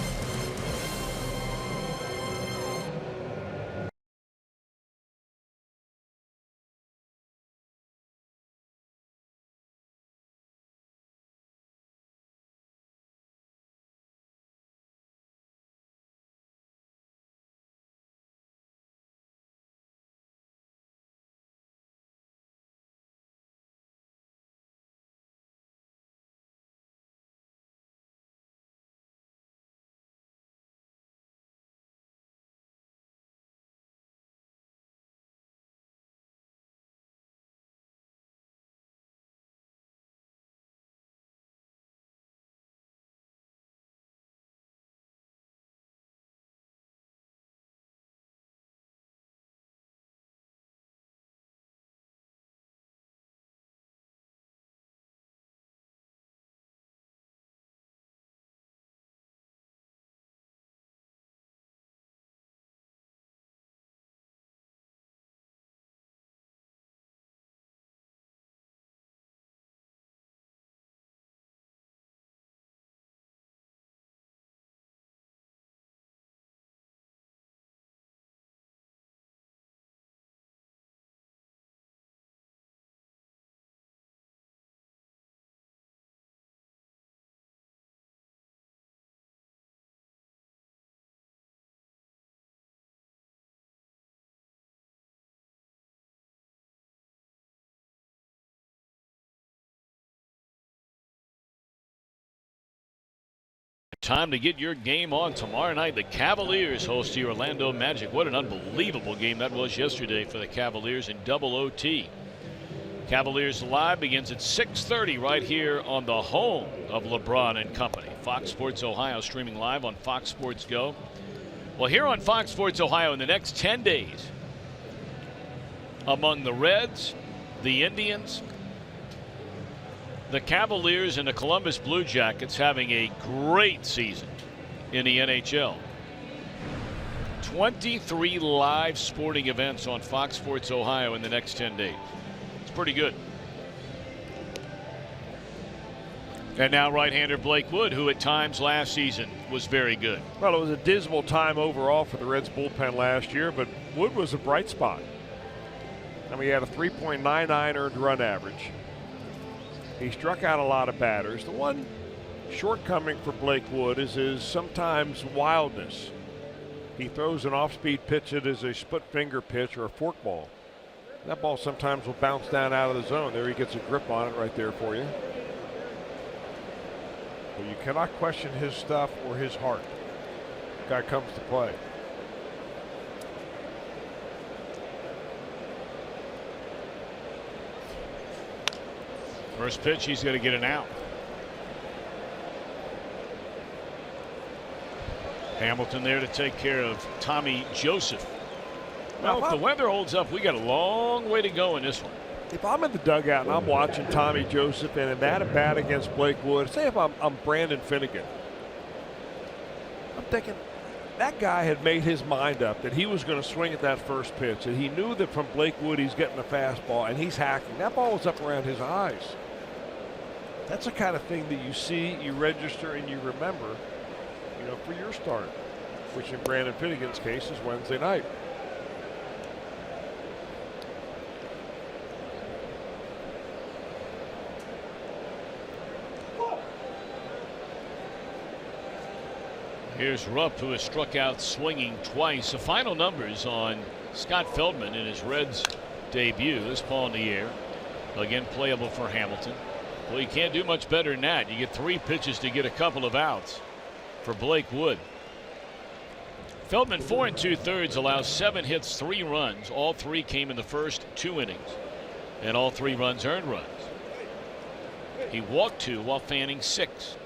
Time to get your game on tomorrow night. The Cavaliers host the Orlando Magic. What an unbelievable game that was yesterday for the Cavaliers in double OT. Cavaliers Live begins at 6:30 right here on the home of LeBron and company. Fox Sports Ohio streaming live on Fox Sports Go. Well, here on Fox Sports Ohio in the next 10 days, among the Reds, the Indians, the Cavaliers, and the Columbus Blue Jackets having a great season in the NHL. 23 live sporting events on Fox Sports Ohio in the next 10 days. It's pretty good. And now right-hander Blake Wood, who at times last season was very good. Well, it was a dismal time overall for the Reds bullpen last year, but Wood was a bright spot. I mean, he had a 3.99 earned run average. He struck out a lot of batters. The one shortcoming for Blake Wood is his sometimes wildness. He throws an off-speed pitch that is a split-finger pitch or a forkball. That ball sometimes will bounce down out of the zone. There he gets a grip on it right there for you. But you cannot question his stuff or his heart. The guy comes to play. First pitch, he's going to get an out. Hamilton there to take care of Tommy Joseph. Well, if the weather holds up, we got a long way to go in this one. If I'm in the dugout and I'm watching Tommy Joseph and in that at bat against Blake Wood, say if I'm Brandon Finnegan, I'm thinking that guy had made his mind up that he was going to swing at that first pitch, and he knew that from Blake Wood he's getting a fastball and he's hacking. That ball was up around his eyes. That's the kind of thing that you see, you register, and you remember, you know, for your start, which in Brandon Finnegan's case is Wednesday night. Here's Rupp, who has struck out swinging twice. The final numbers on Scott Feldman in his Reds debut. This ball in the air. Again, playable for Hamilton. Well, you can't do much better than that. You get 3 pitches to get a couple of outs for Blake Wood. Feldman, 4 2/3, allows 7 hits, 3 runs. All 3 came in the first 2 innings. And all 3 runs earned runs. He walked 2 while fanning 6.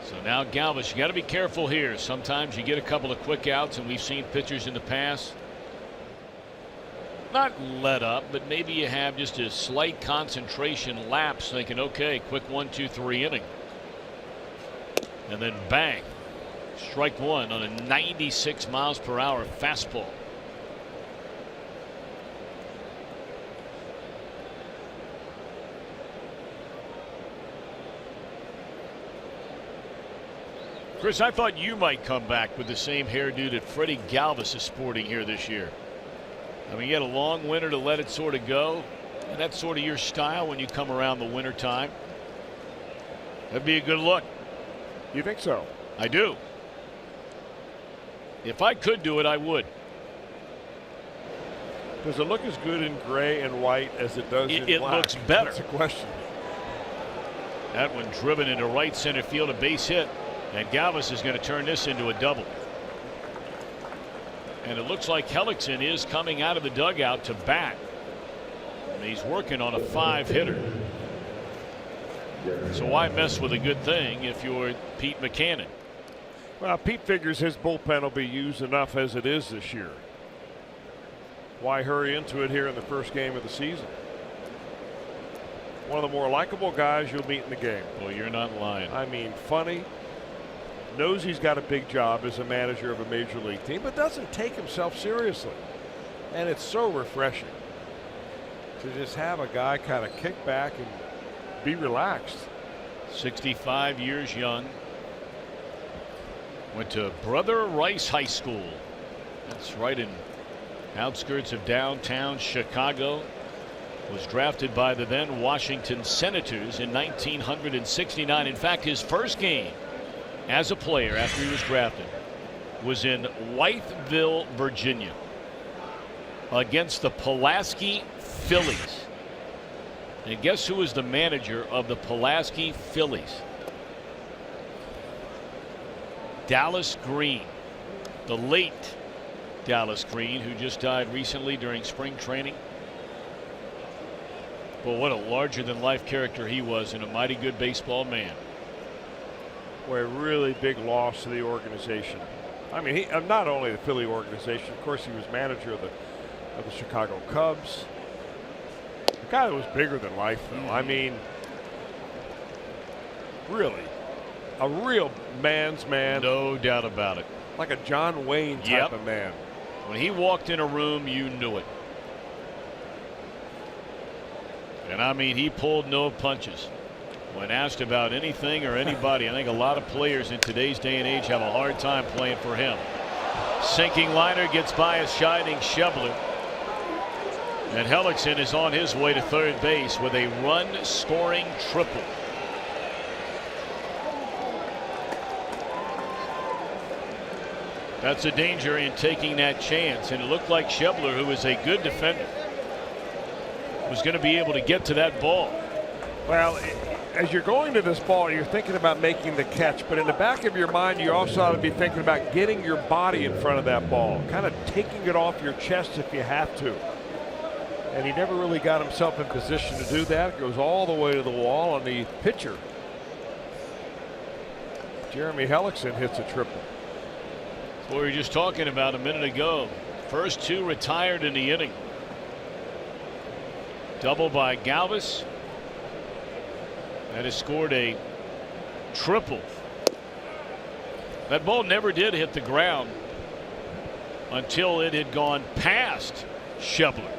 So now Galvis, you got to be careful here. Sometimes you get a couple of quick outs, and we've seen pitchers in the past not let up, but maybe you have just a slight concentration lapse, thinking, okay, quick 1, 2, 3 inning. And then bang, strike 1 on a 96 miles per hour fastball. Chris, I thought you might come back with the same hairdo that Freddie Galvis is sporting here this year. I mean, you had a long winter to let it sort of go, and that's sort of your style when you come around the winter time. That'd be a good look. You think so? I do. If I could do it, I would. Does it look as good in gray and white as it does in black? It looks better. That's a question. That one driven into right center field, a base hit. And Galvis is going to turn this into a double. And it looks like Hellickson is coming out of the dugout to bat. And he's working on a 5-hitter. So why mess with a good thing if you're Pete Buchanan? Well, Pete figures his bullpen will be used enough as it is this year. Why hurry into it here in the first game of the season? One of the more likable guys you'll meet in the game. Well, you're not lying. I mean, funny. Knows he's got a big job as a manager of a major league team, but doesn't take himself seriously. And it's so refreshing to just have a guy kind of kick back and be relaxed. 65 years young. Went to Brother Rice High School. That's right in outskirts of downtown Chicago. Was drafted by the then Washington Senators in 1969. In fact, his first game as a player after he was drafted was in Whiteville, Virginia, against the Pulaski Phillies. And guess who was the manager of the Pulaski Phillies? Dallas Green, the late Dallas Green, who just died recently during spring training. But what a larger than life character he was, and a mighty good baseball man. Boy, a really big loss to the organization. I mean, not only the Philly organization, of course, he was manager of the Chicago Cubs. The guy that was bigger than life, though. I mean, really A real man's man. No doubt about it. Like a John Wayne type of man. When he walked in a room, you knew it. And I mean, he pulled no punches. When asked about anything or anybody, I think a lot of players in today's day and age have a hard time playing for him. Sinking liner gets by a shining Schebler. And Hellickson is on his way to third base with a run-scoring triple. That's a danger in taking that chance, and it looked like Schebler, who is a good defender, was going to be able to get to that ball. Well, as you're going to this ball, you're thinking about making the catch, but in the back of your mind, you also ought to be thinking about getting your body in front of that ball, kind of taking it off your chest if you have to. And he never really got himself in position to do that. It goes all the way to the wall, and the pitcher, Jeremy Hellickson, hits a triple. That's what we were just talking about a minute ago. First two retired in the inning. Double by Galvis. That has scored a triple. That ball never did hit the ground until it had gone past Schebler.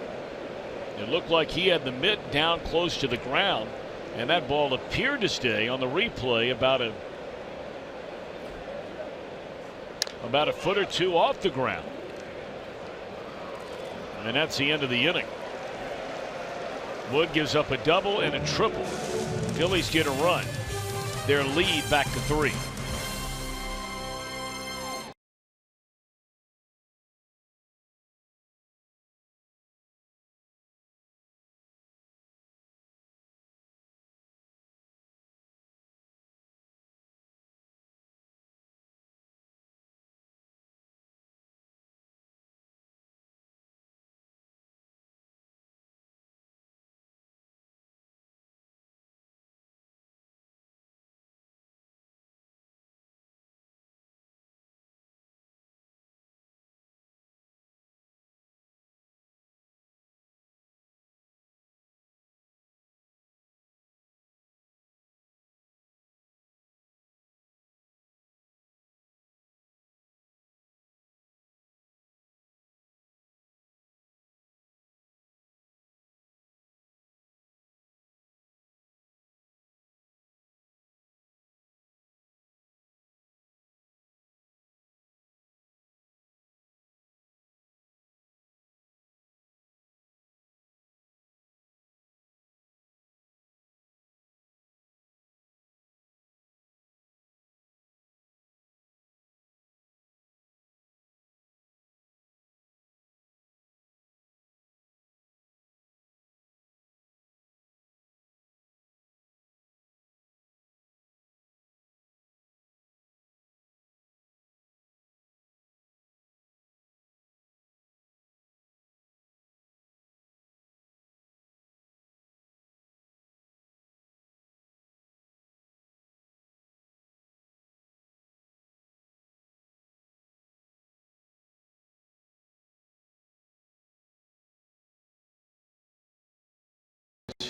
It looked like he had the mitt down close to the ground, and that ball appeared to stay on the replay about a foot or two off the ground. And that's the end of the inning. Wood gives up a double and a triple. Phillies get a run. Their lead back to 3.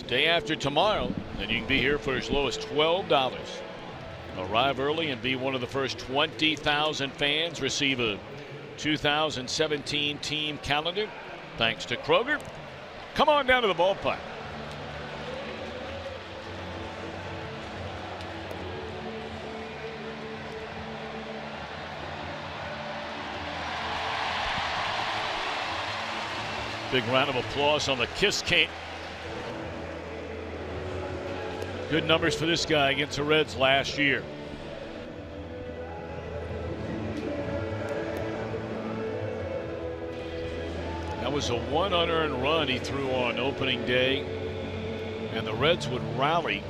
Day after tomorrow, and you can be here for as low as $12. Arrive early and be one of the first 20,000 fans. Receive a 2017 team calendar thanks to Kroger. Come on down to the ballpark. Big round of applause on the kiss cam. Good numbers for this guy against the Reds last year. That was a 1 unearned run he threw on opening day, and the Reds would rally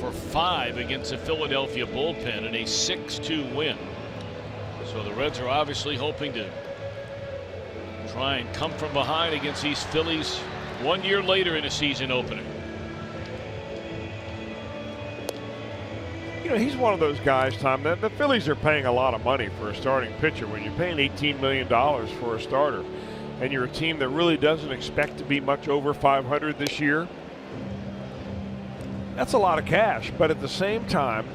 for 5 against the Philadelphia bullpen in a 6-2 win. So the Reds are obviously hoping to try and come from behind against these Phillies 1 year later in a season opener. You know, he's one of those guys, Tom, that the Phillies are paying a lot of money for a starting pitcher. When you're paying $18 million for a starter, and you're a team that really doesn't expect to be much over 500 this year, that's a lot of cash. But at the same time,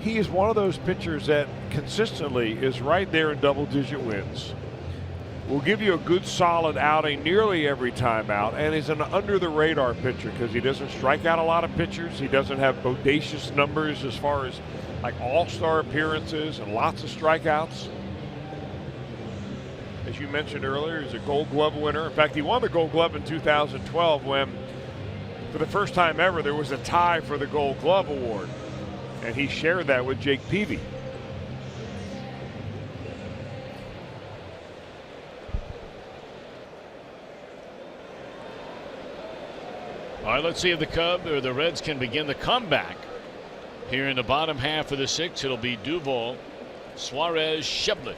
he is one of those pitchers that consistently is right there in double-digit wins. Will give you a good solid outing nearly every time out, and is an under-the-radar pitcher because he doesn't strike out a lot of pitchers. He doesn't have bodacious numbers as far as like all-star appearances and lots of strikeouts. As you mentioned earlier, he's a Gold Glove winner. In fact, he won the Gold Glove in 2012 when, for the first time ever, there was a tie for the Gold Glove award, and he shared that with Jake Peavy. All right, let's see if the Cubs or the Reds can begin the comeback here in the bottom half of the sixth. It'll be Duvall, Suarez, Shevlik.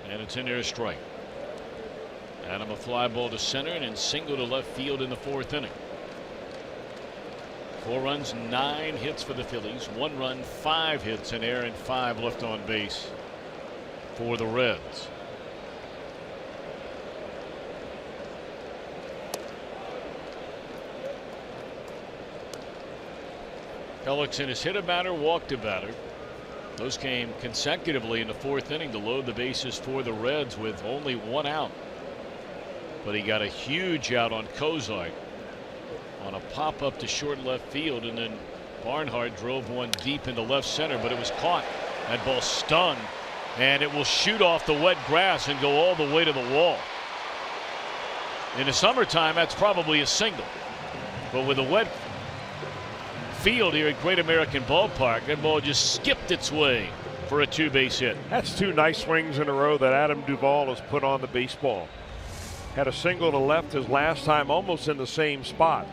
And it's in there a strike. Adam a fly ball to center and then single to left field in the fourth inning. 4 runs, 9 hits for the Phillies. 1 run, 5 hits, an error, and 5 left on base for the Reds. Hellickson has hit a batter, walked a batter. Those came consecutively in the fourth inning to load the bases for the Reds with only 1 out. But he got a huge out on Kozart on a pop up to short left field, and then Barnhart drove one deep into left center, but it was caught. That ball stung, and it will shoot off the wet grass and go all the way to the wall. In the summertime, that's probably a single, but with a wet field here at Great American Ballpark, that ball just skipped its way for a 2-base hit. That's 2 nice swings in a row that Adam Duvall has put on the baseball. Had a single to left his last time, almost in the same spot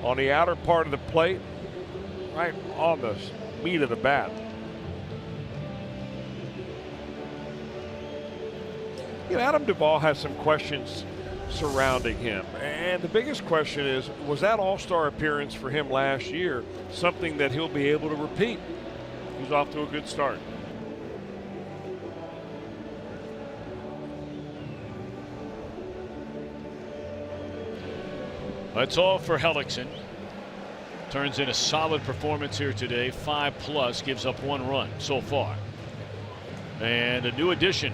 on the outer part of the plate, right on the meat of the bat. You know, Adam Duvall has some questions surrounding him, and the biggest question is, was that all-star appearance for him last year something that he'll be able to repeat? He's off to a good start. That's all for Hellickson. Turns in a solid performance here today. 5+, gives up 1 run so far. And a new addition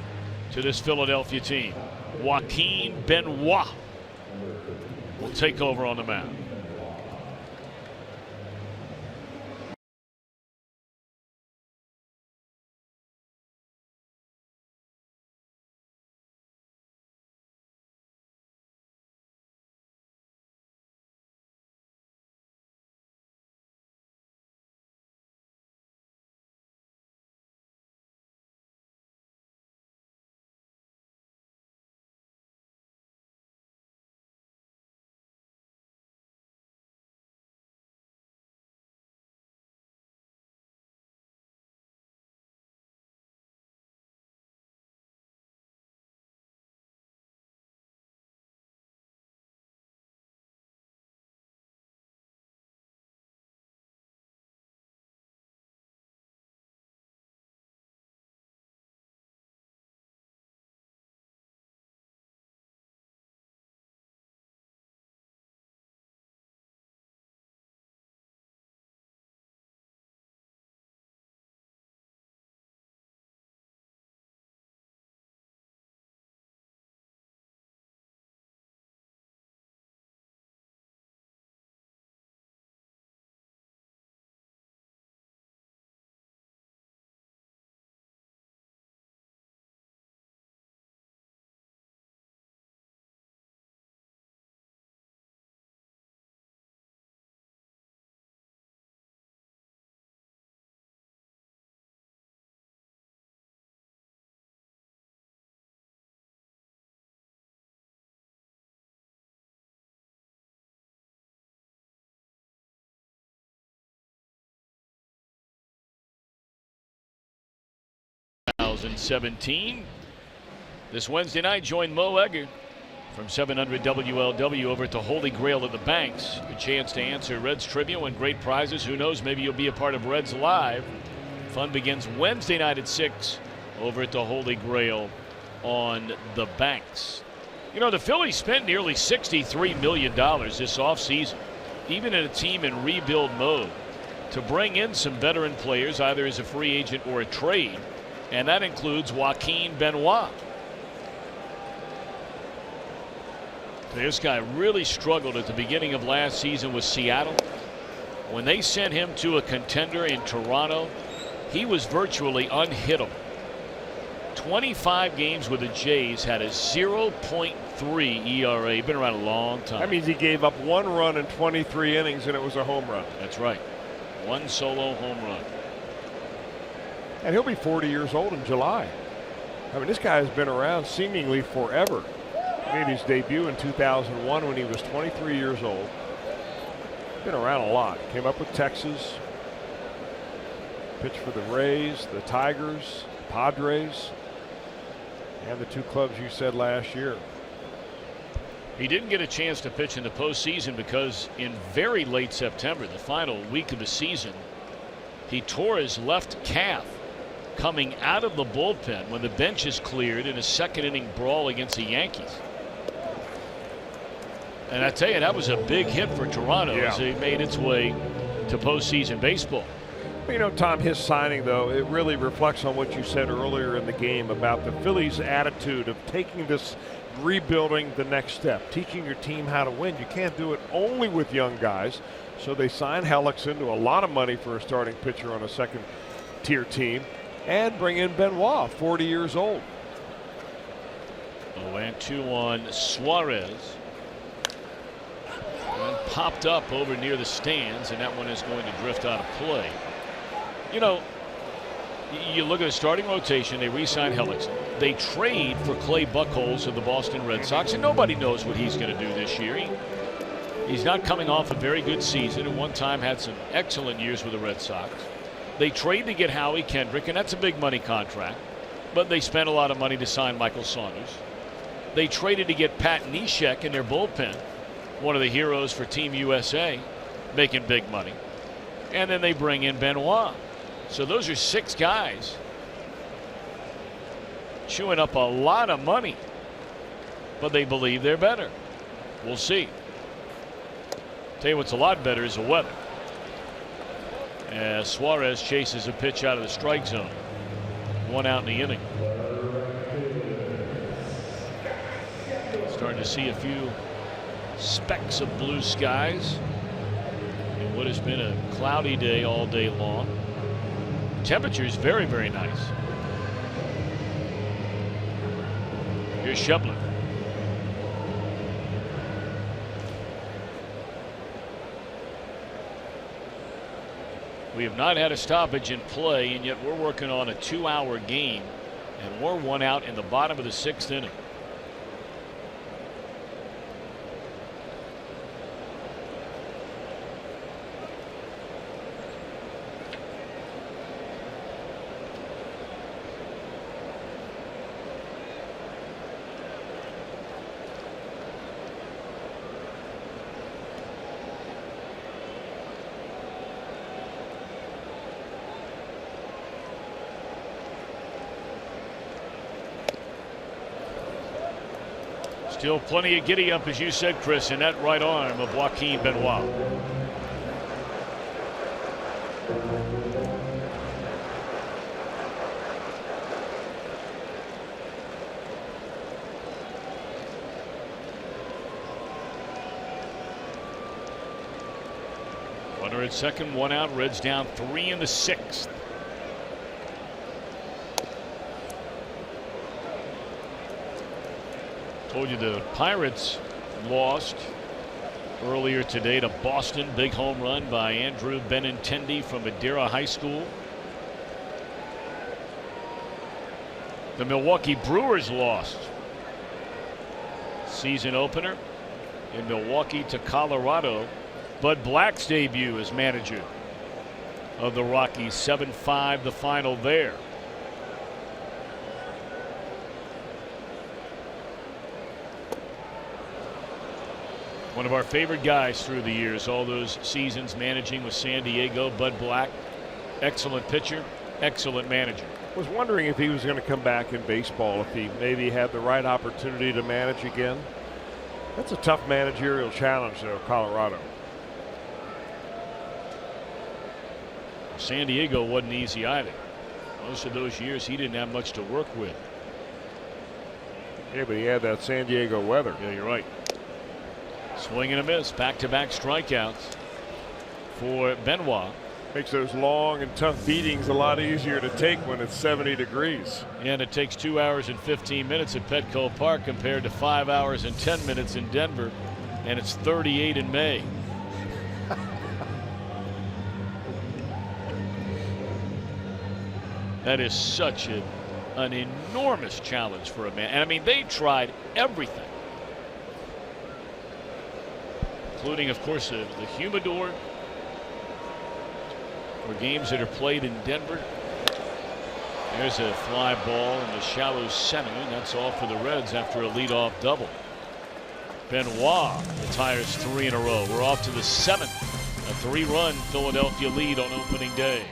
to this Philadelphia team, Joaquin Benoit, will take over on the mound. This Wednesday night, join Mo Egger from 700 WLW over at the Holy Grail at the Banks. A chance to answer Reds trivia and great prizes. Who knows, maybe you'll be a part of Reds Live. Fun begins Wednesday night at 6 over at the Holy Grail on the Banks. You know, the Phillies spent nearly $63 million this offseason, even in a team in rebuild mode. to bring in some veteran players, either as a free agent or a trade, and that includes Joaquin Benoit. This guy really struggled at the beginning of last season with Seattle. When they sent him to a contender in Toronto, he was virtually unhittable. 25 games with the Jays, had a 0.3 ERA. He's been around a long time. That means he gave up 1 run in 23 innings, and it was a home run. That's right. 1 solo home run. And he'll be 40 years old in July. I mean, this guy has been around seemingly forever. He made his debut in 2001 when he was 23 years old. Been around a lot. Came up with Texas. Pitched for the Rays, the Tigers, Padres, and the 2 clubs you said last year. He didn't get a chance to pitch in the postseason because in very late September, the final week of the season, he tore his left calf coming out of the bullpen when the bench is cleared in a 2nd inning brawl against the Yankees. And I tell you, that was a big hit for Toronto as they made its way to postseason baseball. You know, Tom, his signing, though, it really reflects on what you said earlier in the game about the Phillies' attitude of taking this, rebuilding the next step, teaching your team how to win. You can't do it only with young guys. So they signed Hellickson to a lot of money for a starting pitcher on a 2nd-tier team and bring in Benoit, 40 years old. 0-2 on Suarez. And popped up over near the stands, and that one is going to drift out of play. You know, you look at the starting rotation, they re-sign Hellickson. They trade for Clay Buchholz of the Boston Red Sox, and nobody knows what he's going to do this year. He's not coming off a very good season. At one time had some excellent years with the Red Sox. They trade to get Howie Kendrick, and that's a big money contract. But they spent a lot of money to sign Michael Saunders. They traded to get Pat Neshek in their bullpen, one of the heroes for Team USA, making big money. And then they bring in Benoit. So those are 6 guys chewing up a lot of money, but they believe they're better. We'll see. Tell you what's a lot better is the weather. As Suarez chases a pitch out of the strike zone. 1 out in the inning. Starting to see a few specks of blue skies in what has been a cloudy day all day long. Temperature is very, very nice. Here's Shepler. We have not had a stoppage in play, and yet we're working on a 2-hour game, and we're 1 out in the bottom of the 6th inning. Still plenty of giddy up, as you said, Chris, in that right arm of Joaquin Benoit. Runner at second, 1 out. Reds down 3 in the 6th. Told you the Pirates lost earlier today to Boston. Big home run by Andrew Benintendi from Madeira High School. The Milwaukee Brewers lost season opener in Milwaukee to Colorado. Bud Black's debut as manager of the Rockies. 7-5 the final there. One of our favorite guys through the years, all those seasons managing with San Diego. Bud Black, excellent pitcher, excellent manager. Was wondering if he was going to come back in baseball, if he maybe had the right opportunity to manage again. That's a tough managerial challenge, though, Colorado. San Diego wasn't easy either. Most of those years he didn't have much to work with. Yeah, but he had that San Diego weather. Yeah, you're right. Swing and a miss. Back-to-back strikeouts for Benoit. Makes those long and tough beatings a lot easier to take when it's 70 degrees. And it takes 2 hours and 15 minutes at Petco Park compared to 5 hours and 10 minutes in Denver. And it's 38 in May. That is such an enormous challenge for a man. And I mean, they tried everything, including, of course, the humidor for games that are played in Denver. There's a fly ball in the shallow center, and that's all for the Reds after a leadoff double. Benoit retires 3 in a row. We're off to the 7th. A 3-run Philadelphia lead on opening day.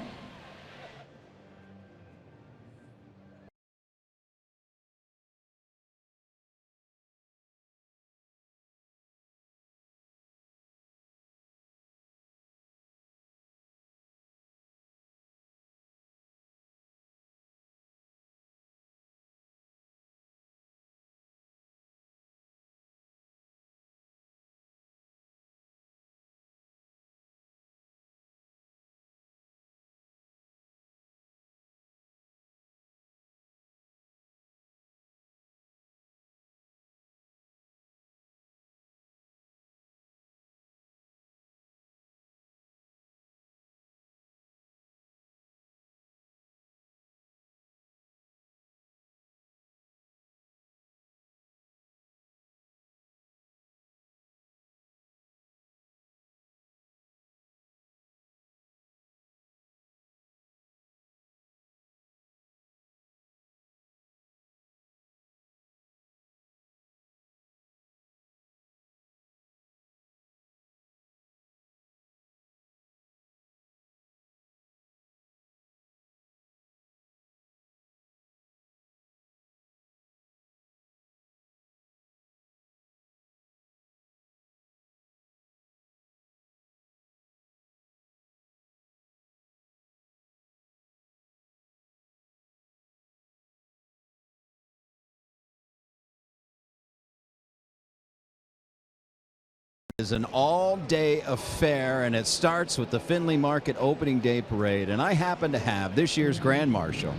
Is an all-day affair, and it starts with the Findlay Market opening day parade. And I happen to have this year's Grand Marshal.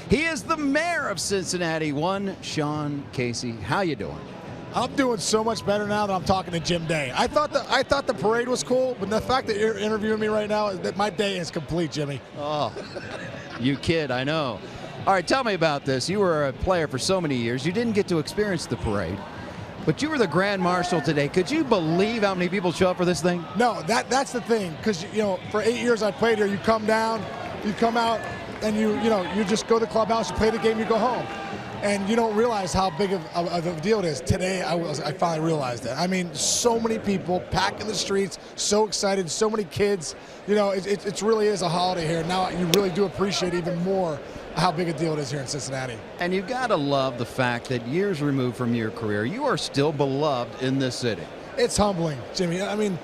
He is the mayor of Cincinnati, one Sean Casey. How you doing? I'm doing so much better now that I'm talking to Jim Day. I thought the parade was cool, but the fact that you're interviewing me right now is that my day is complete, Jimmy. Oh, you kid, I know. All right, tell me about this. You were a player for so many years. You didn't get to experience the parade. But you were the Grand Marshal today. Could you believe how many people show up for this thing? No, that's the thing. Because, you know, for 8 years I played here, you come down, you come out, and you just go to the clubhouse, you play the game, you go home. And you don't realize how big of a deal it is. Today, I finally realized it. I mean, so many people packing the streets, so excited, so many kids. You know, it really is a holiday here. Now you really do appreciate even more how big a deal it is here in Cincinnati. And you've got to love the fact that years removed from your career, you are still beloved in this city. It's humbling, Jimmy. I mean,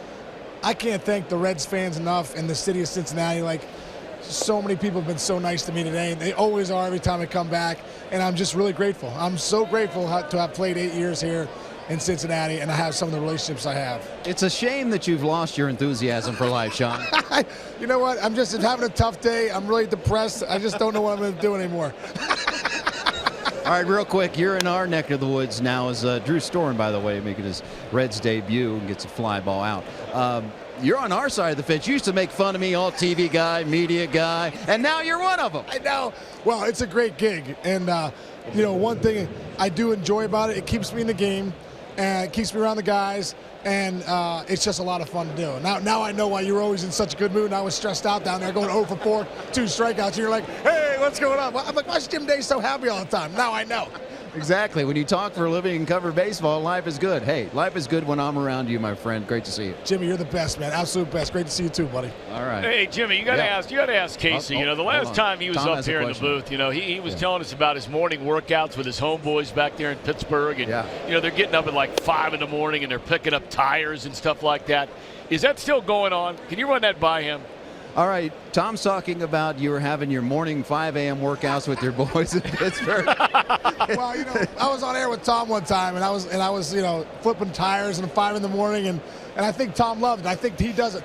I can't thank the Reds fans enough and the city of Cincinnati. Like, so many people have been so nice to me today, and they always are every time I come back, and I'm just really grateful. I'm so grateful to have played 8 years here in Cincinnati, and I have some of the relationships I have. It's a shame that you've lost your enthusiasm for life, Sean. You know what? I'm just having a tough day. I'm really depressed. I just don't know what I'm going to do anymore. All right, real quick, you're in our neck of the woods now as Drew Storen, by the way, making his Reds debut and gets a fly ball out. You're on our side of the fence. You used to make fun of me, all TV guy, media guy, and now you're one of them. I know. Well, it's a great gig, and you know, one thing I do enjoy about it, it keeps me in the game, and it keeps me around the guys, and it's just a lot of fun to do. Now I know why you were always in such a good mood, and I was stressed out down there going 0 for 4, 2 strikeouts, and you're like, hey, what's going on? I'm like, why is Jim Day so happy all the time? Now I know. Exactly. When you talk for a living and cover baseball, life is good. Hey, life is good when I'm around you, my friend. Great to see you. Jimmy, you're the best, man. Absolute best. Great to see you too, buddy. All right. Hey, Jimmy, you got to ask Casey. You know, the last time he was up here in the booth, you know, he was telling us about his morning workouts with his homeboys back there in Pittsburgh, and you know, they're getting up at like 5 in the morning and they're picking up tires and stuff like that. Is that still going on? Can you run that by him? All right, Tom's talking about you were having your morning 5 a.m. workouts with your boys in Pittsburgh. Well, I was on air with Tom one time, and I was flipping tires at 5 in the morning, and I think Tom loved it. I think he does it.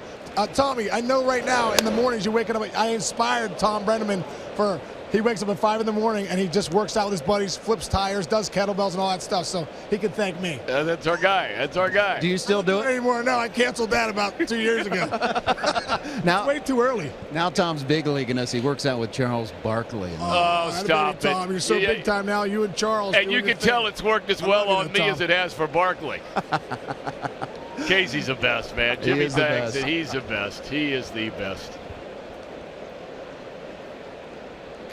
Tommy, I know right now in the mornings you're waking up. I inspired Tom Brenneman for. He wakes up at 5 in the morning and he just works out with his buddies, flips tires, does kettlebells and all that stuff. So he can thank me. That's our guy. That's our guy. Do you still do it anymore? No, I canceled that about 2 years ago. Now, it's way too early. Now Tom's big leaguing us. He works out with Charles Barkley. Stop it, Tom. You're so big time now. You and Charles. And you can tell it's worked as well on me as it has for Barkley. Casey's the best, man. Jimmy thanks that he's the best. He is the best.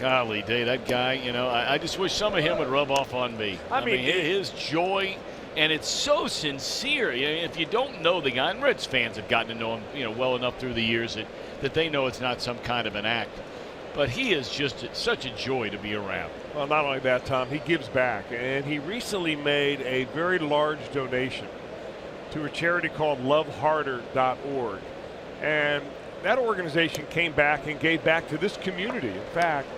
Golly, Dave, that guy, I just wish some of him would rub off on me. I mean, his joy, and it's so sincere. If you don't know the guy, and Reds fans have gotten to know him, well enough through the years that they know it's not some kind of an act. But he is just such a joy to be around. Well, not only that, Tom, he gives back. And he recently made a very large donation to a charity called loveharder.org. And that organization came back and gave back to this community. In fact,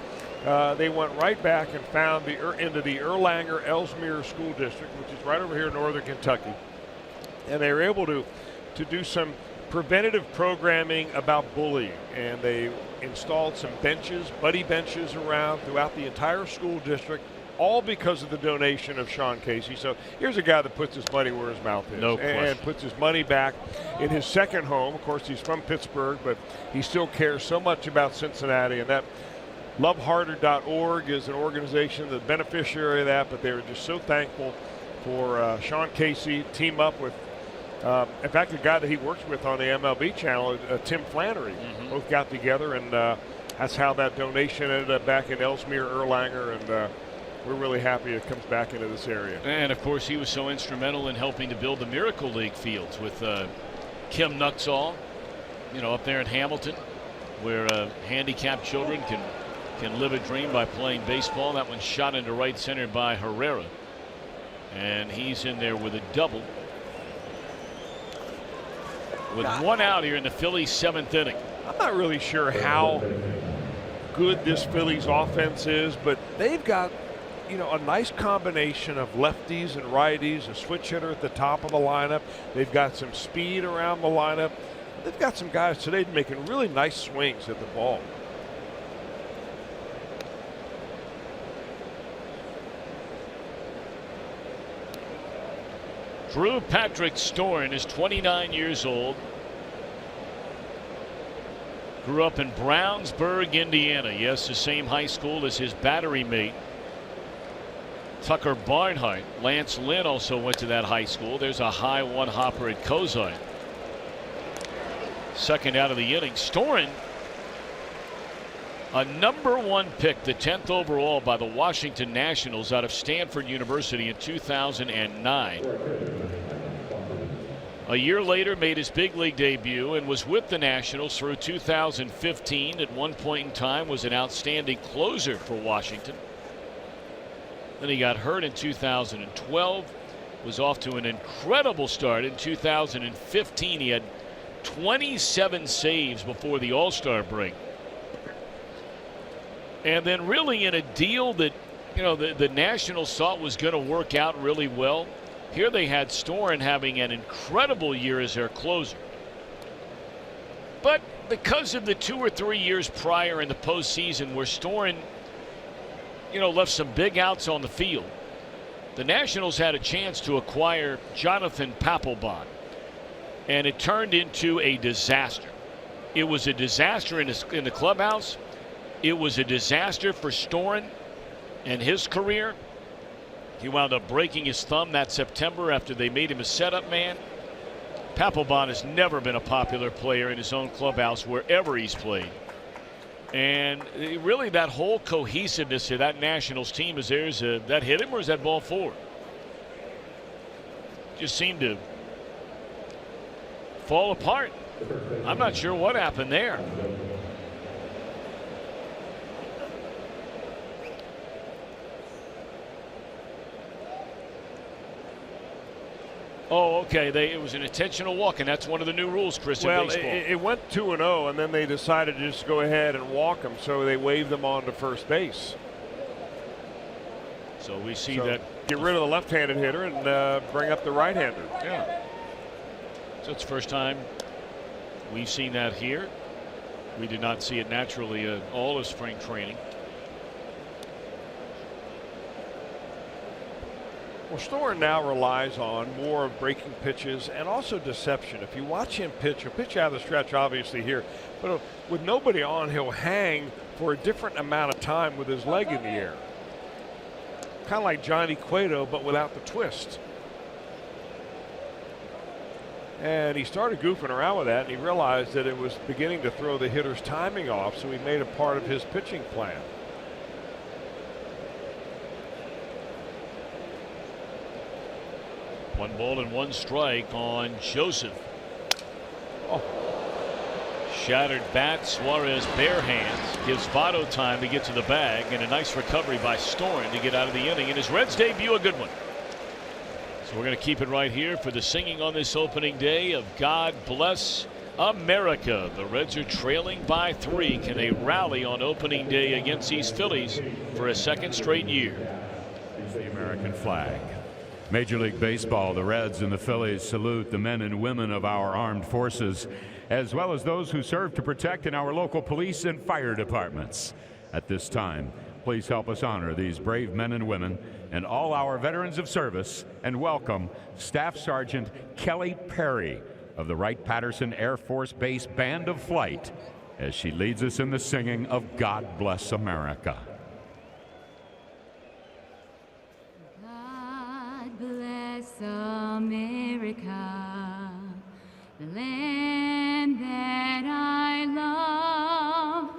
they went right back and found into the Erlanger-Ellesmere School District, which is right over here in northern Kentucky. And they were able to do some preventative programming about bullying. And they installed some benches, buddy benches around throughout the entire school district, all because of the donation of Sean Casey. So here's a guy that puts his money where his mouth is. And puts his money back in his second home. Of course, he's from Pittsburgh, but he still cares so much about Cincinnati. And that loveharder.org is an organization, the beneficiary of that, but they were just so thankful for Sean Casey team up with, in fact, the guy that he works with on the MLB channel, Tim Flannery. Both got together, and that's how that donation ended up back in Ellesmere, Erlanger, and we're really happy it comes back into this area. And, of course, he was so instrumental in helping to build the Miracle League fields with Kim Nuxall, up there in Hamilton, where handicapped children can live a dream by playing baseball. That one's shot into right center by Herrera. And he's in there with a double. With one out here in the Phillies' 7th inning. I'm not really sure how good this Phillies offense is, but they've got a nice combination of lefties and righties, a switch hitter at the top of the lineup. They've got some speed around the lineup. They've got some guys today making really nice swings at the ball. Drew Patrick Storen is 29 years old. Grew up in Brownsburg, Indiana. Yes, the same high school as his battery mate, Tucker Barnhart. Lance Lynn also went to that high school. There's a high one hopper at Cozine. Second out of the inning. Storen, a #1 pick, the 10th overall by the Washington Nationals out of Stanford University in 2009. A year later made his big league debut and was with the Nationals through 2015. At one point in time was an outstanding closer for Washington. Then he got hurt in 2012. Was off to an incredible start in 2015. He had 27 saves before the All-Star break. And then really in a deal that, the Nationals thought was going to work out really well. Here they had Storen having an incredible year as their closer. But because of the 2 or 3 years prior in the postseason where Storen, left some big outs on the field, the Nationals had a chance to acquire Jonathan Papelbon. And it turned into a disaster. It was a disaster in the clubhouse. It was a disaster for Storen and his career. He wound up breaking his thumb that September after they made him a setup man. Papelbon has never been a popular player in his own clubhouse wherever he's played. And really that whole cohesiveness of that Nationals team, is that hit him or is that ball forward? Just seemed to fall apart. I'm not sure what happened there. Oh, okay. It was an intentional walk, and that's one of the new rules, Chris, in baseball. It went 2-0, and then they decided to just go ahead and walk him, so they waved him on to first base. So we see that. Get rid of the left-handed hitter and bring up the right-hander. Yeah. So it's the first time we've seen that here. We did not see it naturally at all of spring training. Well, Storen now relies on more of breaking pitches and also deception. If you watch him pitch, he'll pitch out of the stretch, obviously here, but with nobody on, he'll hang for a different amount of time with his leg in the air. Kind of like Johnny Cueto, but without the twist. And he started goofing around with that, and he realized that it was beginning to throw the hitter's timing off, so he made it part of his pitching plan. One ball and one strike on Joseph. Oh. Shattered bat. Suarez bare hands. Gives Votto time to get to the bag, and a nice recovery by Storen to get out of the inning. In his Reds debut, a good one. So we're going to keep it right here for the singing on this opening day of God Bless America. The Reds are trailing by 3. Can they rally on opening day against these Phillies for a second straight year? The American flag. Major League Baseball, the Reds and the Phillies salute the men and women of our armed forces, as well as those who serve to protect in our local police and fire departments. At this time, please help us honor these brave men and women and all our veterans of service, and welcome Staff Sergeant Kelly Perry of the Wright-Patterson Air Force Base Band of Flight as she leads us in the singing of God Bless America. Bless America, the land that I love.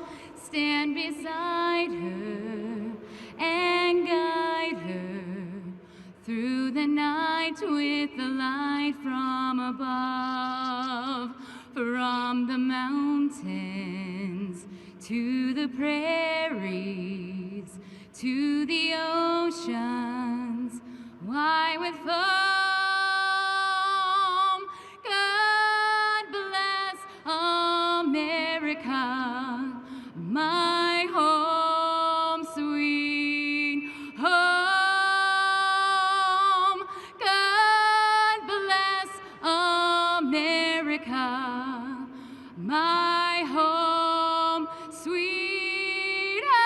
Stand beside her and guide her through the night with the light from above. From the mountains to the prairies to the oceans, why with foam, God bless America, my home, sweet home. God bless America, my home, sweet home.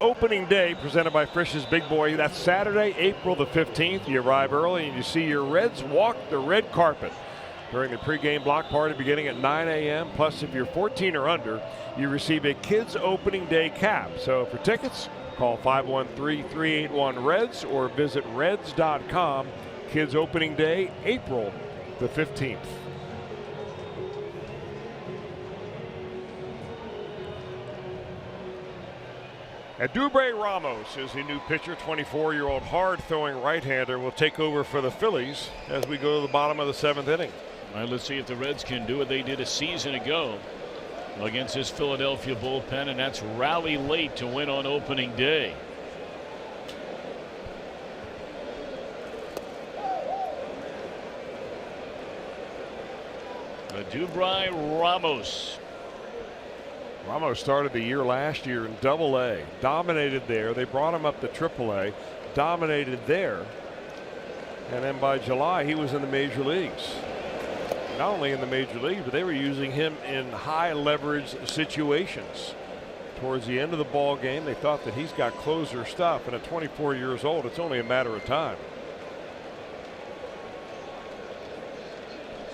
Opening day presented by Frisch's Big Boy. That's Saturday, April the 15th. You arrive early and you see your Reds walk the red carpet. during the pregame block party beginning at 9 a.m. Plus, if you're 14 or under, you receive a Kids Opening Day cap. So for tickets, call 513-381-REDS or visit reds.com. Kids Opening Day, April the 15th. Adubre Ramos is the new pitcher. 24-year-old hard-throwing right-hander will take over for the Phillies as we go to the bottom of the 7th inning. All right, let's see if the Reds can do what they did a season ago against this Philadelphia bullpen, and that's rally late to win on opening day. Adubre Ramos. Ramos started the year last year in Double-A, dominated there. They brought him up to Triple-A, dominated there, and then by July he was in the major leagues. Not only in the major leagues, but they were using him in high leverage situations. Towards the end of the ball game, they thought that he's got closer stuff, and at 24 years old, it's only a matter of time.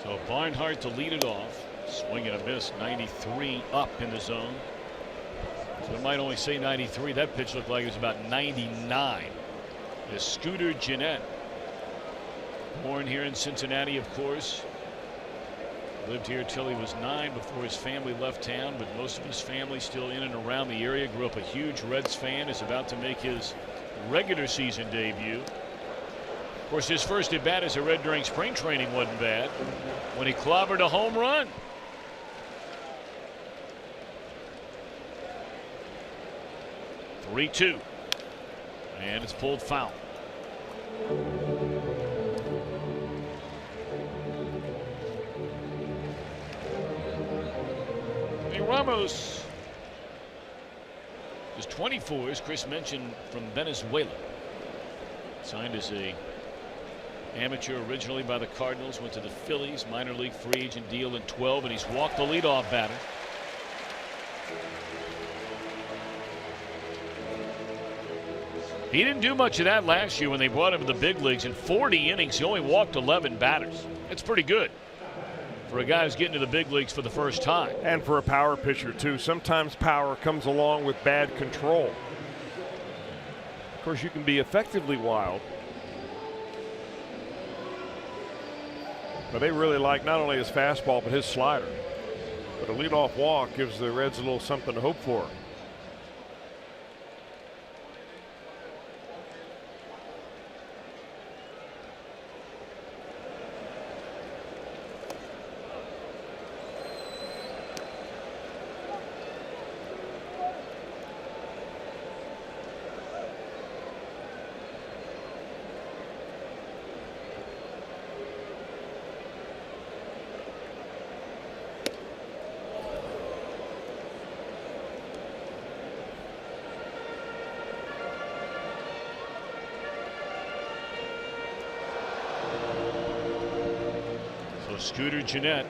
So Barnhart to lead it off. Swing and a miss, 93 up in the zone. So it might only say 93. That pitch looked like it was about 99. Is Scooter Gennett. Born here in Cincinnati, of course. Lived here till he was 9 before his family left town, but most of his family still in and around the area. Grew up a huge Reds fan. Is about to make his regular season debut. Of course, his first at bat as a Red during spring training wasn't bad when he clobbered a home run. (3-2), and it's pulled foul. Hey, Ramos is 24, as Chris mentioned, from Venezuela. Signed as a amateur originally by the Cardinals, went to the Phillies, minor league free agent deal in 12, and he's walked the leadoff batter. He didn't do much of that last year when they brought him to the big leagues. In 40 innings, he only walked 11 batters. It's pretty good for a guy who's getting to the big leagues for the first time. And for a power pitcher, too. Sometimes power comes along with bad control. Of course, you can be effectively wild, but they really like not only his fastball, but his slider. But a leadoff walk gives the Reds a little something to hope for. Scooter Gennett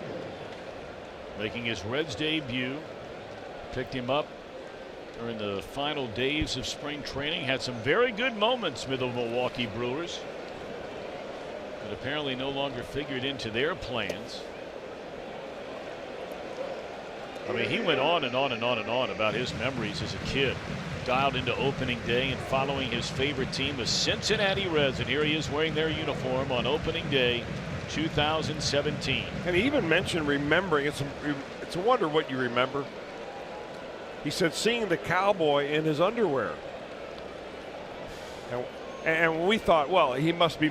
making his Reds debut. Picked him up during the final days of spring training. Had some very good moments with the Milwaukee Brewers, but apparently no longer figured into their plans. I mean, he went on and on and on and on about his memories as a kid. Dialed into opening day and following his favorite team, the Cincinnati Reds, and here he is wearing their uniform on opening day 2017. And he even mentioned remembering. It's a wonder what you remember. He said seeing the cowboy in his underwear. And we thought, well, he must be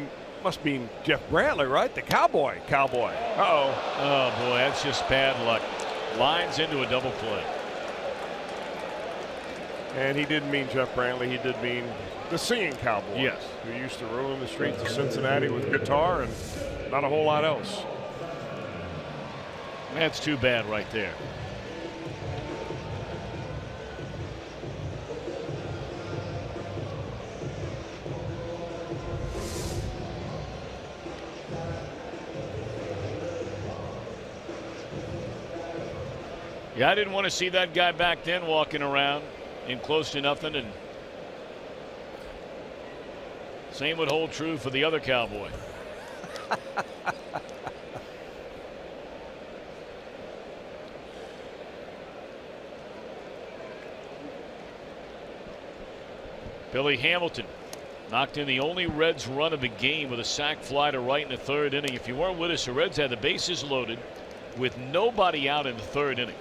Jeff Brantley, right? The cowboy. Uh-oh. Oh, boy, that's just bad luck. Lines into a double play. And he didn't mean Jeff Brantley. He did mean the singing cowboy. Yes. Who used to roam the streets of Cincinnati with guitar and not a whole lot else. That's too bad right there. Yeah, I didn't want to see that guy back then walking around in close to nothing, and same would hold true for the other cowboy. Billy Hamilton knocked in the only Reds run of the game with a sac fly to right in the third inning. If you weren't with us, the Reds had the bases loaded with nobody out in the third inning.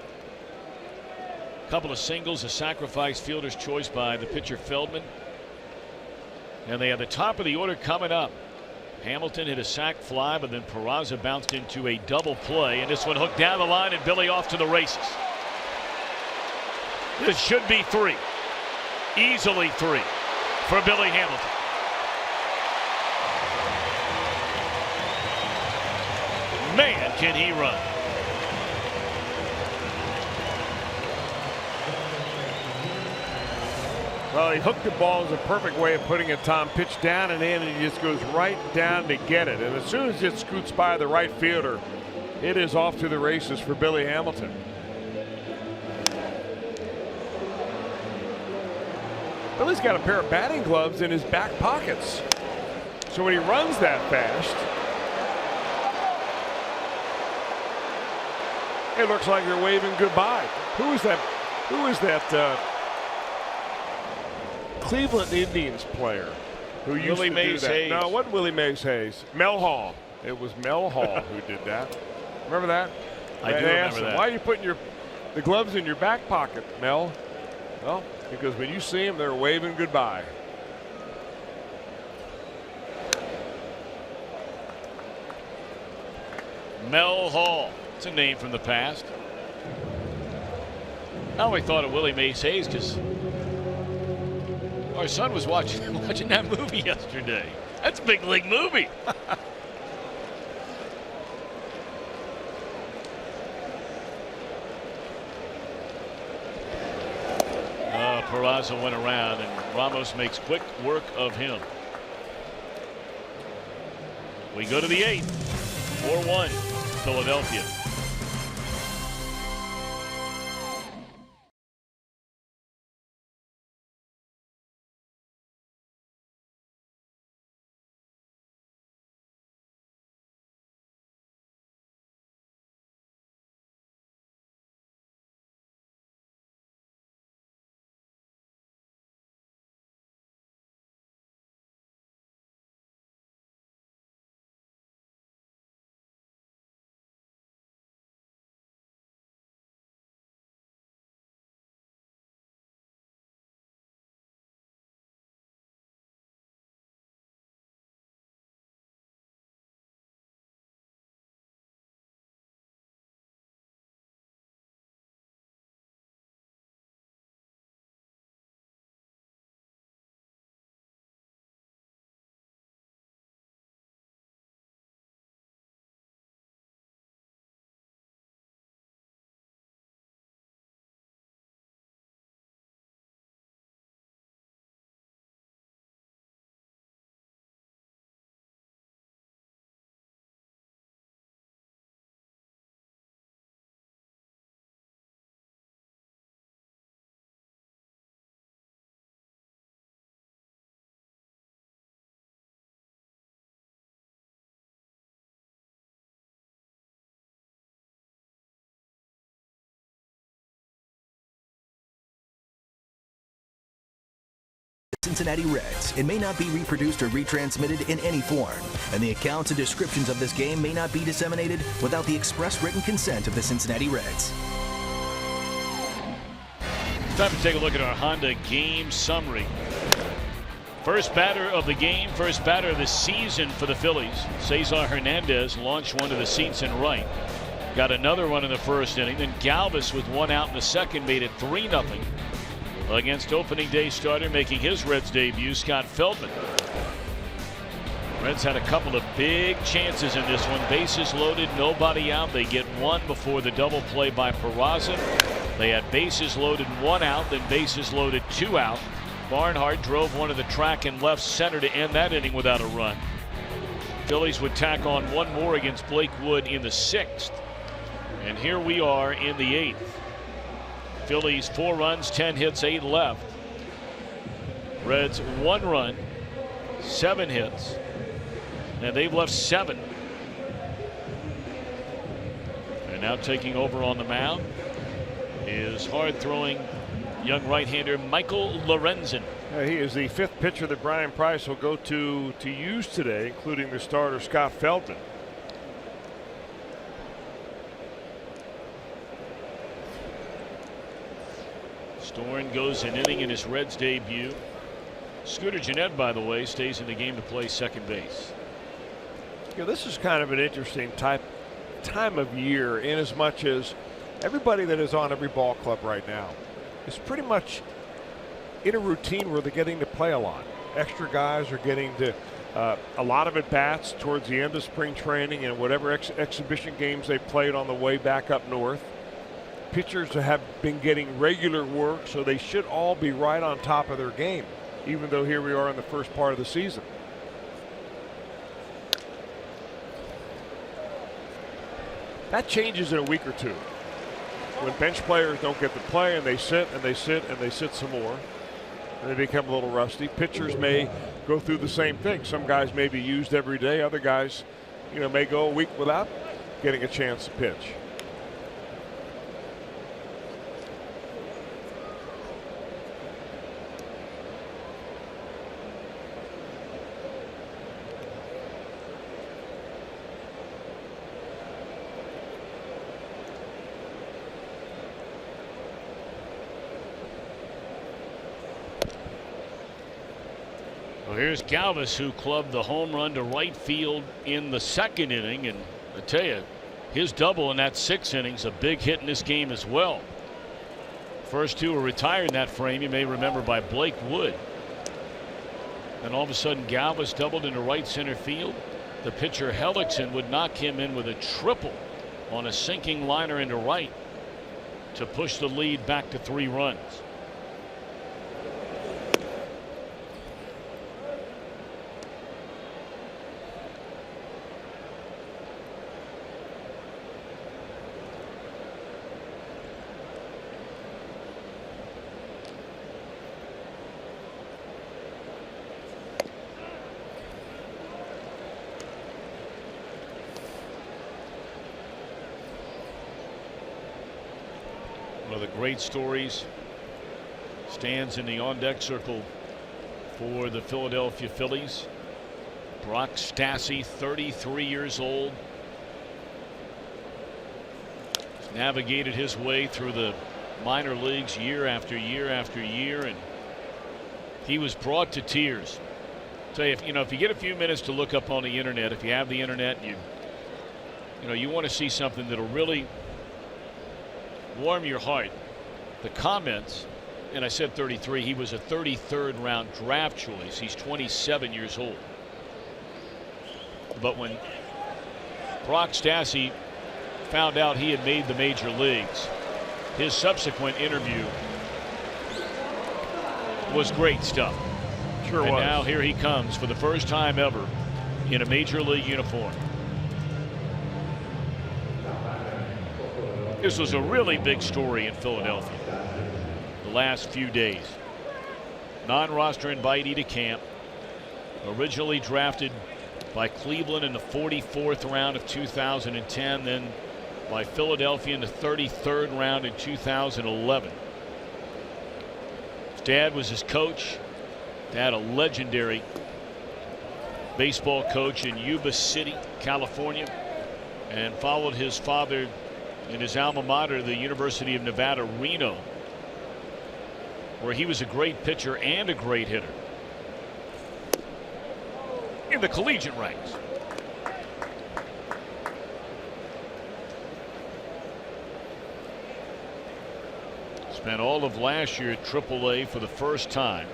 A couple of singles, a sacrifice fielder's choice by the pitcher Feldman. And they had the top of the order coming up. Hamilton hit a sac fly, but then Peraza bounced into a double play, and this one hooked down the line, and Billy off to the races. This should be 3. Easily 3 for Billy Hamilton. Man, can he run. Well, he hooked the ball is a perfect way of putting it, Tom. Pitch down and in, and he just goes right down to get it. And as soon as it scoots by the right fielder, it is off to the races for Billy Hamilton. Billy's got a pair of batting gloves in his back pockets. So when he runs that fast, it looks like they're waving goodbye. Who is that? Cleveland Indians player who used Willie to Mays do that? Hayes. No, it wasn't Willie Mays Hayes. Mel Hall. It was Mel Hall who did that. Remember that? I do They remember asked him, that. why are you putting the gloves in your back pocket, Mel? Well, because when you see them, they're waving goodbye. Mel Hall. It's a name from the past. I only thought of Willie Mays Hayes because our son was watching that movie yesterday. That's a big league movie. Peraza went around, and Ramos makes quick work of him. We go to the 8th. 4-1 Philadelphia. Cincinnati Reds. It may not be reproduced or retransmitted in any form, and the accounts and descriptions of this game may not be disseminated without the express written consent of the Cincinnati Reds. Time to take a look at our Honda game summary. First batter of the game, first batter of the season for the Phillies. Cesar Hernandez launched one to the seats and right. Got another one in the first inning. Then Galvis with one out in the second made it 3-0 against opening day starter making his Reds debut, Scott Feldman. Reds had a couple of big chances in this one. Bases loaded, nobody out. They get one before the double play by Peraza. They had bases loaded, one out, then bases loaded, 2 out. Barnhart drove one to the track in left center to end that inning without a run. Phillies would tack on one more against Blake Wood in the 6th. And here we are in the 8th. Phillies 4 runs, 10 hits, 8 left. Reds 1 run, 7 hits, and they've left 7. And now taking over on the mound is hard-throwing young right-hander Michael Lorenzen. He is the 5th pitcher that Brian Price will go to use today, including the starter Scott Feldman. Storen goes an inning in his Reds debut. Scooter Gennett, by the way, stays in the game to play second base. Yeah, this is kind of an interesting time of year, in as much as everybody that is on every ball club right now is pretty much in a routine where they're getting to play a lot. Extra guys are getting to a lot of at-bats towards the end of spring training and whatever exhibition games they played on the way back up north. Pitchers have been getting regular work, so they should all be right on top of their game, even though here we are in the first part of the season. That changes in a week or two. When bench players don't get to play and they sit and they sit and they sit some more, and they become a little rusty. Pitchers may go through the same thing. Some guys may be used every day. Other guys, may go a week without getting a chance to pitch. Here's Galvis, who clubbed the home run to right field in the second inning, and I tell you, his double in that 6th inning is a big hit in this game as well. First two were retired in that frame, you may remember, by Blake Wood. And all of a sudden Galvis doubled into right center field. The pitcher Hellickson would knock him in with a triple on a sinking liner into right to push the lead back to 3 runs. One of the great stories stands in the on-deck circle for the Philadelphia Phillies. Brock Stassi, 33 years old, has navigated his way through the minor leagues year after year after year, and he was brought to tears. Tell you, if you get a few minutes to look up on the internet, if you have the internet, you want to see something that'll really warm your heart. The comments, and I said 33, he was a 33rd round draft choice. He's 27 years old. But when Brock Stassi found out he had made the major leagues, his subsequent interview was great stuff. Sure was. And now here he comes for the first time ever in a major league uniform. This was a really big story in Philadelphia the last few days. Non-roster invitee to camp. Originally drafted by Cleveland in the 44th round of 2010, then by Philadelphia in the 33rd round in 2011. His dad was his coach. Dad, a legendary baseball coach in Yuba City, California, and followed his father in his alma mater, the University of Nevada, Reno, where he was a great pitcher and a great hitter in the collegiate ranks. Spent all of last year at AAA for the first time.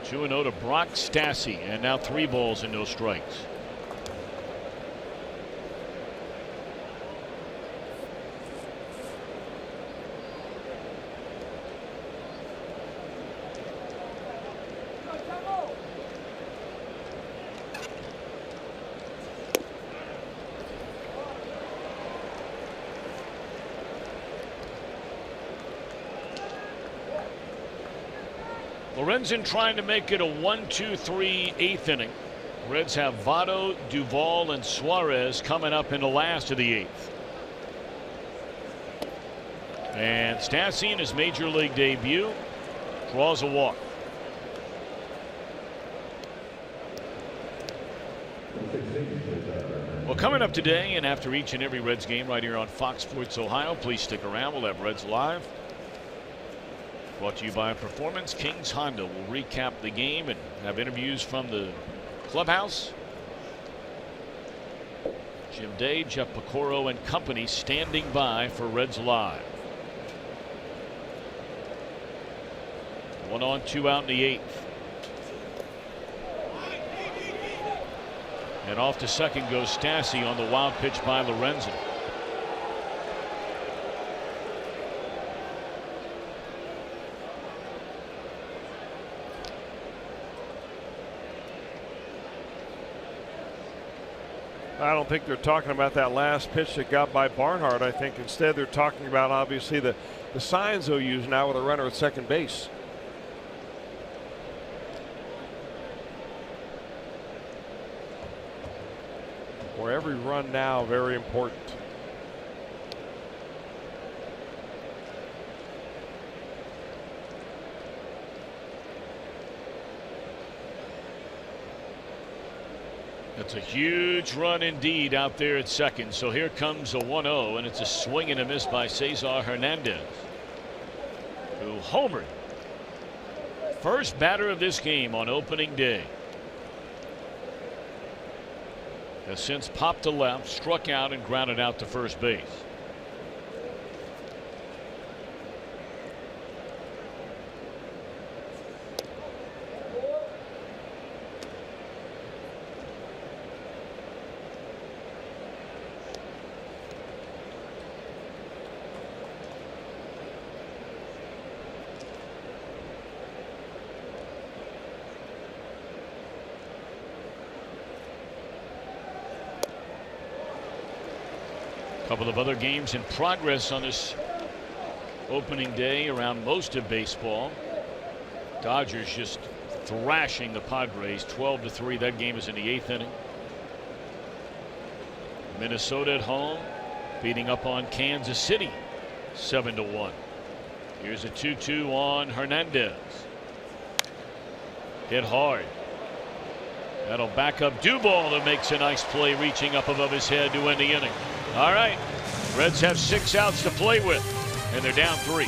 2-0 to Brock Stassi, and now 3 balls and no strikes. Lorenzen trying to make it a 1-2-3 8th inning. Reds have Votto, Duvall, and Suarez coming up in the last of the 8th. And Stassi in his major league debut Draws a walk. Well, coming up today and after each and every Reds game right here on Fox Sports Ohio, please stick around. We'll have Reds Live. Brought to you by Performance Kings Honda. We'll recap the game and have interviews from the clubhouse. Jim Day, Jeff Pecoro, and company standing by for Reds Live. 1 on, 2 out in the 8th. And off to second goes Stassi on the wild pitch by Lorenzen. I don't think they're talking about that last pitch that got by Barnhart. I think instead they're talking about obviously the signs they'll use now with a runner at second base. For every run now, very important. That's a huge run indeed out there at second. So here comes a 1-0, and it's a swing and a miss by Cesar Hernandez, who homered. First batter of this game on opening day. Has since popped to left, struck out, and grounded out to first base. Couple of other games in progress on this opening day around most of baseball. Dodgers just thrashing the Padres 12-3. That game is in the 8th inning. Minnesota at home beating up on Kansas City 7-1. Here's a 2-2 on Hernandez. Hit hard. That'll back up Duvall, that makes a nice play reaching up above his head to end the inning. All right, Reds have 6 outs to play with, and they're down 3.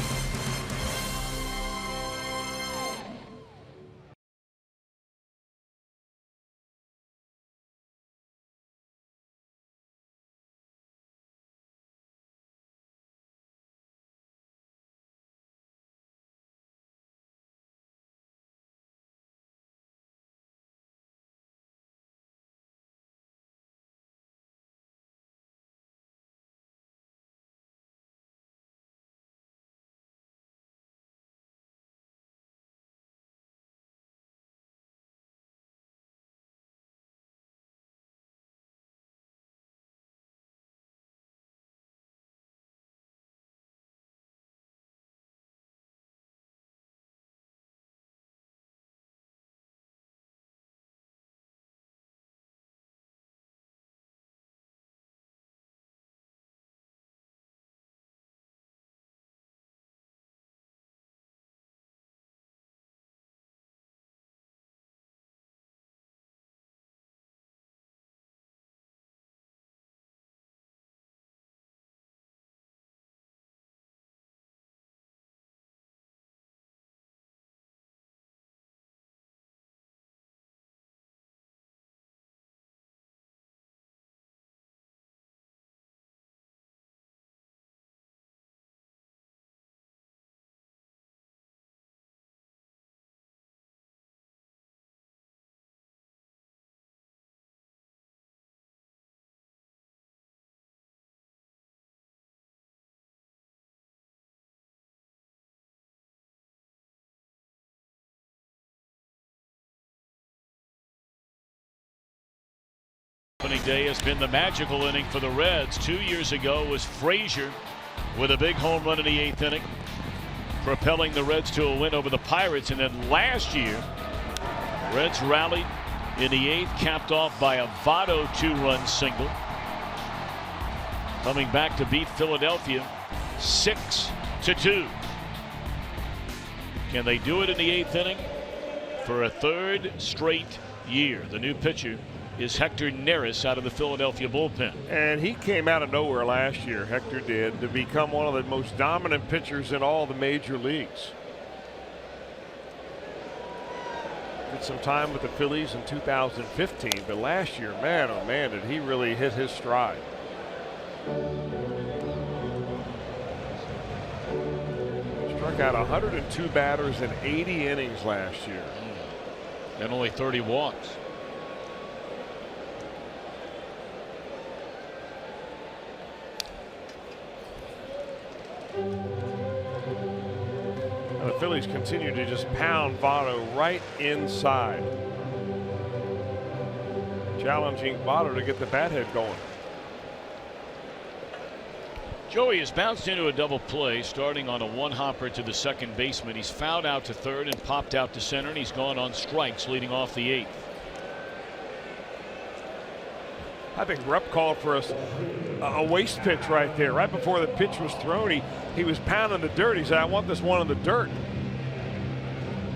Opening day has been the magical inning for the Reds. 2 years ago was Frazier with a big home run in the 8th inning, propelling the Reds to a win over the Pirates. And then last year, Reds rallied in the 8th, capped off by a Votto 2-run single, coming back to beat Philadelphia 6-2. Can they do it in the 8th inning? For a 3rd straight year, the new pitcher is Hector Neris out of the Philadelphia bullpen. And he came out of nowhere last year, Hector did, to become one of the most dominant pitchers in all the major leagues. Did some time with the Phillies in 2015, but last year, man, oh man, did he really hit his stride. Struck out 102 batters in 80 innings last year. And only 30 walks. And the Phillies continue to just pound Votto right inside. Challenging Votto to get the bat head going. Joey has bounced into a double play, starting on a one-hopper to the second baseman. He's fouled out to third and popped out to center, and he's gone on strikes leading off the 8th. I think Rupp called for a waste pitch right there. Right before the pitch was thrown, he was pounding the dirt. He said, I want this one in the dirt.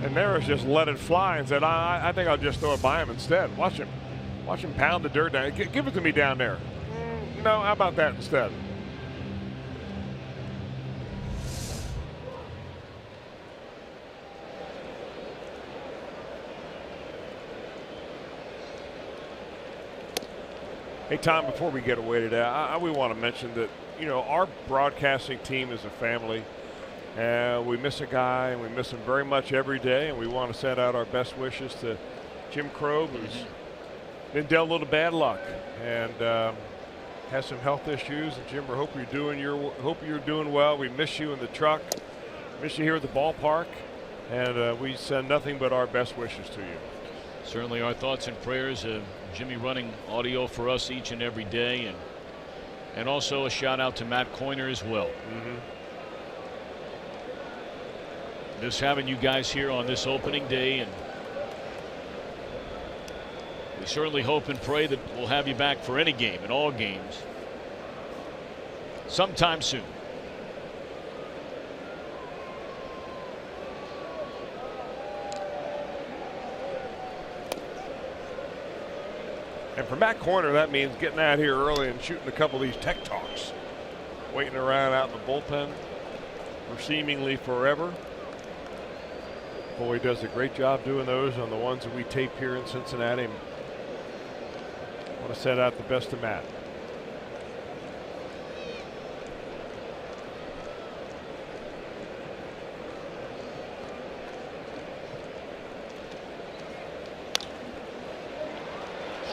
And Neris just let it fly and said, I think I'll just throw it by him instead. Watch him pound the dirt down. Give it to me down there. No, how about that instead? Hey, Tom, before we get away today, we want to mention that, you know, our broadcasting team is a family. We miss a guy, and we miss him very much every day, and we want to send out our best wishes to Jim Crow, who's been dealt a little bad luck and has some health issues. And Jim, we hope you're doing well. We miss you in the truck, miss you here at the ballpark, and we send nothing but our best wishes to you. Certainly our thoughts and prayers. Jimmy running audio for us each and every day, and also a shout out to Matt Coyner as well. Just having you guys here on this opening day, and we certainly hope and pray that we'll have you back for any game and all games sometime soon. And for Matt Coyner, that means getting out here early and shooting a couple of these tech talks. Waiting around out in the bullpen for seemingly forever. Boy, he does a great job doing those on the ones that we tape here in Cincinnati. I want to send out the best to Matt.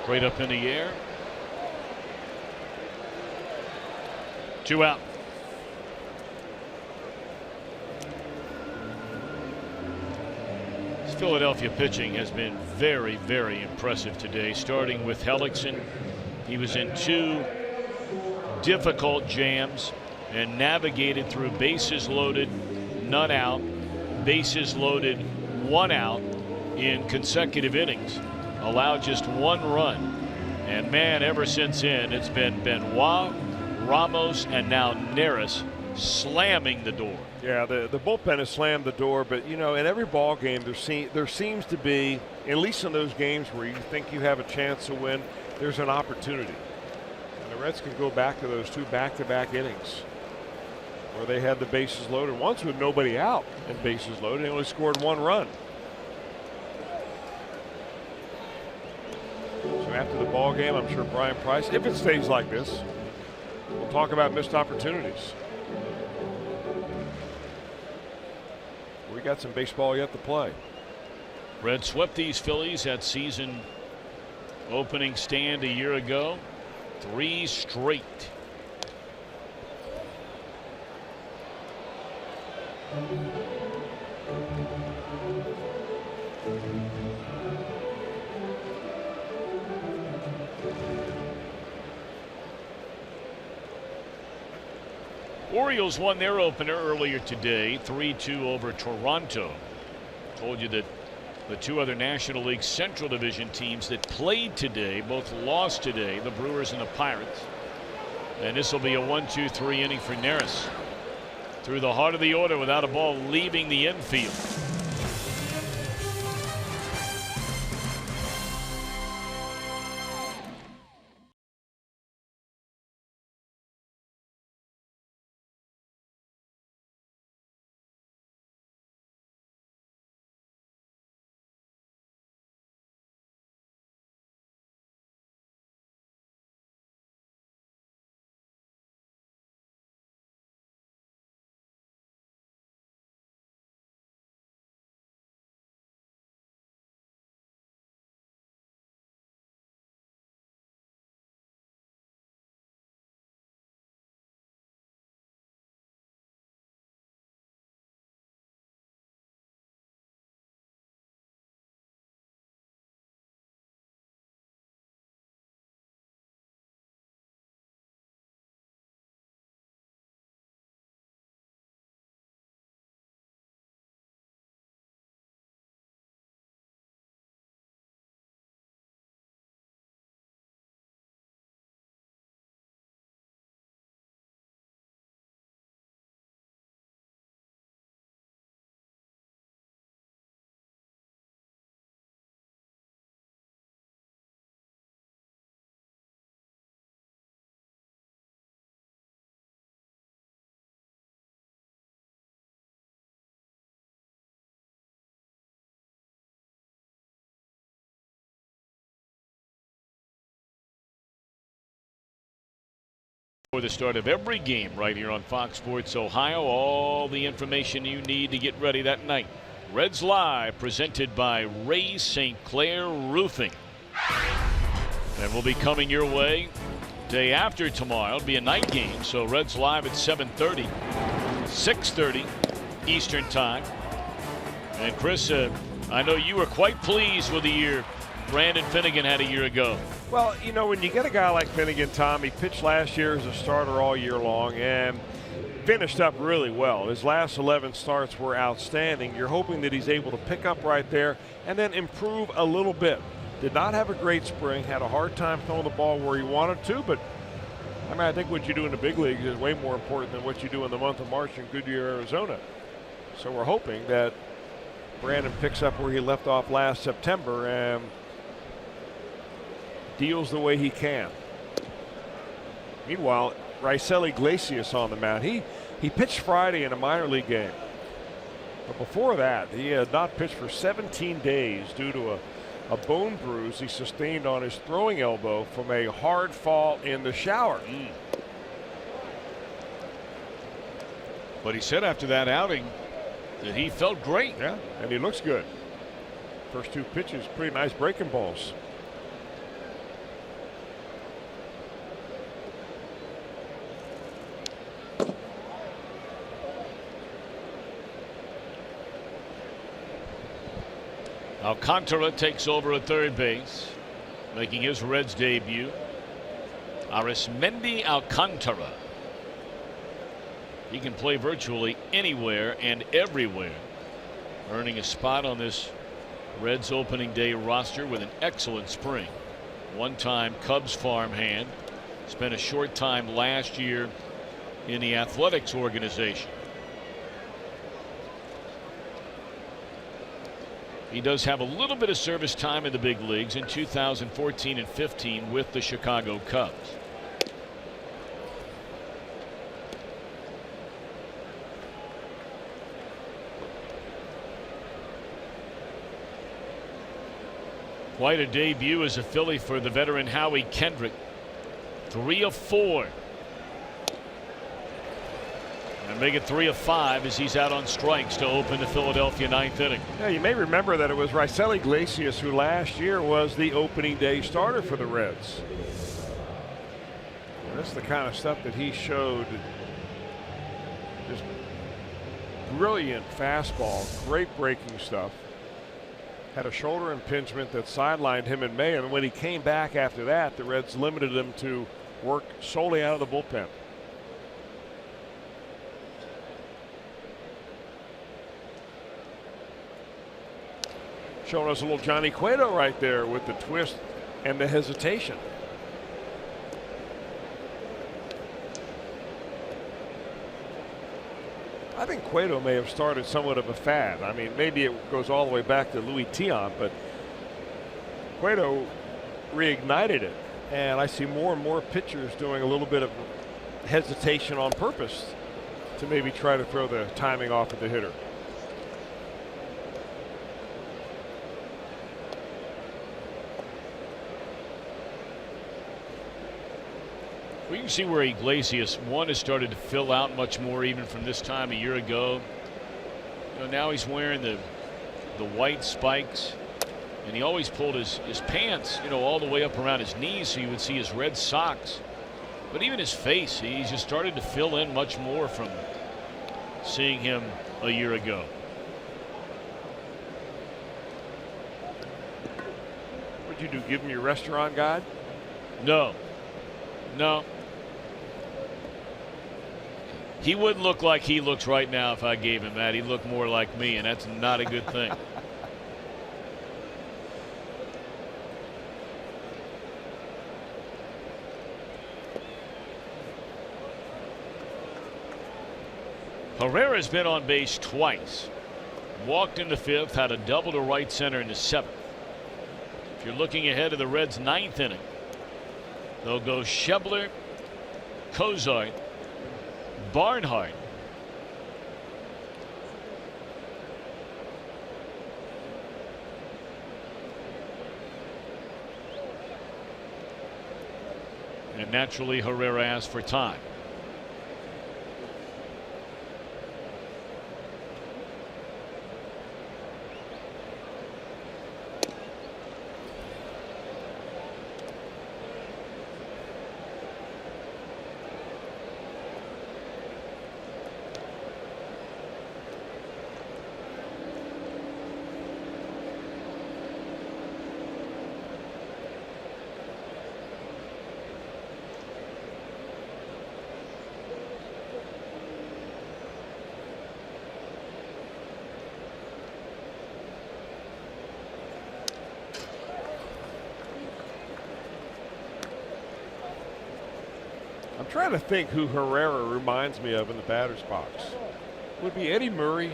Straight up in the air. 2 out. This Philadelphia pitching has been very, very impressive today, starting with Hellickson. He was in 2 difficult jams and navigated through bases loaded, none out, bases loaded, 1 out in consecutive innings. Allowed just 1 run, and man, ever since then it's been Benoit, Ramos, and now Neris slamming the door. Yeah, the bullpen has slammed the door, but you know, in every ball game there seems to be, at least in those games where you think you have a chance to win, there's an opportunity. And the Reds can go back to those 2 back-to-back innings where they had the bases loaded, once with nobody out and bases loaded. They only scored 1 run. So after the ball game, I'm sure Brian Price, if it stays like this, we'll talk about missed opportunities. We got some baseball yet to play. Reds swept these Phillies at season opening stand a year ago. 3 straight. Orioles won their opener earlier today, 3-2 over Toronto. Told you that the 2 other National League Central Division teams that played today both lost today, the Brewers and the Pirates. And this will be a 1-2-3 inning for Neris. Through the heart of the order without a ball leaving the infield. For the start of every game right here on Fox Sports Ohio. All the information you need to get ready that night. Reds Live presented by Ray St. Clair Roofing. And we'll be coming your way day after tomorrow. It'll be a night game, so Reds Live at 7:30, 6:30 Eastern Time. And Chris, I know you were quite pleased with the year Brandon Finnegan had a year ago. Well, you know, when you get a guy like Finnegan, Tom, he pitched last year as a starter all year long and finished up really well. His last 11 starts were outstanding. You're hoping that he's able to pick up right there and then improve a little bit. Did not have a great spring, had a hard time throwing the ball where he wanted to, but I mean, I think what you do in the big leagues is way more important than what you do in the month of March in Goodyear, Arizona. So we're hoping that Brandon picks up where he left off last September and deals the way he can. Meanwhile, Raisel Iglesias on the mound. He pitched Friday in a minor league game. But before that, he had not pitched for 17 days due to a bone bruise he sustained on his throwing elbow from a hard fall in the shower. But he said after that outing that he felt great. Yeah, and he looks good. First two pitches, pretty nice breaking balls. Alcantara takes over at third base, making his Reds debut. Arismendi Alcantara. He can play virtually anywhere and everywhere, earning a spot on this Reds opening day roster with an excellent spring. One-time Cubs farmhand, spent a short time last year in the Athletics organization. He does have a little bit of service time in the big leagues in 2014 and 15 with the Chicago Cubs. Quite a debut as a Philly for the veteran Howie Kendrick. 3 of 4. And make it 3 of 5 as he's out on strikes to open the Philadelphia ninth inning. Yeah, you may remember that it was Raisel Iglesias who last year was the opening day starter for the Reds. And that's the kind of stuff that he showed. Just brilliant fastball, great breaking stuff. Had a shoulder impingement that sidelined him in May, and when he came back after that, the Reds limited him to work solely out of the bullpen. Showing us a little Johnny Cueto right there with the twist and the hesitation. I think Cueto may have started somewhat of a fad. I mean, maybe it goes all the way back to Louis Tiant, but Cueto reignited it. And I see more and more pitchers doing a little bit of hesitation on purpose to maybe try to throw the timing off of the hitter. Well, you can see where Iglesias, one, has started to fill out much more even from this time a year ago. You know, now he's wearing the white spikes, and he always pulled his pants, you know, all the way up around his knees so you would see his red socks. But even his face, he's just started to fill in much more from seeing him a year ago. What'd you do, give him your restaurant guide? No. No. He wouldn't look like he looks right now if I gave him that. He'd look more like me, and that's not a good thing. Herrera's been on base twice. Walked in the 5th, had a double to right center in the 7th. If you're looking ahead of the Reds' 9th inning, they'll go Schebler, Cozart, Barnhart, And naturally, Herrera asked for time. I'm trying to think who Herrera reminds me of in the batter's box. Would be Eddie Murray.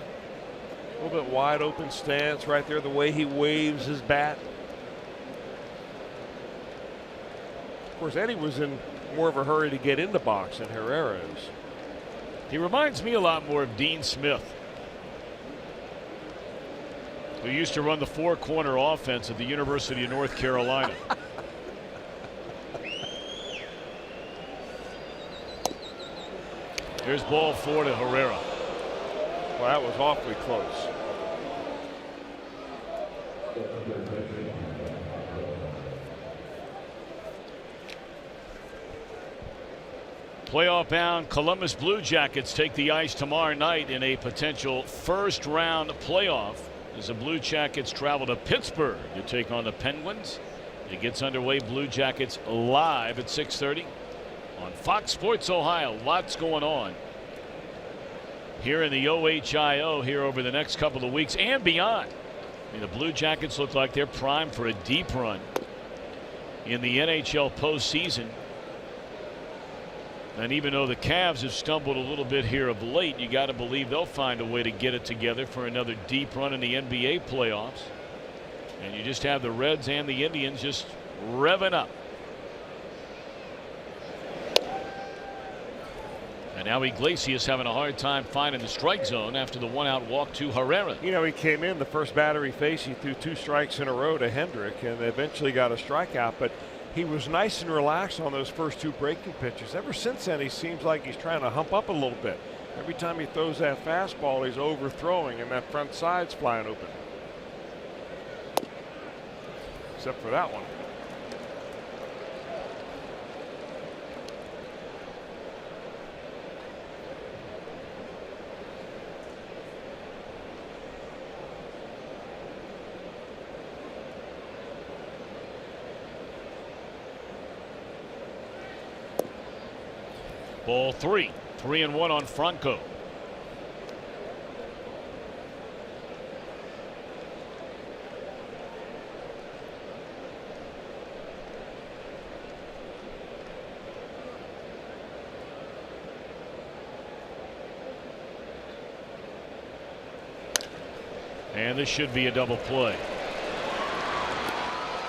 A little bit wide open stance right there, the way he waves his bat. Of course, Eddie was in more of a hurry to get in the box than Herrera is. He reminds me a lot more of Dean Smith, who used to run the four-corner offense at the University of North Carolina. Here's ball 4 to Herrera. Well, that was awfully close. Playoff bound Columbus Blue Jackets take the ice tomorrow night in a potential first round playoff as the Blue Jackets travel to Pittsburgh to take on the Penguins. It gets underway. Blue Jackets live at 6:30 on Fox Sports Ohio. Lots going on here in the OHIO here over the next couple of weeks and beyond. I mean, the Blue Jackets look like they're primed for a deep run in the NHL postseason. And even though the Cavs have stumbled a little bit here of late, you got to believe they'll find a way to get it together for another deep run in the NBA playoffs. And you just have the Reds and the Indians just revving up. And now Iglesias having a hard time finding the strike zone after the one-out walk to Herrera. You know, he came in the first batter he faced. He threw 2 strikes in a row to Hendrick and eventually got a strikeout. But he was nice and relaxed on those first 2 breaking pitches. Ever since then, he seems like he's trying to hump up a little bit. Every time he throws that fastball, he's overthrowing and that front side's flying open. Except for that one. Ball 3. 3-1 on Franco. And this should be a double play.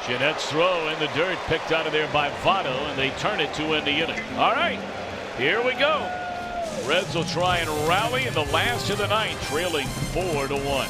Jeanette's throw in the dirt, picked out of there by Votto, and they turn it to end the inning. All right, here we go. Reds will try and rally in the last of the night, trailing 4-1.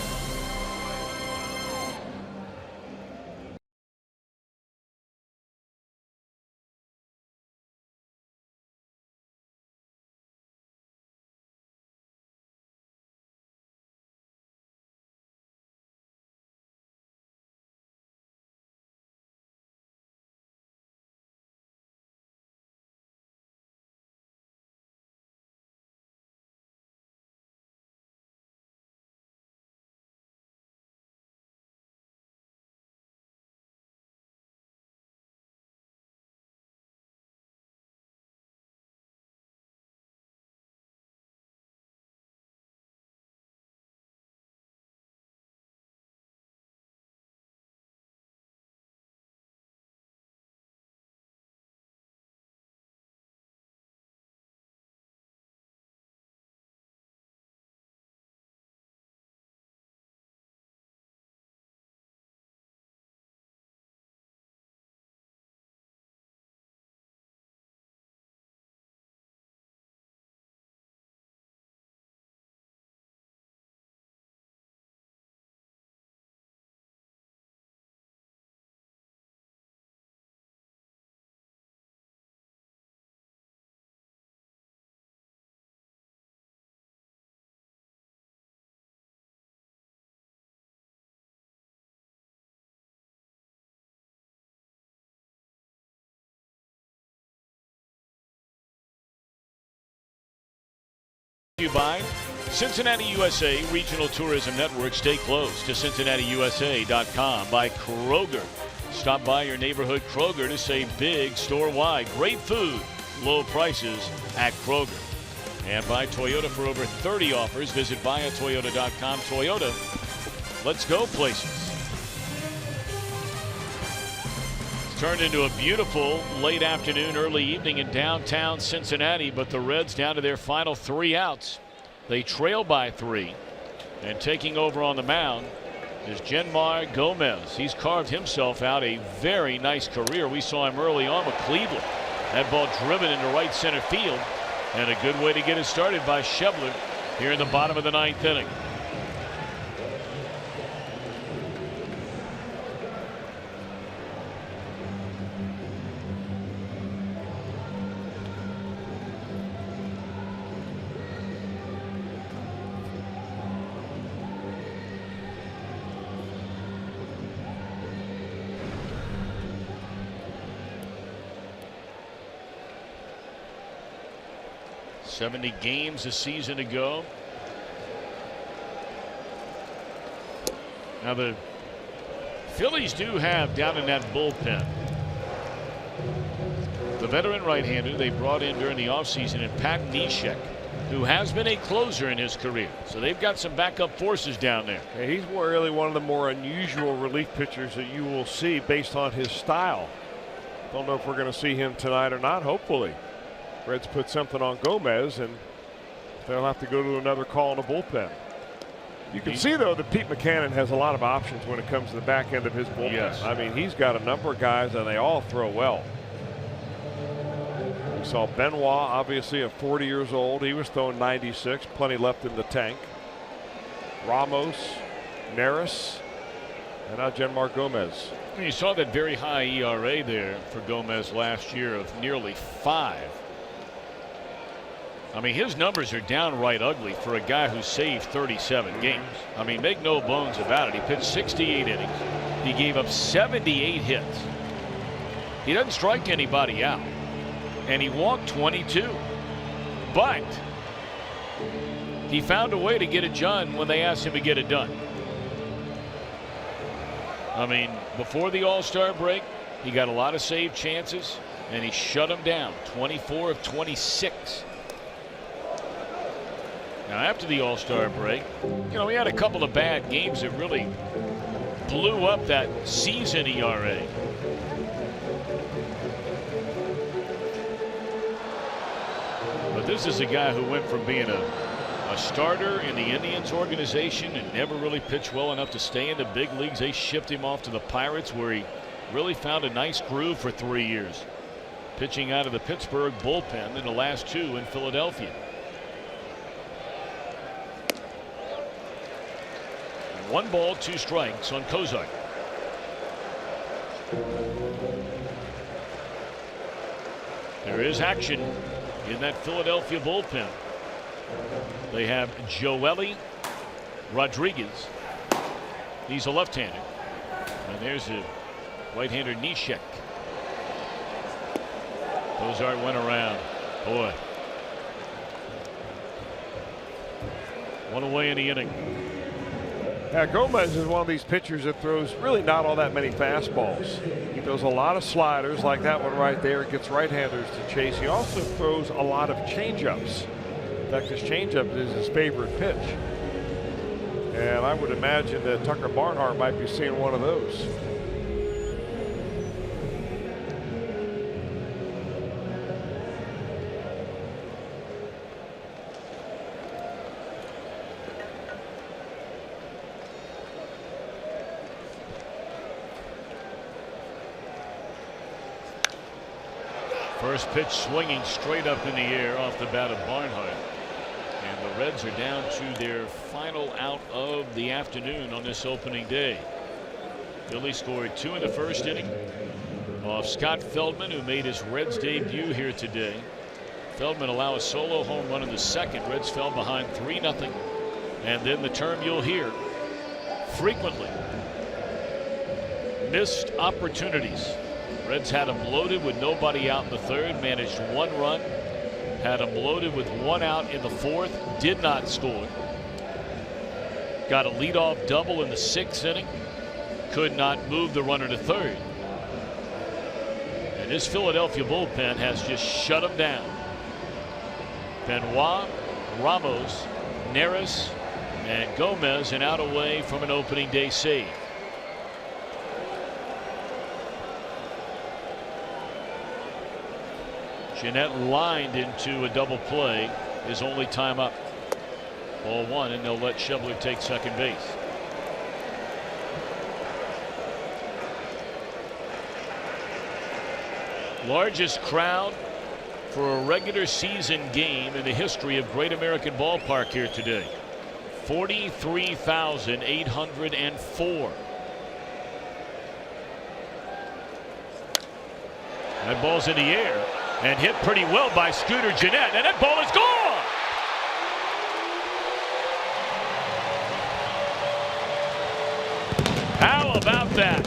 You by Cincinnati USA Regional Tourism Network. Stay close to CincinnatiUSA.com. By Kroger. Stop by your neighborhood Kroger to save big store-wide. Great food, low prices at Kroger. And by Toyota. For over 30 offers, visit buyatoyota.com. Toyota, let's go places. It's turned into a beautiful late afternoon, early evening in downtown Cincinnati, but the Reds down to their final 3 outs. They trail by 3, and taking over on the mound is Jenmar Gomez. He's carved himself out a very nice career. We saw him early on with Cleveland. That ball driven into right center field, and a good way to get it started by Schebler here in the bottom of the 9th inning. $70 games a season ago. Now the Phillies do have down in that bullpen the veteran right-hander they brought in during the offseason, and Pat Neshek, who has been a closer in his career. So they've got some backup forces down there. Yeah, he's really one of the more unusual relief pitchers that you will see based on his style. Don't know if we're going to see him tonight or not. Hopefully. Reds put something on Gomez, and they'll have to go to another call in the bullpen. You can see, though, that Pete Mackanin has a lot of options when it comes to the back end of his bullpen. Yes. I mean, he's got a number of guys, and they all throw well. We saw Benoit, obviously, at 40 years old. He was throwing 96, plenty left in the tank. Ramos, Neris, and now Jenmar Gomez. You saw that very high ERA there for Gomez last year of nearly 5. I mean, his numbers are downright ugly for a guy who saved 37 games. I mean, make no bones about it. He pitched 68 innings. He gave up 78 hits. He doesn't strike anybody out. And he walked 22. But he found a way to get it done when they asked him to get it done. I mean, before the All-Star break, he got a lot of save chances, and he shut them down. 24 of 26. Now, after the All-Star break, you know, he had a couple of bad games that really blew up that season ERA. But this is a guy who went from being a starter in the Indians organization and never really pitched well enough to stay in the big leagues. They shipped him off to the Pirates, where he really found a nice groove for 3 years, pitching out of the Pittsburgh bullpen in the last 2 in Philadelphia. 1 ball, 2 strikes on Kozak. There is action in that Philadelphia bullpen. They have Joely Rodriguez. He's a left-hander. And there's a right-hander, Neshek. Kozak went around. Boy. 1 away in the inning. Yeah, Gomez is one of these pitchers that throws really not all that many fastballs. He throws a lot of sliders like that one right there. It gets right-handers to chase. He also throws a lot of changeups. In fact, his changeup is his favorite pitch. And I would imagine that Tucker Barnhart might be seeing one of those. First pitch swinging straight up in the air off the bat of Barnhart. And the Reds are down to their final out of the afternoon on this opening day. Philly scored 2 in the first inning off Scott Feldman, who made his Reds debut here today. Feldman allowed a solo home run in the second. Reds fell behind 3-0. And then the term you'll hear frequently: missed opportunities. Reds had them loaded with nobody out in the third, managed 1 run, Had him loaded with 1 out in the 4th. Did not score. Got a leadoff double in the 6th inning. Could not move the runner to 3rd. And this Philadelphia bullpen has just shut him down. Benoit, Ramos, Neris, and Gomez an out away from an opening day save. Jeanette lined into a double play. His only time up. Ball 1, and they'll let Shebler take second base. Largest crowd for a regular season game in the history of Great American Ballpark here today. 43,804. That ball's in the air and hit pretty well by Scooter Gennett, and that ball is gone. How about that?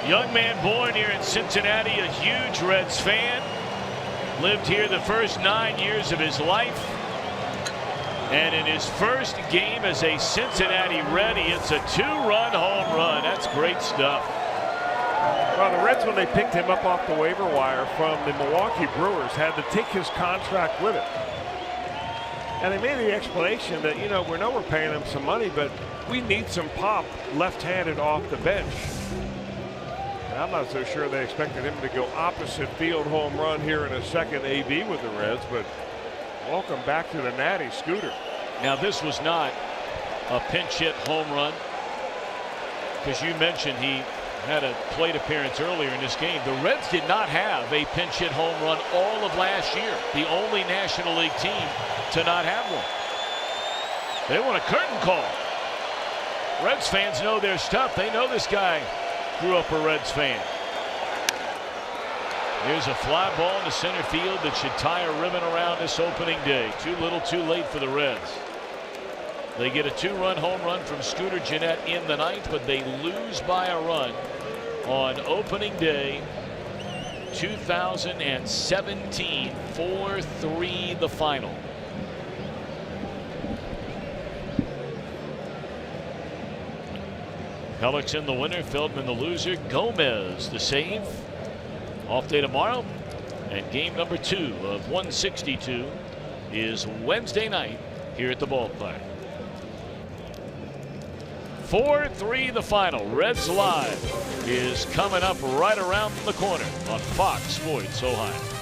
Young man born here in Cincinnati, a huge Reds fan. Lived here the first 9 years of his life. And in his first game as a Cincinnati Red, it's a 2-run home run. That's great stuff. Well, the Reds, when they picked him up off the waiver wire from the Milwaukee Brewers, had to take his contract with it. And they made the explanation that, you know, we know we're paying him some money, but we need some pop left-handed off the bench. And I'm not so sure they expected him to go opposite field home run here in a second AB with the Reds, but welcome back to the Natty, Scooter. Now, this was not a pinch hit home run, because you mentioned he had a plate appearance earlier in this game. The Reds did not have a pinch hit home run all of last year. The only National League team to not have one. They want a curtain call. Reds fans know their stuff. They know this guy grew up a Reds fan. Here's a fly ball into center field that should tie a ribbon around this opening day. Too little, too late for the Reds. They get a 2-run home run from Scooter Gennett in the 9th, but they lose by a run on opening day 2017. 4-3 the final. Hellickson the winner, Feldman the loser, Gomez the save. Off day tomorrow, and game number 2 of 162 is Wednesday night here at the ballpark. 4-3 the final. Reds Live is coming up right around the corner on Fox Sports Ohio.